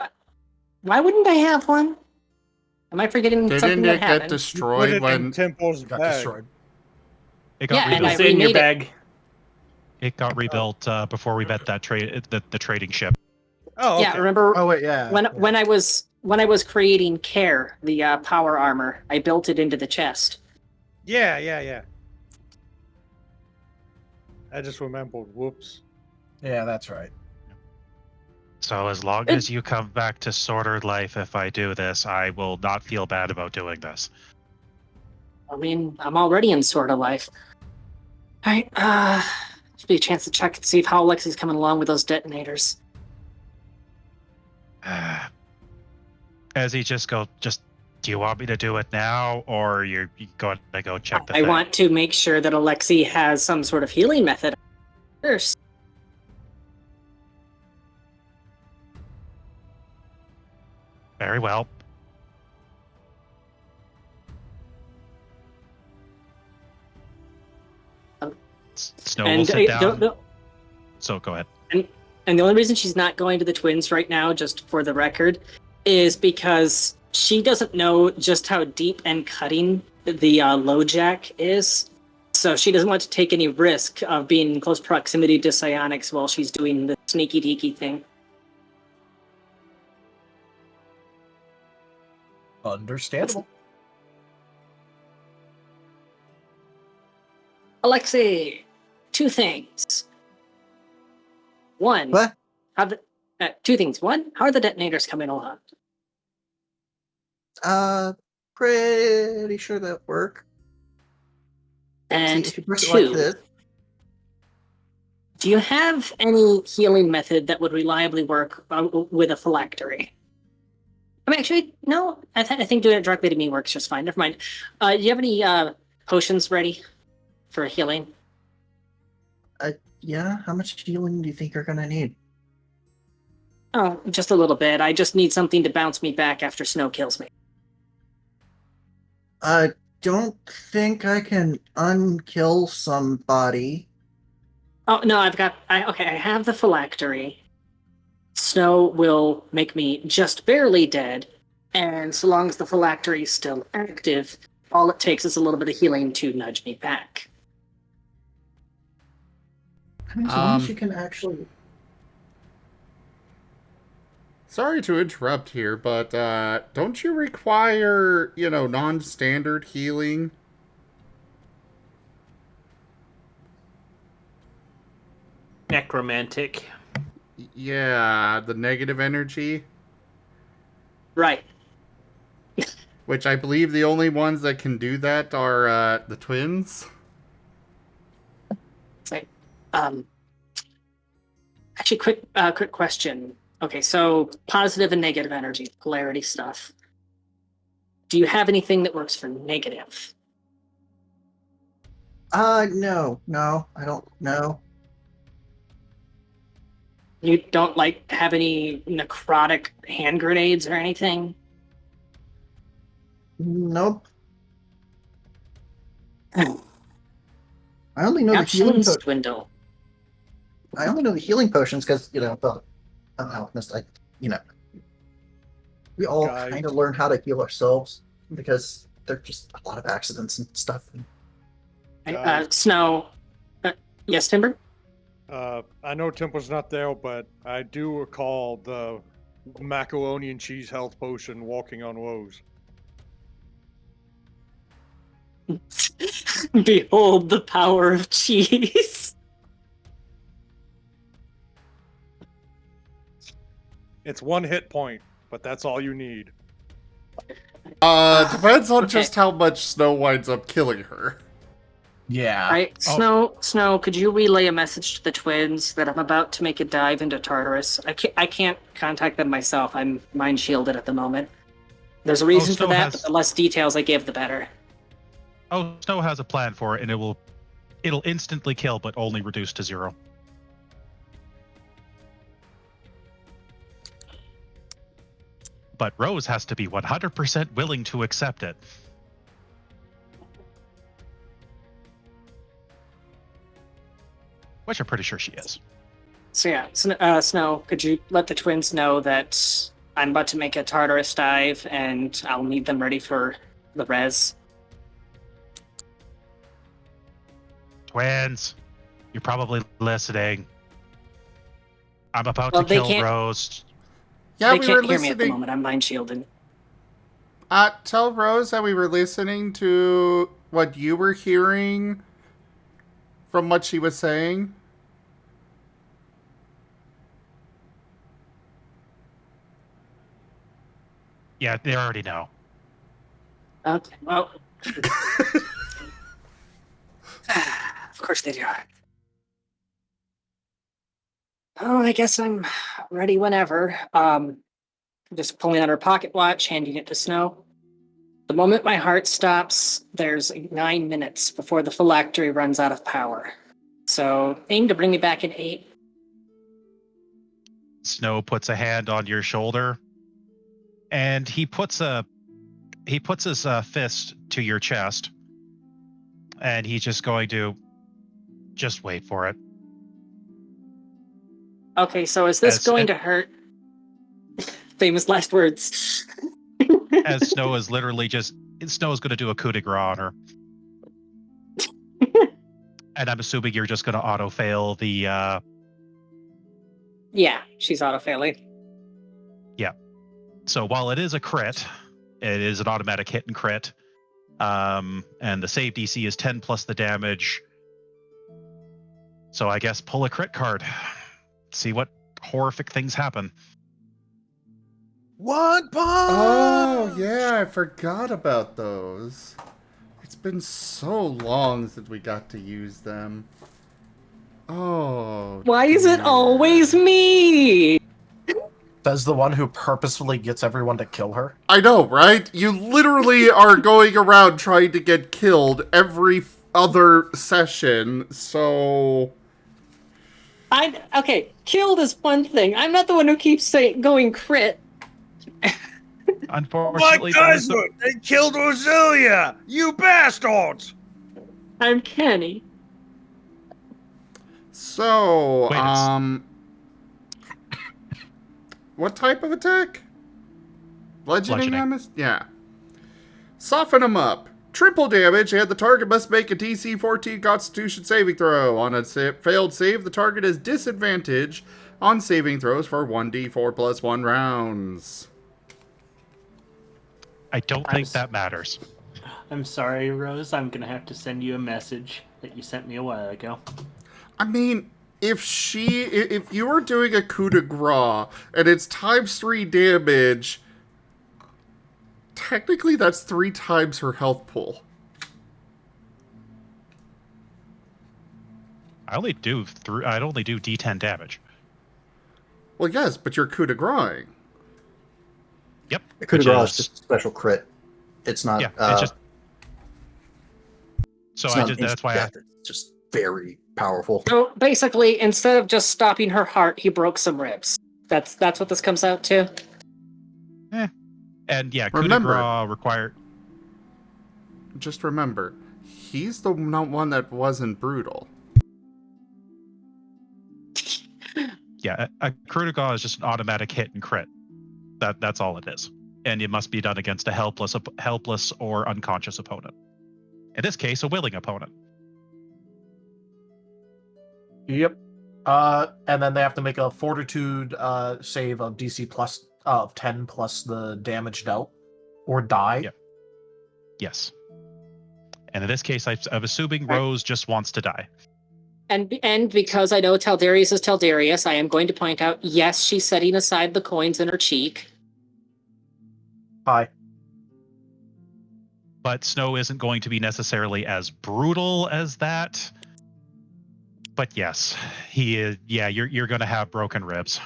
Why wouldn't I have one? Am I forgetting Didn't something it that get happened? Put destroyed it in when Temple's Got bag. destroyed. It got Yeah, and rebuilt. I It's in your remade it. bag. It got rebuilt before we met that the trading ship. Oh, okay. Yeah, remember Oh wait, yeah. when I was creating Care, the power armor, I built it into the chest. Yeah. I just remembered. Whoops. Yeah, that's right. So as long as you come back to sorter life, if I do this, I will not feel bad about doing this. I mean, I'm already in sort of life. Alright, should be a chance to check and see if how Alexi's coming along with those detonators. As he just do you want me to do it now, or you're going to go check the I thing? want to make sure that Alexi has some sort of healing method first. Very well. Snow will sit down. So go ahead. And the only reason she's not going to the twins right now, just for the record, is because she doesn't know just how deep and cutting the low jack is. So she doesn't want to take any risk of being in close proximity to psionics while she's doing the sneaky deaky thing. Understandable. Alexei, two things. One, What? two things. One, how are the detonators coming along? Pretty sure that work. And See, if you press it like two, this, do you have any healing method that would reliably work with a phylactery? I mean, actually, no. I think doing it directly to me works just fine. Never mind. Do you have any potions ready for healing? yeah. How much healing do you think you're gonna need? Oh, just a little bit. I just need something to bounce me back after Snow kills me. I don't think I can unkill somebody. Oh no, I have the phylactery. Snow will make me just barely dead, and so long as the phylactery is still active, all it takes is a little bit of healing to nudge me back. I mean, as long as you can actually. Sorry to interrupt here, but don't you require, non-standard healing? Necromantic. Yeah, the negative energy. Right. Which I believe the only ones that can do that are the twins. Like, actually, quick question. Okay, so positive and negative energy, polarity stuff. Do you have anything that works for negative? No, I don't know. You don't have any necrotic hand grenades or anything? Nope. I only know the healing Options potions. dwindle. I only know the healing potions because the I'm an alchemist. We all Guys. kind of learn how to heal ourselves because there's just a lot of accidents and stuff. Snow. Yes, Timber? I know Temple's not there, but I do recall the macaroni and cheese health potion walking on woes. Behold the power of cheese. It's 1 hit point, but that's all you need. Depends on Okay. just how much Snow winds up killing her. Yeah. Alright, Snow, could you relay a message to the twins that I'm about to make a dive into Tartarus? I can't contact them myself. I'm mind shielded at the moment. There's a reason for Snow that, has- but the less details I give, the better. Oh, Snow has a plan for it, and it'll instantly kill, but only reduce to 0. But Rose has to be 100% willing to accept it. Which I'm pretty sure she is. So yeah, Snow, could you let the twins know that I'm about to make a Tartarus dive, and I'll need them ready for the res? Twins, you're probably listening. I'm about Well, to they kill can't- Rose. Yeah, They we can't were hear me at the listening. moment. I'm mind shielded. Tell Rose that we were listening to what you were hearing from what she was saying. Yeah, they already know. Okay, well. Of course they do. Oh, I guess I'm ready whenever. Just pulling out her pocket watch, handing it to Snow. The moment my heart stops, there's 9 minutes before the phylactery runs out of power. So aim to bring me back in 8. Snow puts a hand on your shoulder, and he puts his fist to your chest, and he's just going to just wait for it. Okay, so is this As- going to hurt? Famous last words. As Snow is literally Snow's going to do a coup de grace on her. And I'm assuming you're just going to auto fail the. Yeah, she's auto-failing. So while it is a crit, it is an automatic hit and crit. And the save DC is 10 plus the damage. So I guess pull a crit card. See what horrific things happen. 1 point! Oh, yeah, I forgot about those. It's been so long since we got to use them. Oh. Why is it dear. always me? Says the one who purposefully gets everyone to kill her. I know, right? You literally are going around trying to get killed every other session, so... Okay, killed is one thing. I'm not the one who keeps going crit. Unfortunately, Like Desmond, they killed Roselia! You bastards! I'm Kenny. So, Wait, what type of attack? Bludgeoning Bludgeoning. them? Yeah. Soften them up. Triple damage, and the target must make a DC 14 Constitution saving throw. On a failed save, the target has disadvantage on saving throws for 1d4 plus 1 rounds. I don't think that matters. I'm sorry, Rose. I'm gonna have to send you a message that you sent me a while ago. I mean, if you were doing a coup de grace and it's times 3 damage, technically that's 3 times her health pool. I'd only do D10 damage. Well, yes, but you're coup de grace. Yep. The coup de which grace is is- just a special crit. It's not. Yeah, it's just. So it's I not just that's instant why I, death, it's just very powerful. So basically, instead of just stopping her heart, he broke some ribs. That's what this comes out to. and yeah, coup de Remember- grace required. Just remember, he's the one that wasn't brutal. Yeah, a critical is just an automatic hit and crit. That's all it is, and it must be done against a helpless or unconscious opponent. In this case, a willing opponent. Yep. And then they have to make a fortitude save of DC plus 10 plus the damage dealt, or die. Yep. Yes. And in this case, I'm assuming Rose just wants to die. And because I know Taldarius is Taldarius, I am going to point out, yes, she's setting aside the coins in her cheek. Hi. But Snow isn't going to be necessarily as brutal as that. But yes, he is. Yeah, you're going to have broken ribs.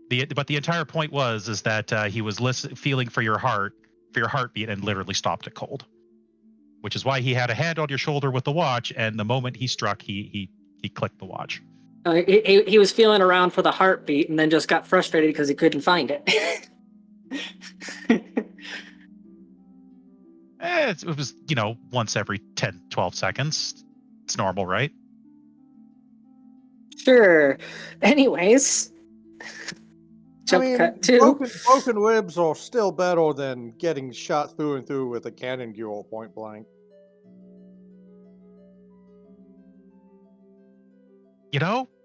But the entire point is that he was feeling for your heartbeat, and literally stopped it cold. Which is why he had a hand on your shoulder with the watch, and the moment he struck, he clicked the watch. He was feeling around for the heartbeat, and then just got frustrated because he couldn't find it. It was, once every 10, 12 seconds. It's normal, right? Sure. Anyways. Cut two. Broken ribs are still better than getting shot through and through with a cannon duel point blank.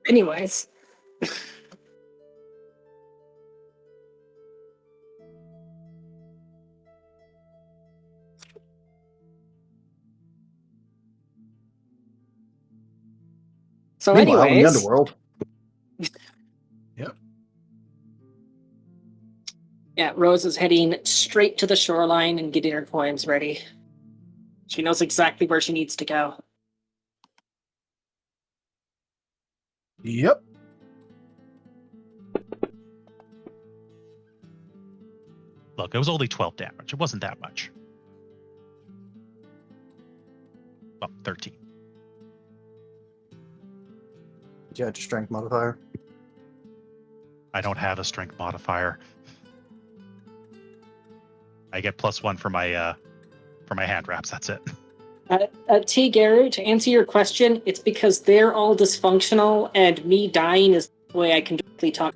Anyways. So Meanwhile, in the anyways. underworld. Yep. Yeah, Rose is heading straight to the shoreline and getting her coins ready. She knows exactly where she needs to go. Yep. Look, it was only 12 damage. It wasn't that much. Well, 13. Do you have a strength modifier? I don't have a strength modifier. I get +1 for my hand wraps. That's it. T. Garu, to answer your question, it's because they're all dysfunctional, and me dying is the way I can directly talk.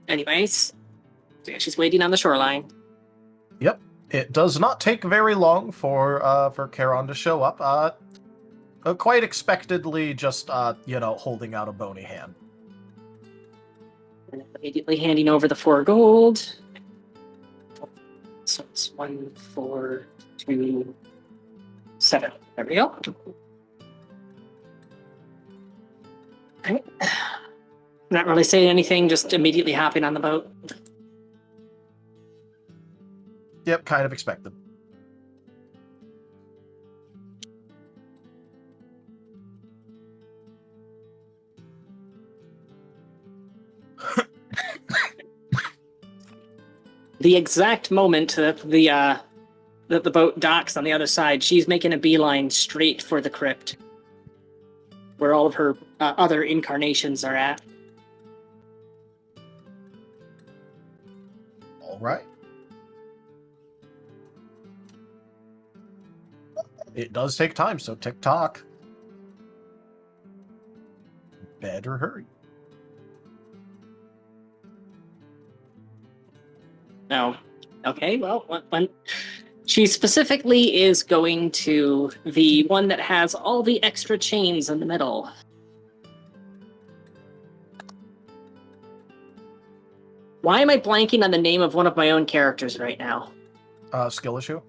Anyways, so yeah, she's waiting on the shoreline. Yep. It does not take very long for Charon to show up. Quite expectedly, just holding out a bony hand. And immediately handing over the 4 gold. So it's 1, 4, 2, 7. There we go. Okay. Not really saying anything, just immediately hopping on the boat. Yep, kind of expected. The exact moment that the boat docks on the other side, she's making a beeline straight for the crypt, where all of her other incarnations are at. All right. It does take time, so tick-tock. Better hurry. No. Okay, well, when she specifically is going to the one that has all the extra chains in the middle. Why am I blanking on the name of one of my own characters right now? Skill issue?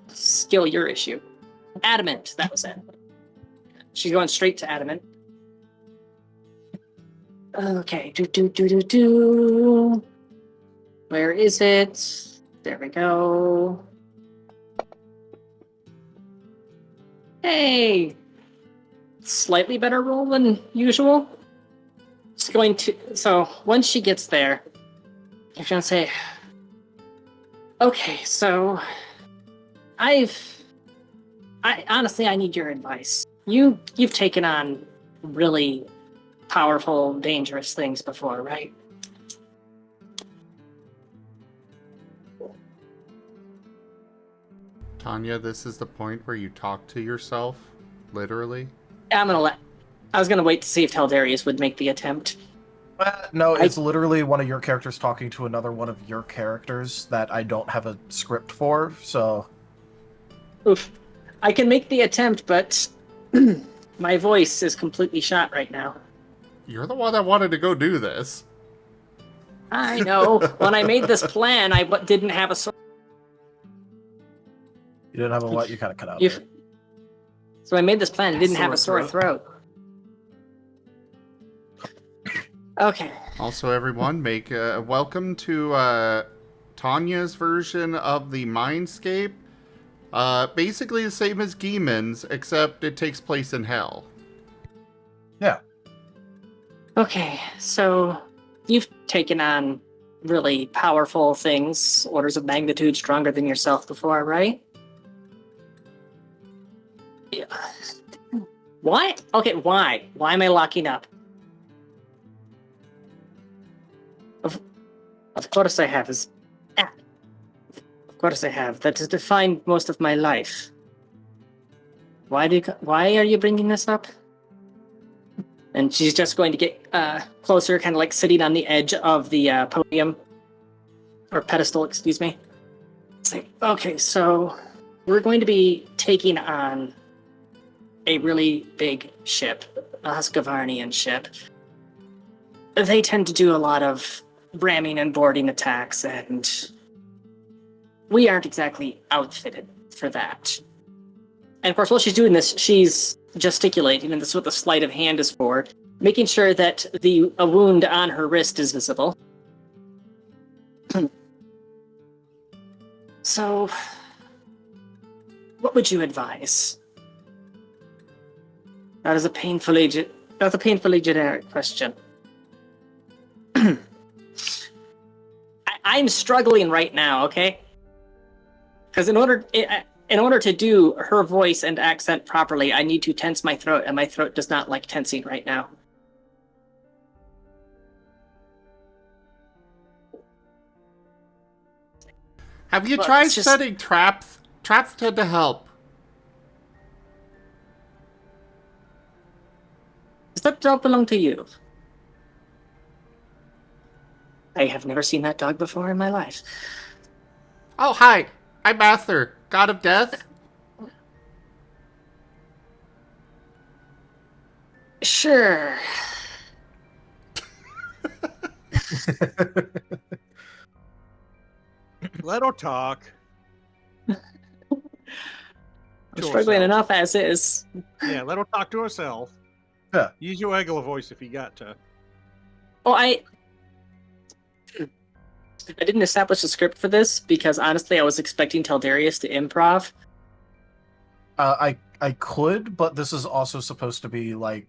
Skill your issue. Adamant, that was it. She's going straight to Adamant. Okay, do. Where is it? There we go. Hey! Slightly better roll than usual. It's going to... So, once she gets there, you're gonna say... Okay, so... honestly, I need your advice. You've taken on really powerful, dangerous things before, right? Tanya, this is the point where you talk to yourself, literally. I was gonna wait to see if Taldarius would make the attempt. No, it's literally one of your characters talking to another one of your characters that I don't have a script for, so... Oof. I can make the attempt, but my voice is completely shot right now. You're the one that wanted to go do this. I know. When I made this plan, I didn't have a sword. You didn't have a what? You kind of cut out there. So I made this plan, I didn't have a sore throat. Okay. Also, everyone, make welcome to Tanya's version of the Mindscape. Basically the same as Geeman's, except it takes place in hell. Yeah. Okay, so you've taken on really powerful things, orders of magnitude stronger than yourself before, right? Yeah. Why? Okay, why? Why am I locking up? Of course I have. Of course I have. That has defined most of my life. Why are you bringing this up? And she's just going to get closer, kind of like sitting on the edge of the podium. Or pedestal, excuse me. Say, okay, so we're going to be taking on a really big ship, a Husqvarnian ship. They tend to do a lot of ramming and boarding attacks, and we aren't exactly outfitted for that. And of course, while she's doing this, she's gesticulating, and this is what the sleight of hand is for, making sure that a wound on her wrist is visible. So, what would you advise? That is a painfully generic question. I'm struggling right now, okay? Because in order to do her voice and accent properly, I need to tense my throat, and my throat does not like tensing right now. Have you tried setting traps? Traps tend to help. Does that dog belong to you? I have never seen that dog before in my life. Oh, hi. I'm Ather, god of death. Sure. Let her talk. I'm struggling enough as is. Yeah, let her talk to herself. Yeah. Use your regular voice if you got to. Oh, I didn't establish a script for this because honestly, I was expecting Taldarius to improv. I could, but this is also supposed to be like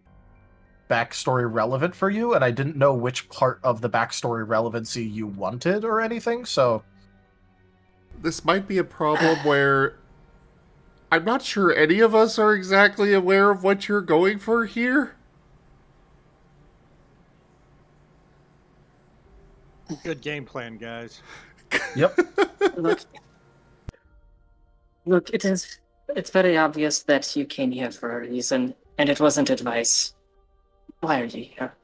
backstory relevant for you, and I didn't know which part of the backstory relevancy you wanted or anything, so... This might be a problem where I'm not sure any of us are exactly aware of what you're going for here. Good game plan, guys. Yep. Look, it's very obvious that you came here for a reason, and it wasn't advice. Why are you here?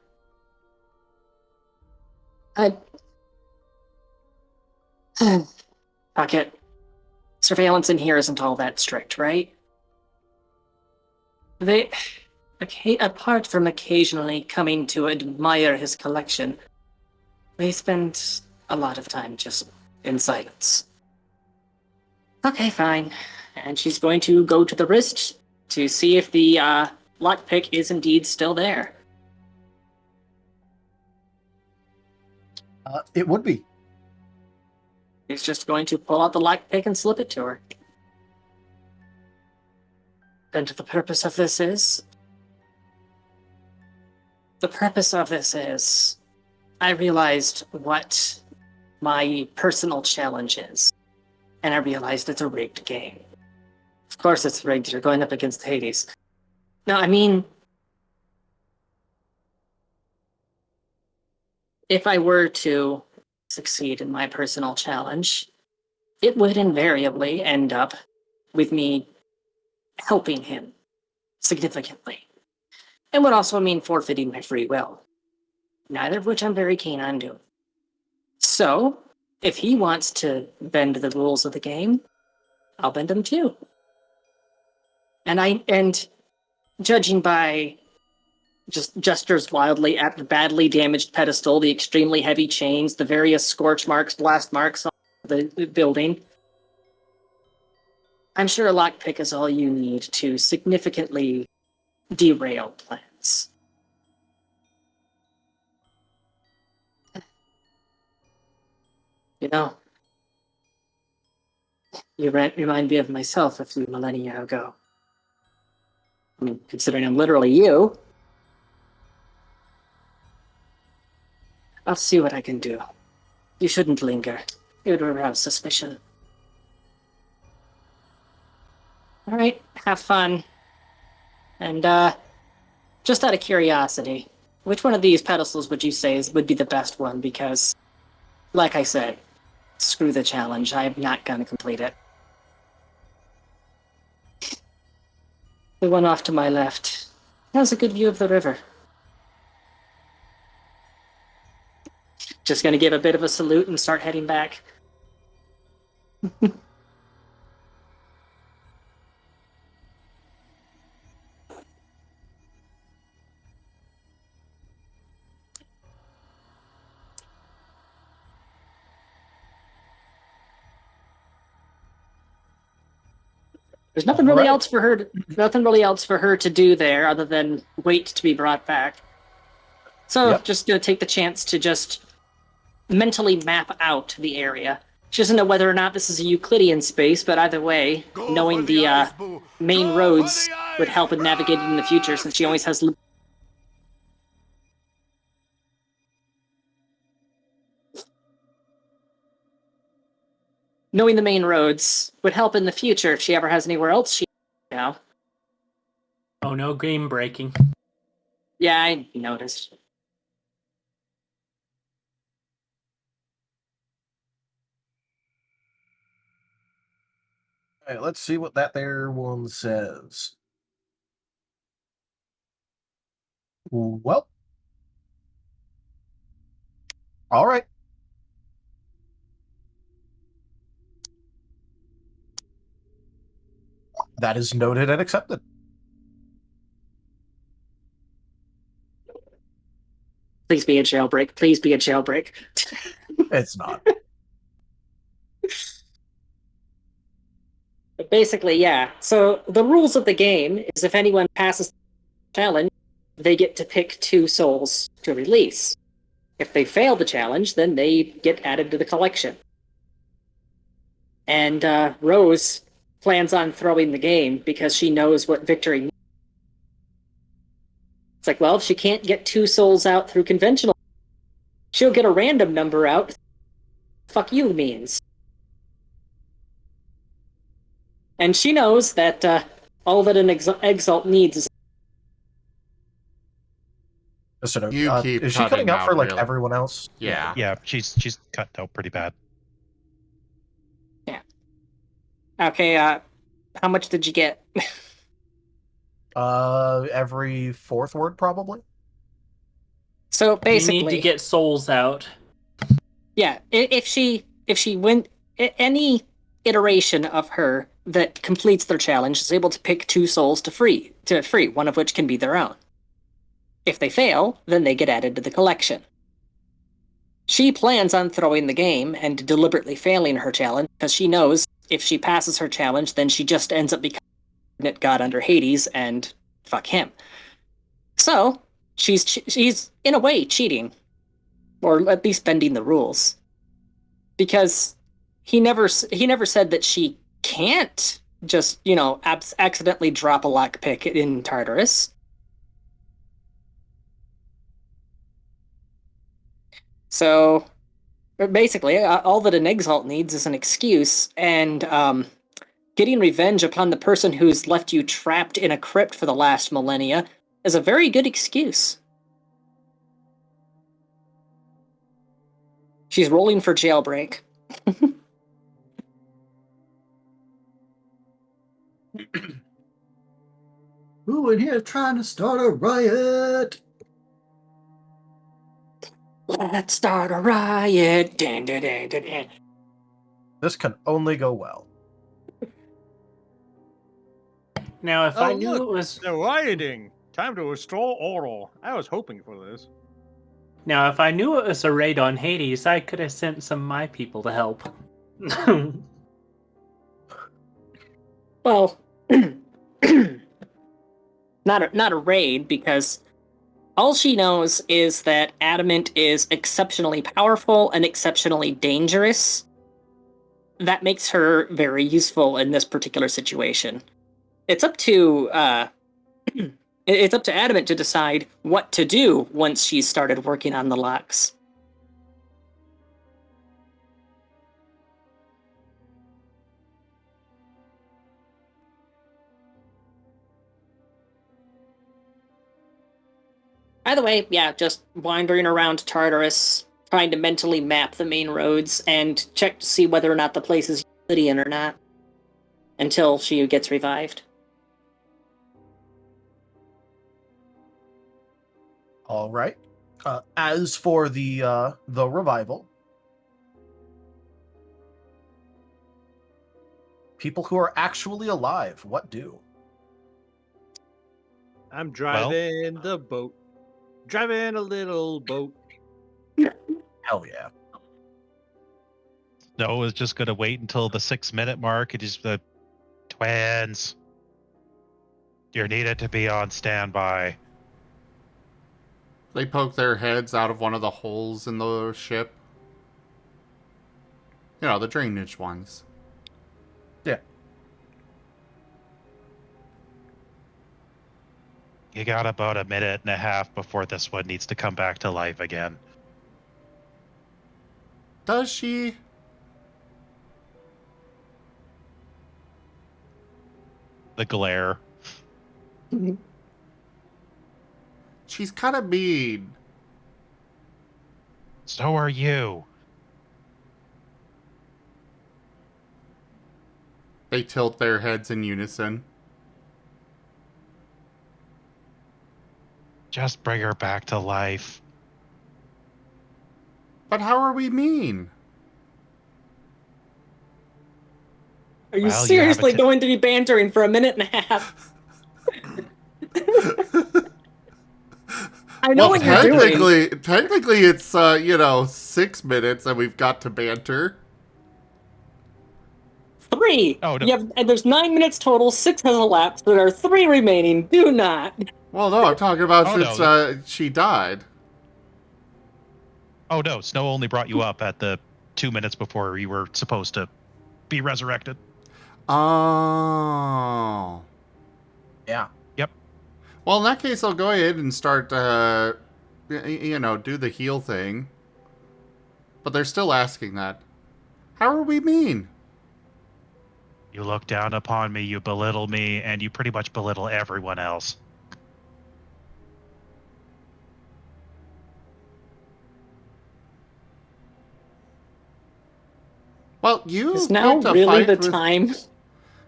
Pocket. Surveillance in here isn't all that strict, right? Apart from occasionally coming to admire his collection, they spend a lot of time just in silence. Okay, fine. And she's going to go to the wrist to see if the lockpick is indeed still there. It would be. He's just going to pull out the lockpick and slip it to her. And the purpose of this is... I realized what my personal challenge is. And I realized it's a rigged game. Of course it's rigged, you're going up against Hades. No, I mean... If I were to succeed in my personal challenge, it would invariably end up with me helping him significantly. It would also mean forfeiting my free will, neither of which I'm very keen on doing. So, if he wants to bend the rules of the game, I'll bend them too. And judging by just gestures wildly at the badly damaged pedestal, the extremely heavy chains, the various scorch marks, blast marks on the building, I'm sure a lockpick is all you need to significantly derail plans. You know, you remind me of myself a few millennia ago. I mean, considering I'm literally you, I'll see what I can do. You shouldn't linger. It would arouse suspicion. Alright, have fun. And, just out of curiosity, which one of these pedestals would you say would be the best one? Because, like I said, screw the challenge. I'm not gonna complete it. The one off to my left has a good view of the river. Just gonna give a bit of a salute and start heading back. There's nothing really else for her. Nothing really else for her to do there, other than wait to be brought back. So, just gonna take the chance to just mentally map out the area. She doesn't know whether or not this is a Euclidean space, but either way, knowing the main roads would help in navigating in the future, since she always has. Knowing the main roads would help in the future if she ever has anywhere else she now. Oh no, game breaking. Yeah, I noticed. All right, let's see what that there one says. Well, all right. That is noted and accepted. Please be a jailbreak. Please be a jailbreak. It's not. But basically, yeah. So the rules of the game is if anyone passes the challenge, they get to pick 2 souls to release. If they fail the challenge, then they get added to the collection. And Rose plans on throwing the game because she knows what victory means. It's like, well, if she can't get 2 souls out through conventional, she'll get a random number out. Fuck you means. And she knows that all that an exalt needs is. Is she cutting out for like everyone else? Yeah. Yeah, she's cut out pretty bad. Yeah. Okay, how much did you get? Every 4th word probably. So basically, you need to get souls out. Yeah, if she win any iteration of her that completes their challenge is able to pick 2 souls to free, one of which can be their own. If they fail, then they get added to the collection. She plans on throwing the game and deliberately failing her challenge because she knows if she passes her challenge, then she just ends up becoming a god under Hades and fuck him. So she's in a way cheating, or at least bending the rules, because he never said that she can't just accidentally drop a lockpick in Tartarus. So, basically, all that an exalt needs is an excuse, and getting revenge upon the person who's left you trapped in a crypt for the last millennia is a very good excuse. She's rolling for jailbreak. in here trying to start a riot. Let's start a riot. Dun, dun, dun, dun, dun. This can only go well. Now, if I Oh, knew look, it was they're rioting. Time to restore order. I was hoping for this. if I knew it was a raid on Hades, I could have sent some of my people to help. Well, not a raid, because all she knows is that adamant is exceptionally powerful and exceptionally dangerous. That makes her very useful in this particular situation. It's up to it's up to adamant to decide what to do once she's started working on the locks. By the way, yeah, just wandering around Tartarus, trying to mentally map the main roads and check to see whether or not the place is Euclidean or not, until she gets revived. All right. As for the revival, people who are actually alive, what do? I'm driving the boat. Driving a little boat. Hell yeah. Snow is just going to wait until the 6-minute mark. It is the twins. You're needed to be on standby. They poke their heads out of one of the holes in the ship. You know, the drainage ones. Yeah. You got about a minute and a half before this one needs to come back to life again. Does she? The glare. She's kind of mean. So are you. They tilt their heads in unison. Just bring her back to life. But how are we mean? Are you Well, you have a seriously going to be bantering for a minute and a half? I know what you're doing. Technically it's, 6 minutes and we've got to banter. 3. Oh, no. You have, and there's 9 minutes total. 6 has elapsed. There are 3 remaining. Do not. Well, no, I'm talking about Oh, since no. She died. Oh no, Snow only brought you up at the 2 minutes before you were supposed to be resurrected. Oh. Yeah. Yep. Well, in that case, I'll go ahead and start, do the heal thing. But they're still asking that. How are we mean? You look down upon me, you belittle me, and you pretty much belittle everyone else. Well, you Is now picked a really fight the with... time?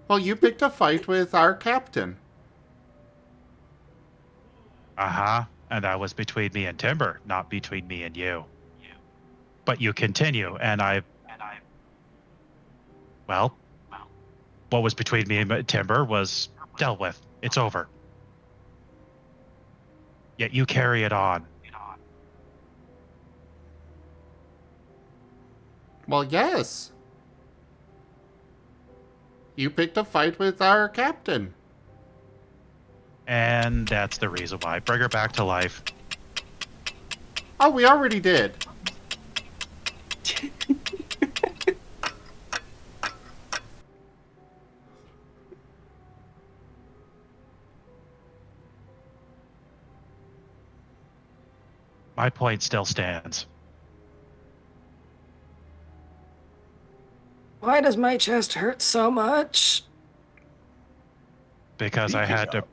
Well, you picked a fight with our captain. Uh-huh. And that was between me and Timber, not between me and you. But you continue, and well, what was between me and Timber was dealt with. It's over. Yet you carry it on. Well, yes. You picked a fight with our captain. And that's the reason why. Bring her back to life. Oh, we already did. My point still stands. Why does my chest hurt so much? Because I had to...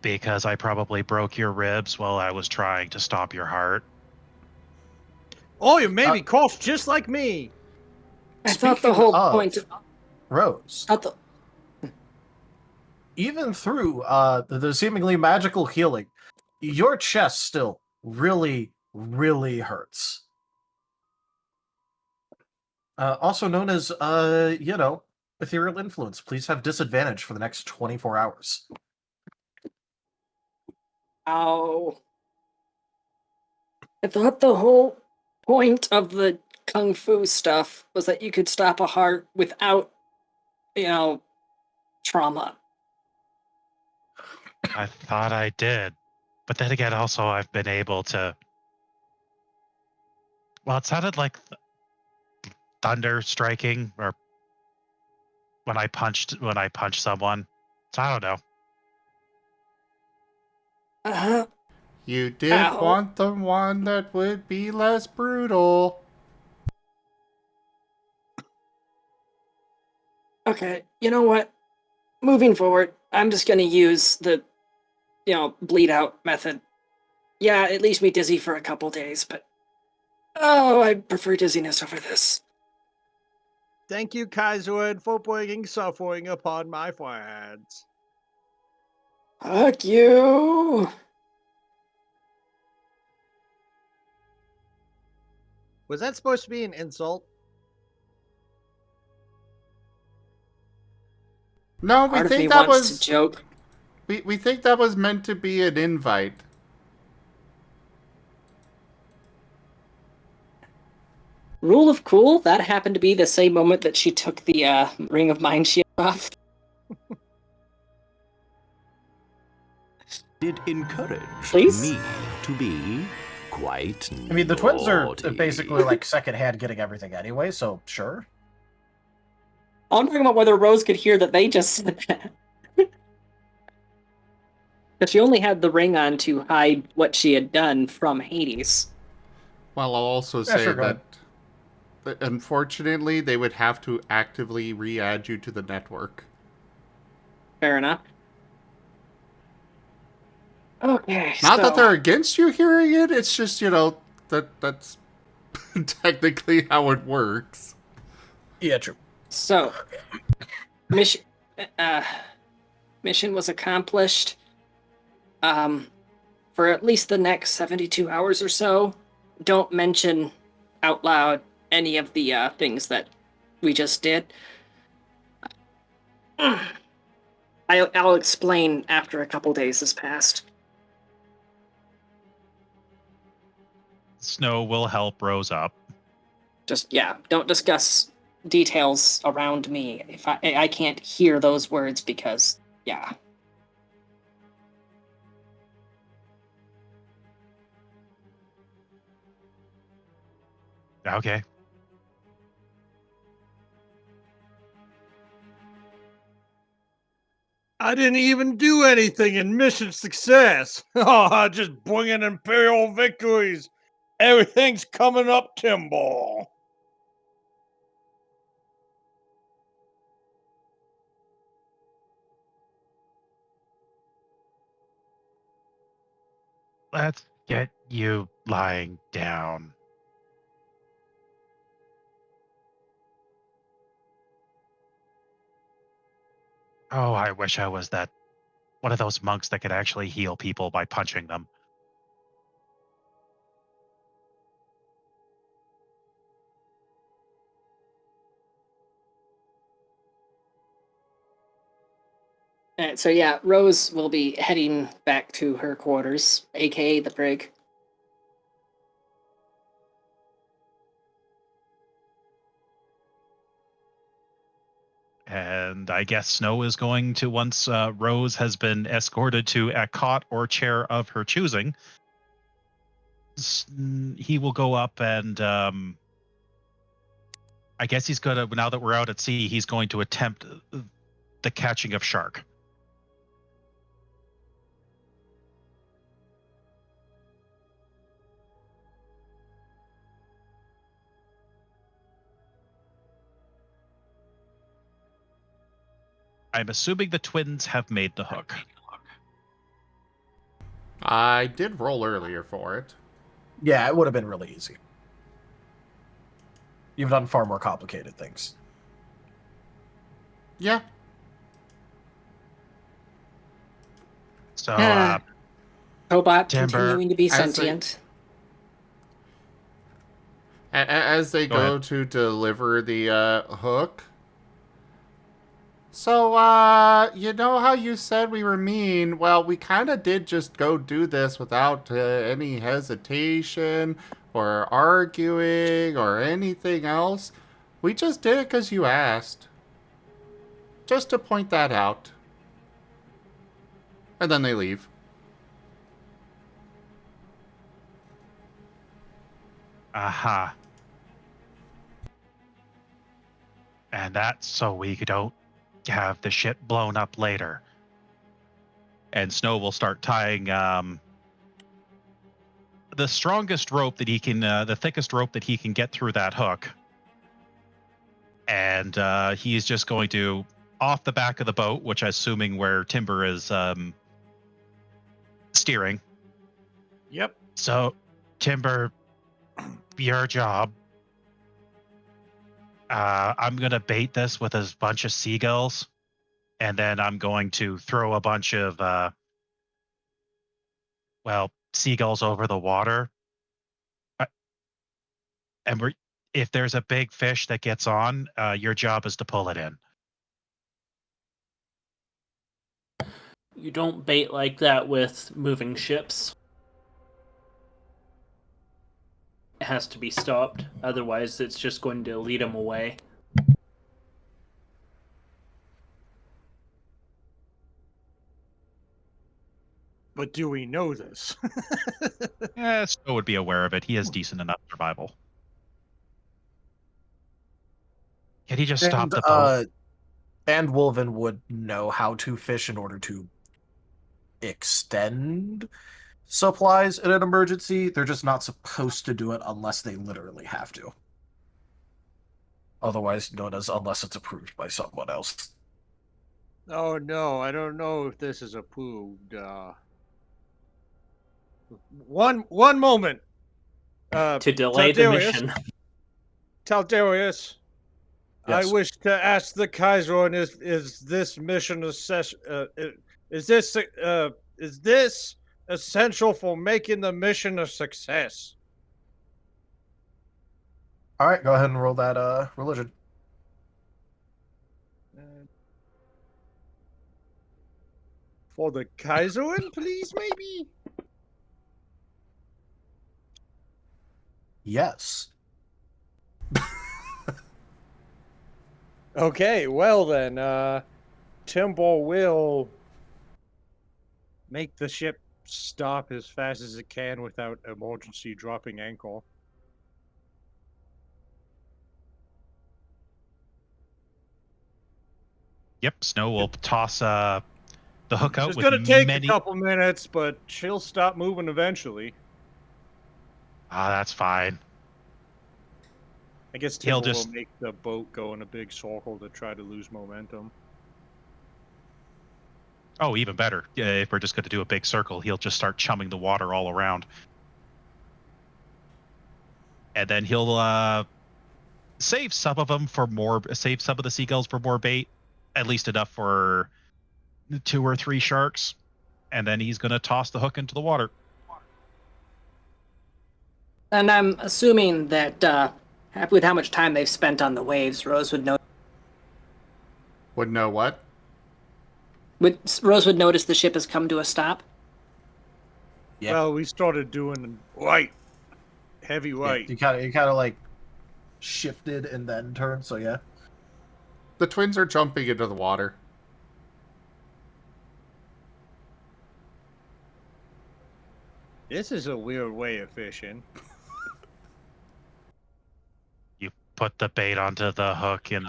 Because I probably broke your ribs while I was trying to stop your heart. Oh, you made me cough just like me. I thought the whole of point of... Rose, I thought... even through the seemingly magical healing, your chest still really, really hurts. Also known as, ethereal influence. Please have disadvantage for the next 24 hours. Ow. I thought the whole point of the kung fu stuff was that you could stop a heart without, trauma. I thought I did. But then again, also, I've been able to. Well, it sounded like thunder striking, or when I punched someone. So I don't know. Uh-huh. You did Ow. want the one that would be less brutal. Okay, you know what? Moving forward, I'm just gonna use the, bleed out method. Yeah, it leaves me dizzy for a couple days, but I prefer dizziness over this. Thank you, Kaiserwood, for bringing suffering upon my friends. Fuck you! Was that supposed to be an insult? No, we Part of me think that wants was to joke. we think that was meant to be an invite. Rule of cool, that happened to be the same moment that she took the Ring of Mind Shield off. Did encourage Please? me to be quite I mean, the twins are naughty. basically like secondhand getting everything anyway, so sure. I'm talking about whether Rose could hear that they just said that. Because she only had the ring on to hide what she had done from Hades. Well, I'll also Yeah, say sure, go that unfortunately they would have to actively re-add you to the network. Fair enough. Okay, Not so... that they're against you hearing it, it's just, that's technically how it works. Yeah, true. So, mission was accomplished. For at least the next 72 hours or so, don't mention out loud any of the things that we just did. I'll explain after a couple days has passed. Snow will help Rose up. Just, don't discuss details around me. If I can't hear those words because, Okay. I didn't even do anything in mission success. Oh, just bringing Imperial victories. Everything's coming up, Timbal. Let's get you lying down. Oh, I wish I was one of those monks that could actually heal people by punching them. So Rose will be heading back to her quarters, aka the brig. And I guess Snow is going to, once Rose has been escorted to a cot or chair of her choosing, he will go up and I guess he's going to, now that we're out at sea, he's going to attempt the catching of shark. I'm assuming the twins have made the hook. I did roll earlier for it. Yeah, it would have been really easy. You've done far more complicated things. Yeah. So, Cobot Timber, continuing to be as sentient. As they Go go ahead. to deliver the hook. So, you know how you said we were mean? Well, we kind of did just go do this without any hesitation or arguing or anything else. We just did it because you asked. Just to point that out. And then they leave. Aha. And that's so we don't have the ship blown up later. And Snow will start tying the strongest rope that he can, the thickest rope that he can get through that hook. And he's just going to, off the back of the boat, which I'm assuming where Timber is steering. Yep. So, Timber, your job. I'm going to bait this with a bunch of seagulls. And then I'm going to throw a bunch of, seagulls over the water. And if there's a big fish that gets on, your job is to pull it in. You don't bait like that with moving ships. It has to be stopped. Otherwise, it's just going to lead them away. But do we know this? Snow would be aware of it. He has decent enough survival. Can he just stop the boat? And Wolven would know how to fish in order to extend supplies in an emergency. They're just not supposed to do it unless they literally have to. Otherwise known as unless it's approved by someone else. Oh no, I don't know if this is approved. One moment. To delay the mission. Taldarius, I Yes. wish to ask the Kaiser, is this mission is this essential for making the mission a success? All right, go ahead and roll that religion. For the Kaiserin, please, maybe? Yes. Okay, well then, Timber will make the ship stop as fast as it can without emergency dropping anchor. Yep, Snow will toss the hook out It's with gonna take many... a couple minutes, but she'll stop moving eventually. That's fine. I guess He'll Timber just- will make the boat go in a big circle to try to lose momentum. Oh, even better. If we're just going to do a big circle, he'll just start chumming the water all around. And then he'll save some of them for more, save some of the seagulls for more bait, at least enough for 2 or 3 sharks. And then he's going to toss the hook into the water. And I'm assuming that with how much time they've spent on the waves, Rose would know. Would know what? Rose would notice the ship has come to a stop. Yeah. Well, we started doing heavy right. Yeah, you kind of like shifted and then turned. So yeah. The twins are jumping into the water. This is a weird way of fishing. You put the bait onto the hook and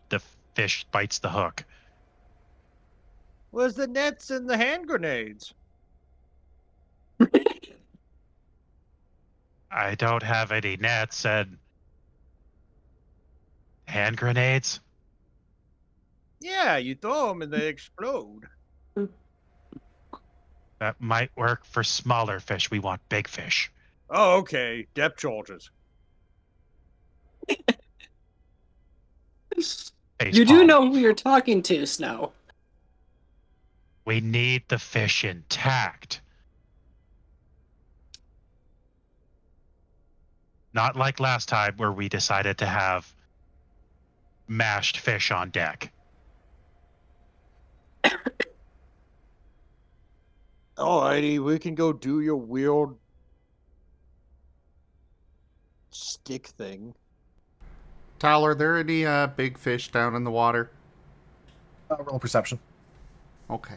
the fish bites the hook. Where's the nets and the hand grenades? I don't have any nets and hand grenades. Yeah, you throw them and they explode. That might work for smaller fish. We want big fish. Oh, okay. Depth charges. You do know who you're talking to, Snow. We need the fish intact. Not like last time where we decided to have mashed fish on deck. Alrighty, we can go do your weird stick thing. Tal, are there any big fish down in the water? Roll perception. Okay.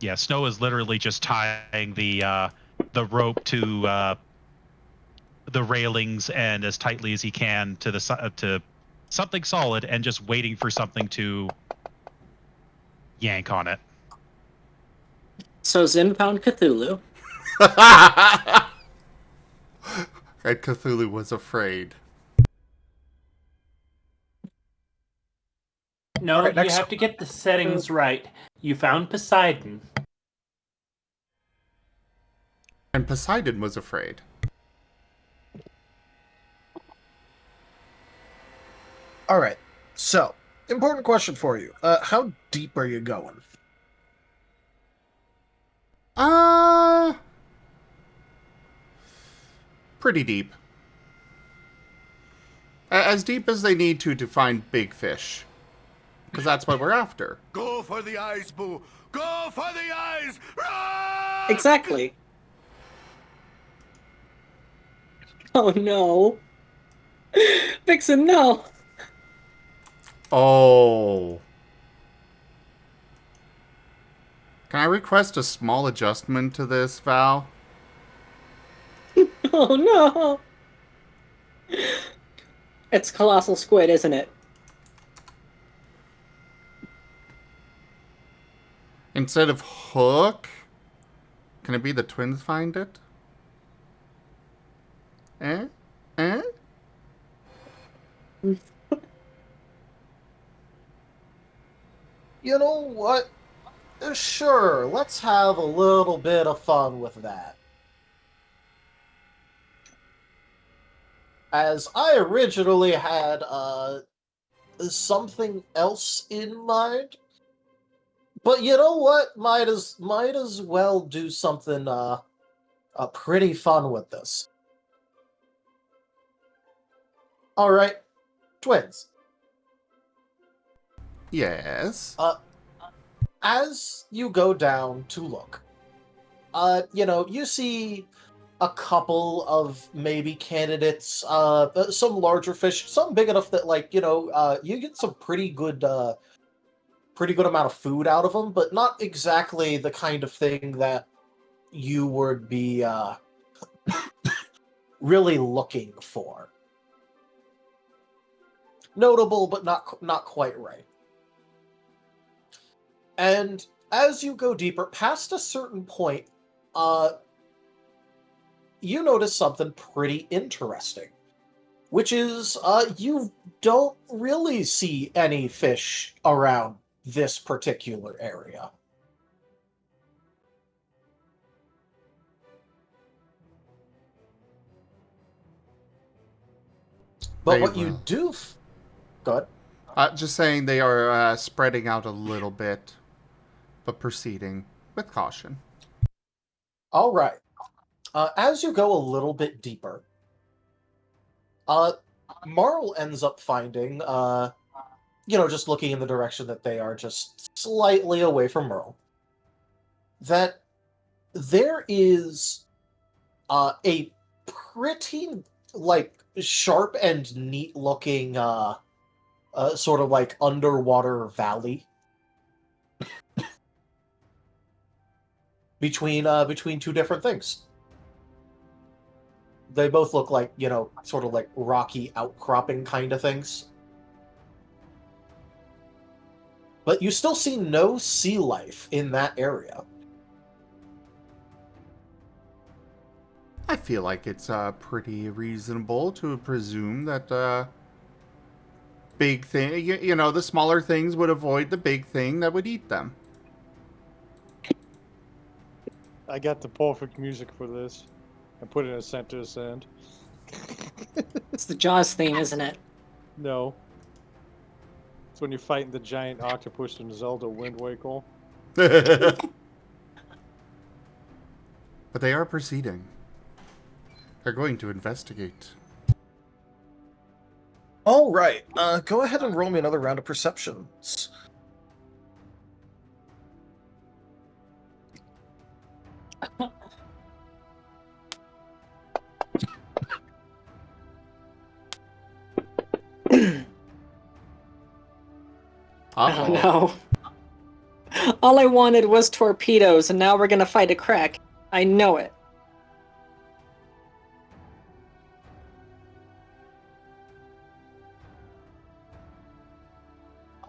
Yeah, Snow is literally just tying the rope to the railings and as tightly as he can to to something solid, and just waiting for something to yank on it. So Zim found Cthulhu. And Cthulhu was afraid. No, Alright, you next. have to get the settings right. You found Poseidon. And Poseidon was afraid. All right. So, important question for you. How deep are you going? Pretty deep. As deep as they need to find big fish. Because that's what we're after. Go for the eyes, Boo! Go for the eyes! Run! Exactly. Oh no. Vixen, no. Oh. Can I request a small adjustment to this, Val? Oh no. It's colossal squid, isn't it? Instead of hook, can it be the twins find it? Eh? Eh? You know what? Sure, let's have a little bit of fun with that. As I originally had something else in mind, but you know what? Might as well do something pretty fun with this. All right, twins. Yes. As you go down to look, you see a couple of maybe candidates, some larger fish, some big enough that, you get some pretty good amount of food out of them, but not exactly the kind of thing that you would be really looking for. Notable, but not quite right. And as you go deeper, past a certain point, you notice something pretty interesting, which is you don't really see any fish around this particular area. But what you do... Go ahead. Just saying they are spreading out a little bit, but proceeding with caution. All right. As you go a little bit deeper, Marl ends up finding, just looking in the direction that they are just slightly away from Merle, that there is a pretty, sharp and neat-looking, sort of underwater valley between two different things. They both look like, sort of like rocky outcropping kind of things. But you still see no sea life in that area. I feel like it's pretty reasonable to presume that big thing, the smaller things would avoid the big thing that would eat them. I got the perfect music for this. I put it in Ascent to Ascend. It's the Jaws theme, isn't it? No. It's when you're fighting the giant octopus in Zelda Wind Waker. But they are proceeding. They're going to investigate. All right. Go ahead and roll me another round of perceptions. Oh no. All I wanted was torpedoes, and now we're gonna fight a crack. I know it.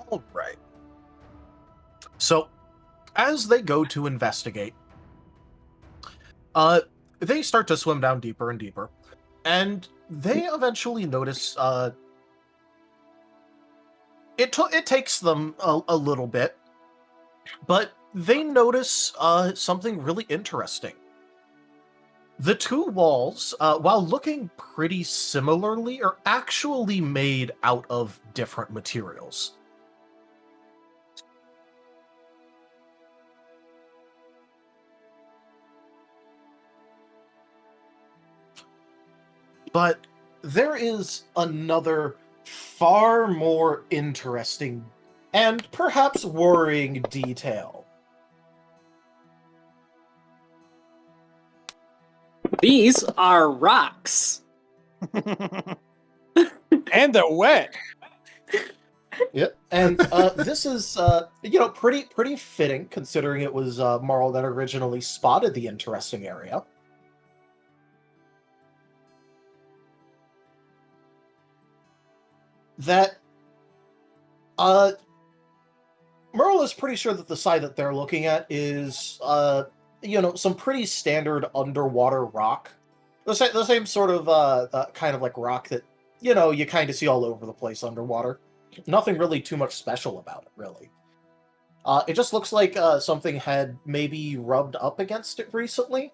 All right. So, as they go to investigate, they start to swim down deeper and deeper, and they eventually notice. It takes them a little bit, but they notice something really interesting. The two walls, while looking pretty similarly, are actually made out of different materials. But there is another far more interesting and perhaps worrying detail. These are rocks. And they're wet. Yep. And this is, pretty fitting considering it was Marl that originally spotted the interesting area. That Merle is pretty sure that the side that they're looking at is some pretty standard underwater rock. The same sort of kind of like rock that you kind of see all over the place underwater. Nothing really too much special about it, really. It just looks like something had maybe rubbed up against it recently.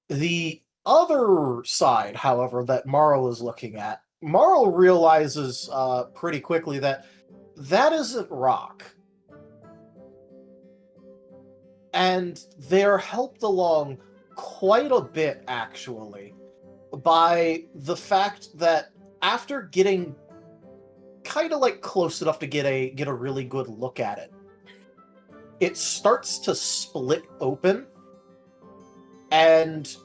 The other side, however, that Marl is looking at, Marl realizes pretty quickly that isn't rock. And they're helped along quite a bit, actually, by the fact that after getting kind of like close enough to get a really good look at it, it starts to split open and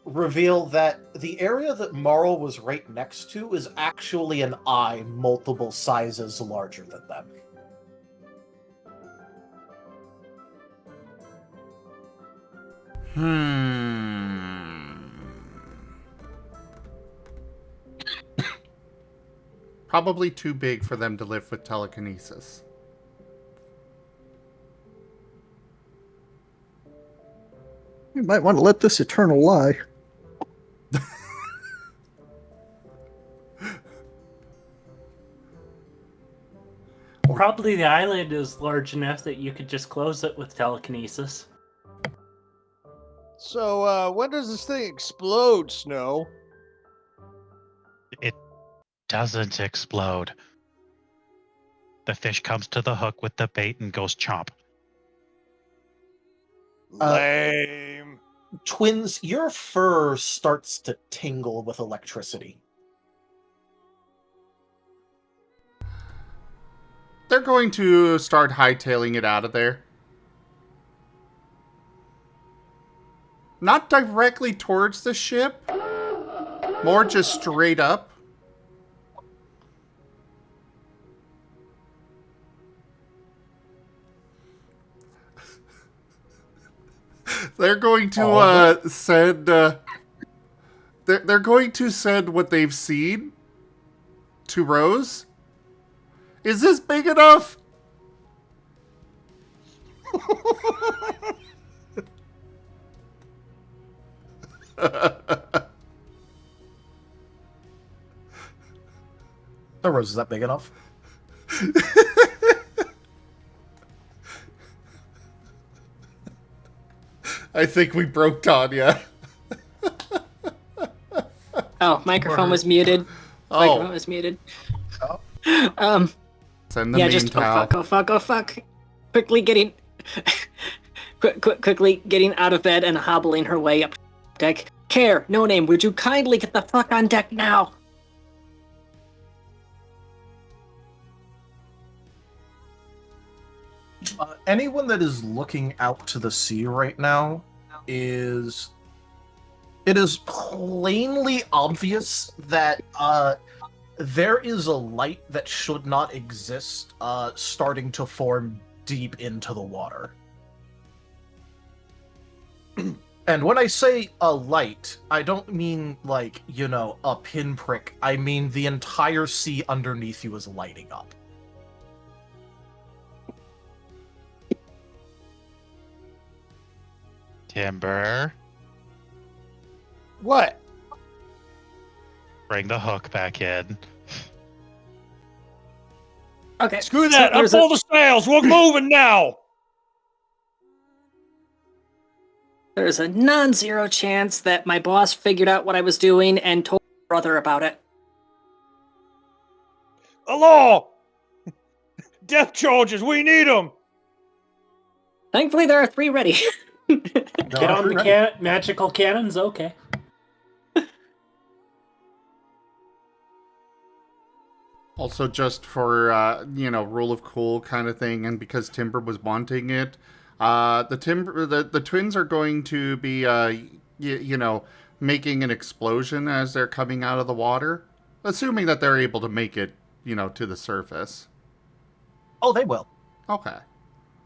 reveal that the area that Marl was right next to is actually an eye multiple sizes larger than them. Probably too big for them to live with telekinesis. You might want to let this eternal lie. Probably the island is large enough that you could just close it with telekinesis. So, when does this thing explode, Snow? It doesn't explode. The fish comes to the hook with the bait and goes chomp. Lame. Twins, your fur starts to tingle with electricity. They're going to start hightailing it out of there. Not directly towards the ship. More just straight up. They're going to send. They're going to send what they've seen to Rose. Is this big enough? The Rose, is that big enough? I think we broke Tanya. Oh, microphone was muted. Microphone was muted. Send the Yeah, meme just towel. oh fuck. Quickly getting, quickly getting out of bed and hobbling her way up deck. Care, no name, would you kindly get the fuck on deck now? Anyone that is looking out to the sea right now is... It is plainly obvious that there is a light that should not exist starting to form deep into the water. And when I say a light, I don't mean like, you know, a pinprick. I mean the entire sea underneath you is lighting up. Timber, What? bring the hook back in. Okay. Screw that! Up all the sails! We're moving now! There's a non-zero chance that my boss figured out what I was doing and told my brother about it. Hello! Death charges, we need them! Thankfully, there are 3 ready. Get on the magical cannons, okay. Also, just for, rule of cool kind of thing, and because Timber was wanting it, the twins are going to be, making an explosion as they're coming out of the water, assuming that they're able to make it, to the surface. Oh, they will. Okay.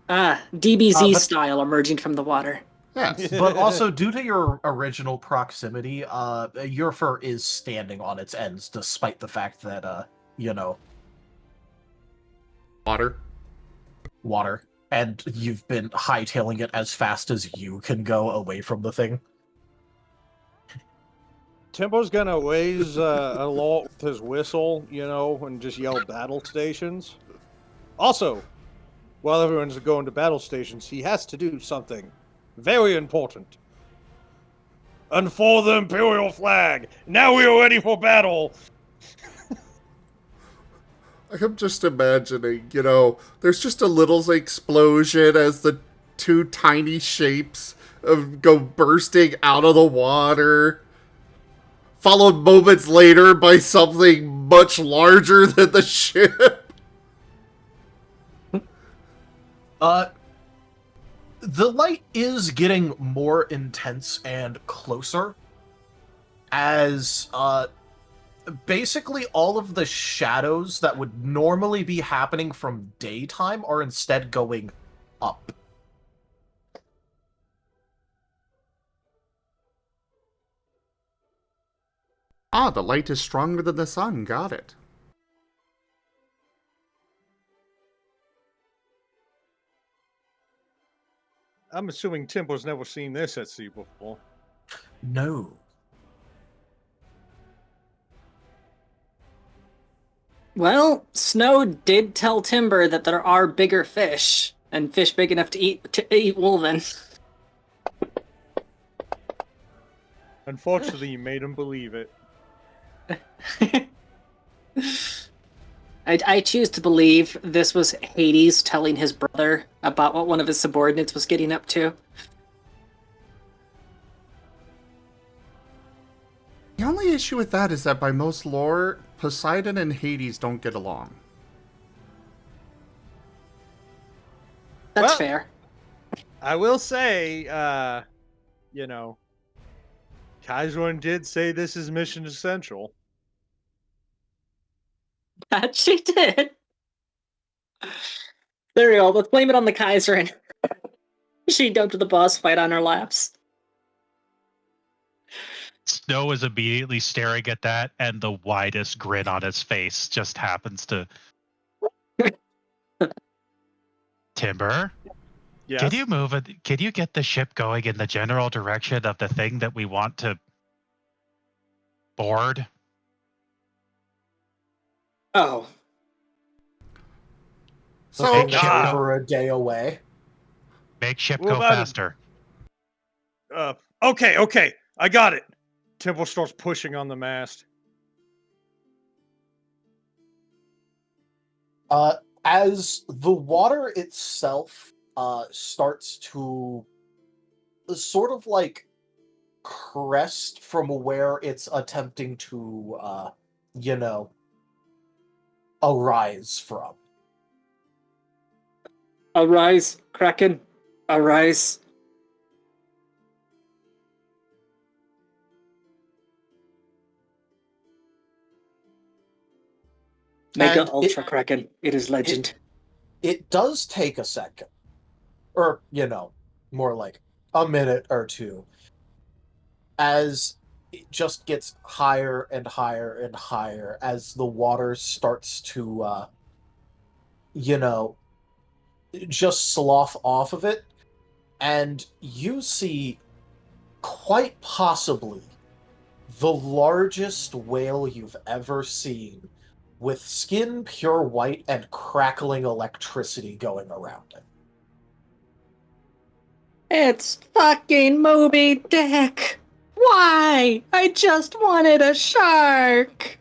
DBZ style emerging from the water. Yes. But also, due to your original proximity, your fur is standing on its ends, despite the fact that, Water. And you've been hightailing it as fast as you can go away from the thing. Timbo's gonna waze along with his whistle, and just yell battle stations. Also, while everyone's going to battle stations, he has to do something very important. Unfurl the Imperial flag! Now we are ready for battle! I'm just imagining, there's just a little explosion as the 2 tiny shapes go bursting out of the water, followed moments later by something much larger than the ship. The light is getting more intense and closer as, basically all of the shadows that would normally be happening from daytime are instead going up. Ah, the light is stronger than the sun. Got it. I'm assuming Timbo's never seen this at sea before. No. Well, Snow did tell Timber that there are bigger fish, and fish big enough to eat Wolven. Unfortunately, you made him believe it. I choose to believe this was Hades telling his brother about what one of his subordinates was getting up to. The only issue with that is that by most lore, Poseidon and Hades don't get along. That's fair. I will say, Kaizuan did say this is mission essential. That she did. There we go. Let's blame it on the Kaiser and she dumped the boss fight on her laps. Snow is immediately staring at that, and the widest grin on his face just happens to... Timber? Yes? Can you move it? Can you get the ship going in the general direction of the thing that we want to board? Oh. So over a day away. Make ship What go about it? faster. Okay, I got it. Timbo starts pushing on the mast. As the water itself starts to sort of like crest from where it's attempting to, arise from. Arise, Kraken. Arise. Mega And Ultra Kraken. It is legend. It does take a second. Or, more like a minute or two. As it just gets higher and higher and higher as the water starts to, just slough off of it. And you see quite possibly the largest whale you've ever seen, with skin pure white and crackling electricity going around it. It's fucking Moby Dick! Why? I just wanted a shark!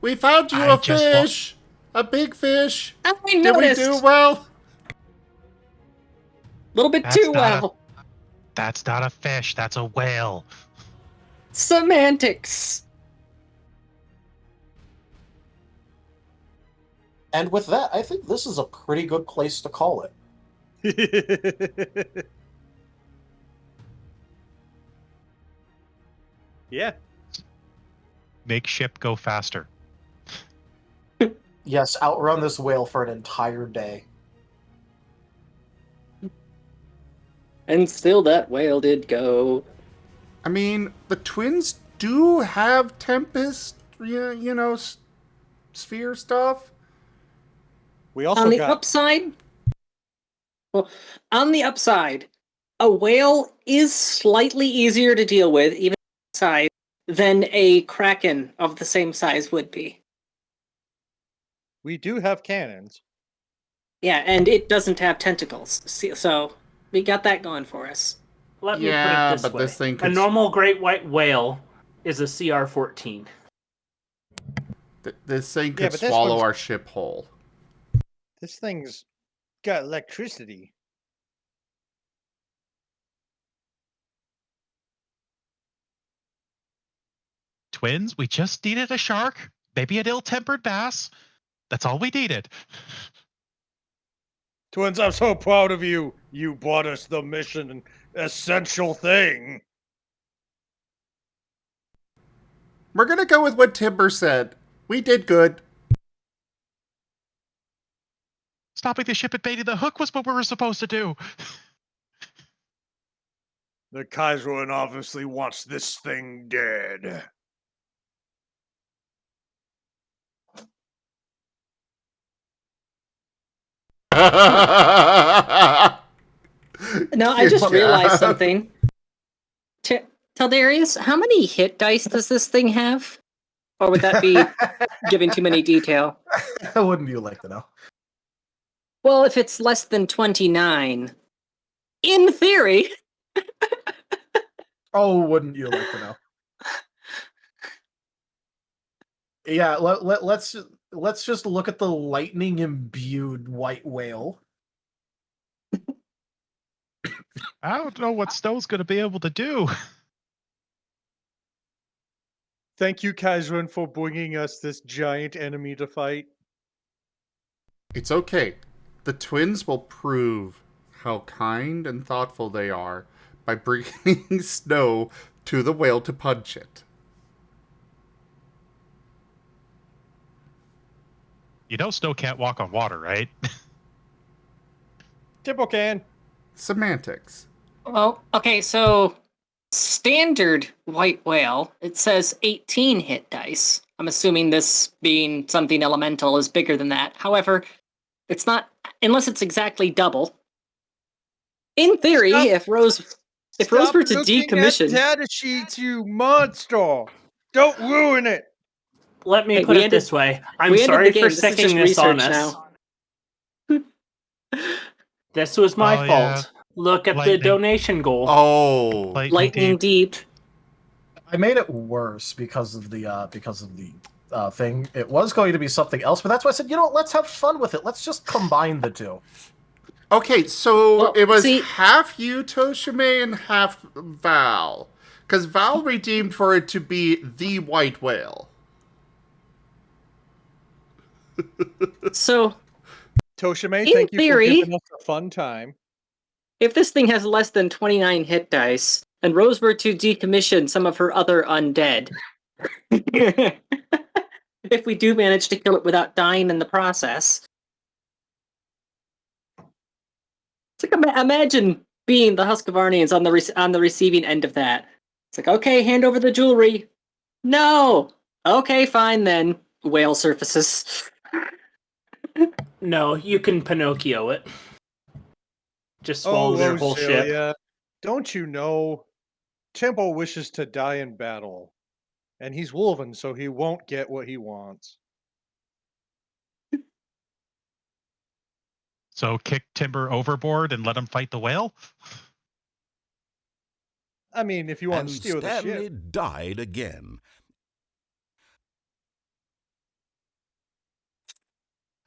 We found you a fish! A big fish! I Did noticed! we do well? A little bit too well. That's not a fish, that's a whale. Semantics! And with that, I think this is a pretty good place to call it. Yeah. Make ship go faster. Yes, outrun this whale for an entire day. And still that whale did go. I mean, the twins do have Tempest, sphere stuff. We also on the got... upside, well, on the upside, a whale is slightly easier to deal with, even size, than a kraken of the same size would be. We do have cannons. Yeah, and it doesn't have tentacles, so we got that going for us. Let me put it this but way. this thing A could... normal great white whale is a CR-14. This thing Yeah, could but this swallow one's- our ship whole. This thing's got electricity. Twins, we just needed a shark, maybe an ill-tempered bass. That's all we needed. Twins, I'm so proud of you. You brought us the mission essential thing. We're gonna go with what Timber said. We did good. Stopping the ship and baiting the hook was what we were supposed to do. The Kaiserun obviously wants this thing dead. No, I just realized something. Tildarius, how many hit dice does this thing have? Or would that be giving too many detail? Wouldn't you like to know? Well, if it's less than 29, in theory... Oh, wouldn't you like to know? Yeah, let's just look at the lightning imbued white whale. I don't know what Snow's going to be able to do. Thank you, Kaiserun, for bringing us this giant enemy to fight. It's okay. The twins will prove how kind and thoughtful they are by bringing Snow to the whale to punch it. You know Snow can't walk on water, right? Tipple can. Semantics. Well, okay, so standard white whale, it says 18 hit dice. I'm assuming this being something elemental is bigger than that. However, it's not, unless it's exactly double. In theory, if Rose were to decommission... data sheets, you monster! Don't ruin it! Let me Hey, put we it this way. I'm we ended sorry the game. for This is sticking just this on research us. now. This was my Oh, fault. yeah. Look at the Lightning. donation goal. Oh. Lightning deep. I made it worse because of the thing. It was going to be something else, but that's why I said, let's have fun with it. Let's just combine the two. Okay, so Well, it was see- half you, Tochemay, and half Val. Because Val redeemed for it to be the white whale. So, Tochemay, In thank you theory- for giving us a fun time. if this thing has less than 29 hit dice, and Rose were to decommission some of her other undead, if we do manage to kill it without dying in the process, it's like imagine being the Husqvarnians on the receiving end of that. It's like, okay, hand over the jewelry. No. Okay, fine then. Whale surfaces. No, you can Pinocchio it. Just swallow their whole ship. Roselia, don't you know Tempo wishes to die in battle, and he's Wolven, so he won't get what he wants. So kick Timber overboard and let him fight the whale? I mean, if you want And to steal the Stanley ship. died again.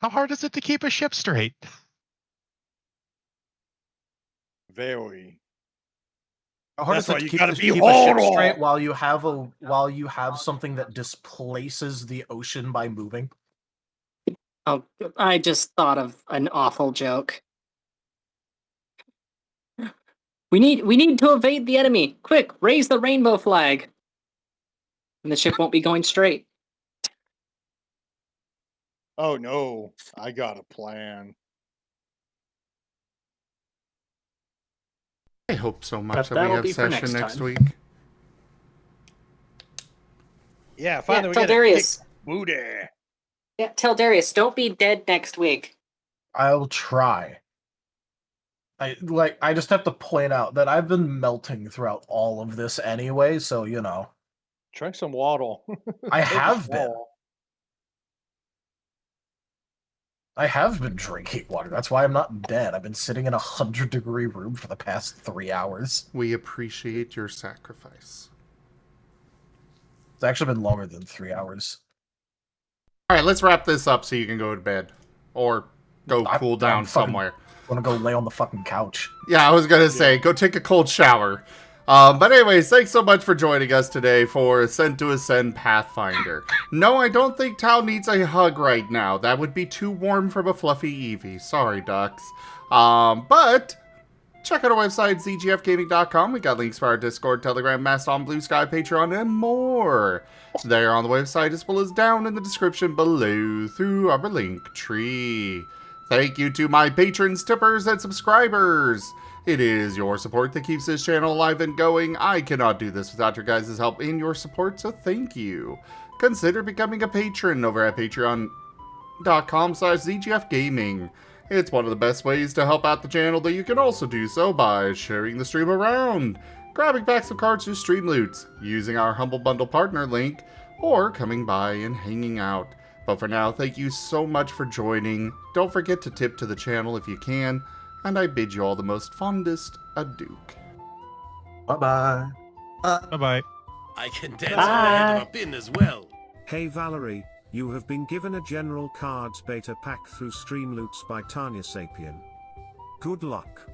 How hard is it to keep a ship straight? Very. How hard That's is it why to you keep gotta the- be keep a ship horrible. straight while you have something that displaces the ocean by moving? Oh, I just thought of an awful joke. We need to evade the enemy. Quick, raise the rainbow flag. And the ship won't be going straight. Oh no, I got a plan. I hope so much But that we that'll have be for session next next time. week. Yeah, finally we tell get Darius. a booty. Yeah, tell Darius, don't be dead next week. I'll try. I just have to point out that I've been melting throughout all of this anyway, so Drink some waddle. I Take a have been. swallow. I have been drinking water. That's why I'm not dead. I've been sitting in a 100-degree room for the past 3 hours. We appreciate your sacrifice. It's actually been longer than 3 hours. Alright, let's wrap this up so you can go to bed. Or go cool down I'm fucking- somewhere. Want to go lay on the fucking couch. Yeah, I was gonna say, go take a cold shower. But anyways, thanks so much for joining us today for Ascent to Ascend Pathfinder. No, I don't think Tao needs a hug right now. That would be too warm from a fluffy Eevee. Sorry, ducks. But check out our website, zgfgaming.com. We got links for our Discord, Telegram, Mastodon, Blue Sky, Patreon, and more. There on the website, as well as down in the description below through our link tree. Thank you to my patrons, tippers, and subscribers. It is your support that keeps this channel alive and going. I cannot do this without your guys' help and your support, so thank you. Consider becoming a patron over at patreon.com/zgfgaming. It's one of the best ways to help out the channel, though you can also do so by sharing the stream around, grabbing packs of cards to stream loot, using our Humble Bundle partner link, or coming by and hanging out. But for now, thank you so much for joining. Don't forget to tip to the channel if you can, and I bid you all the most fondest adieu. Bye-bye. Bye-bye. I can dance my head of a pin as well. Hey Valerie, you have been given a general cards beta pack through Streamloots by Tanya Sapien. Good luck.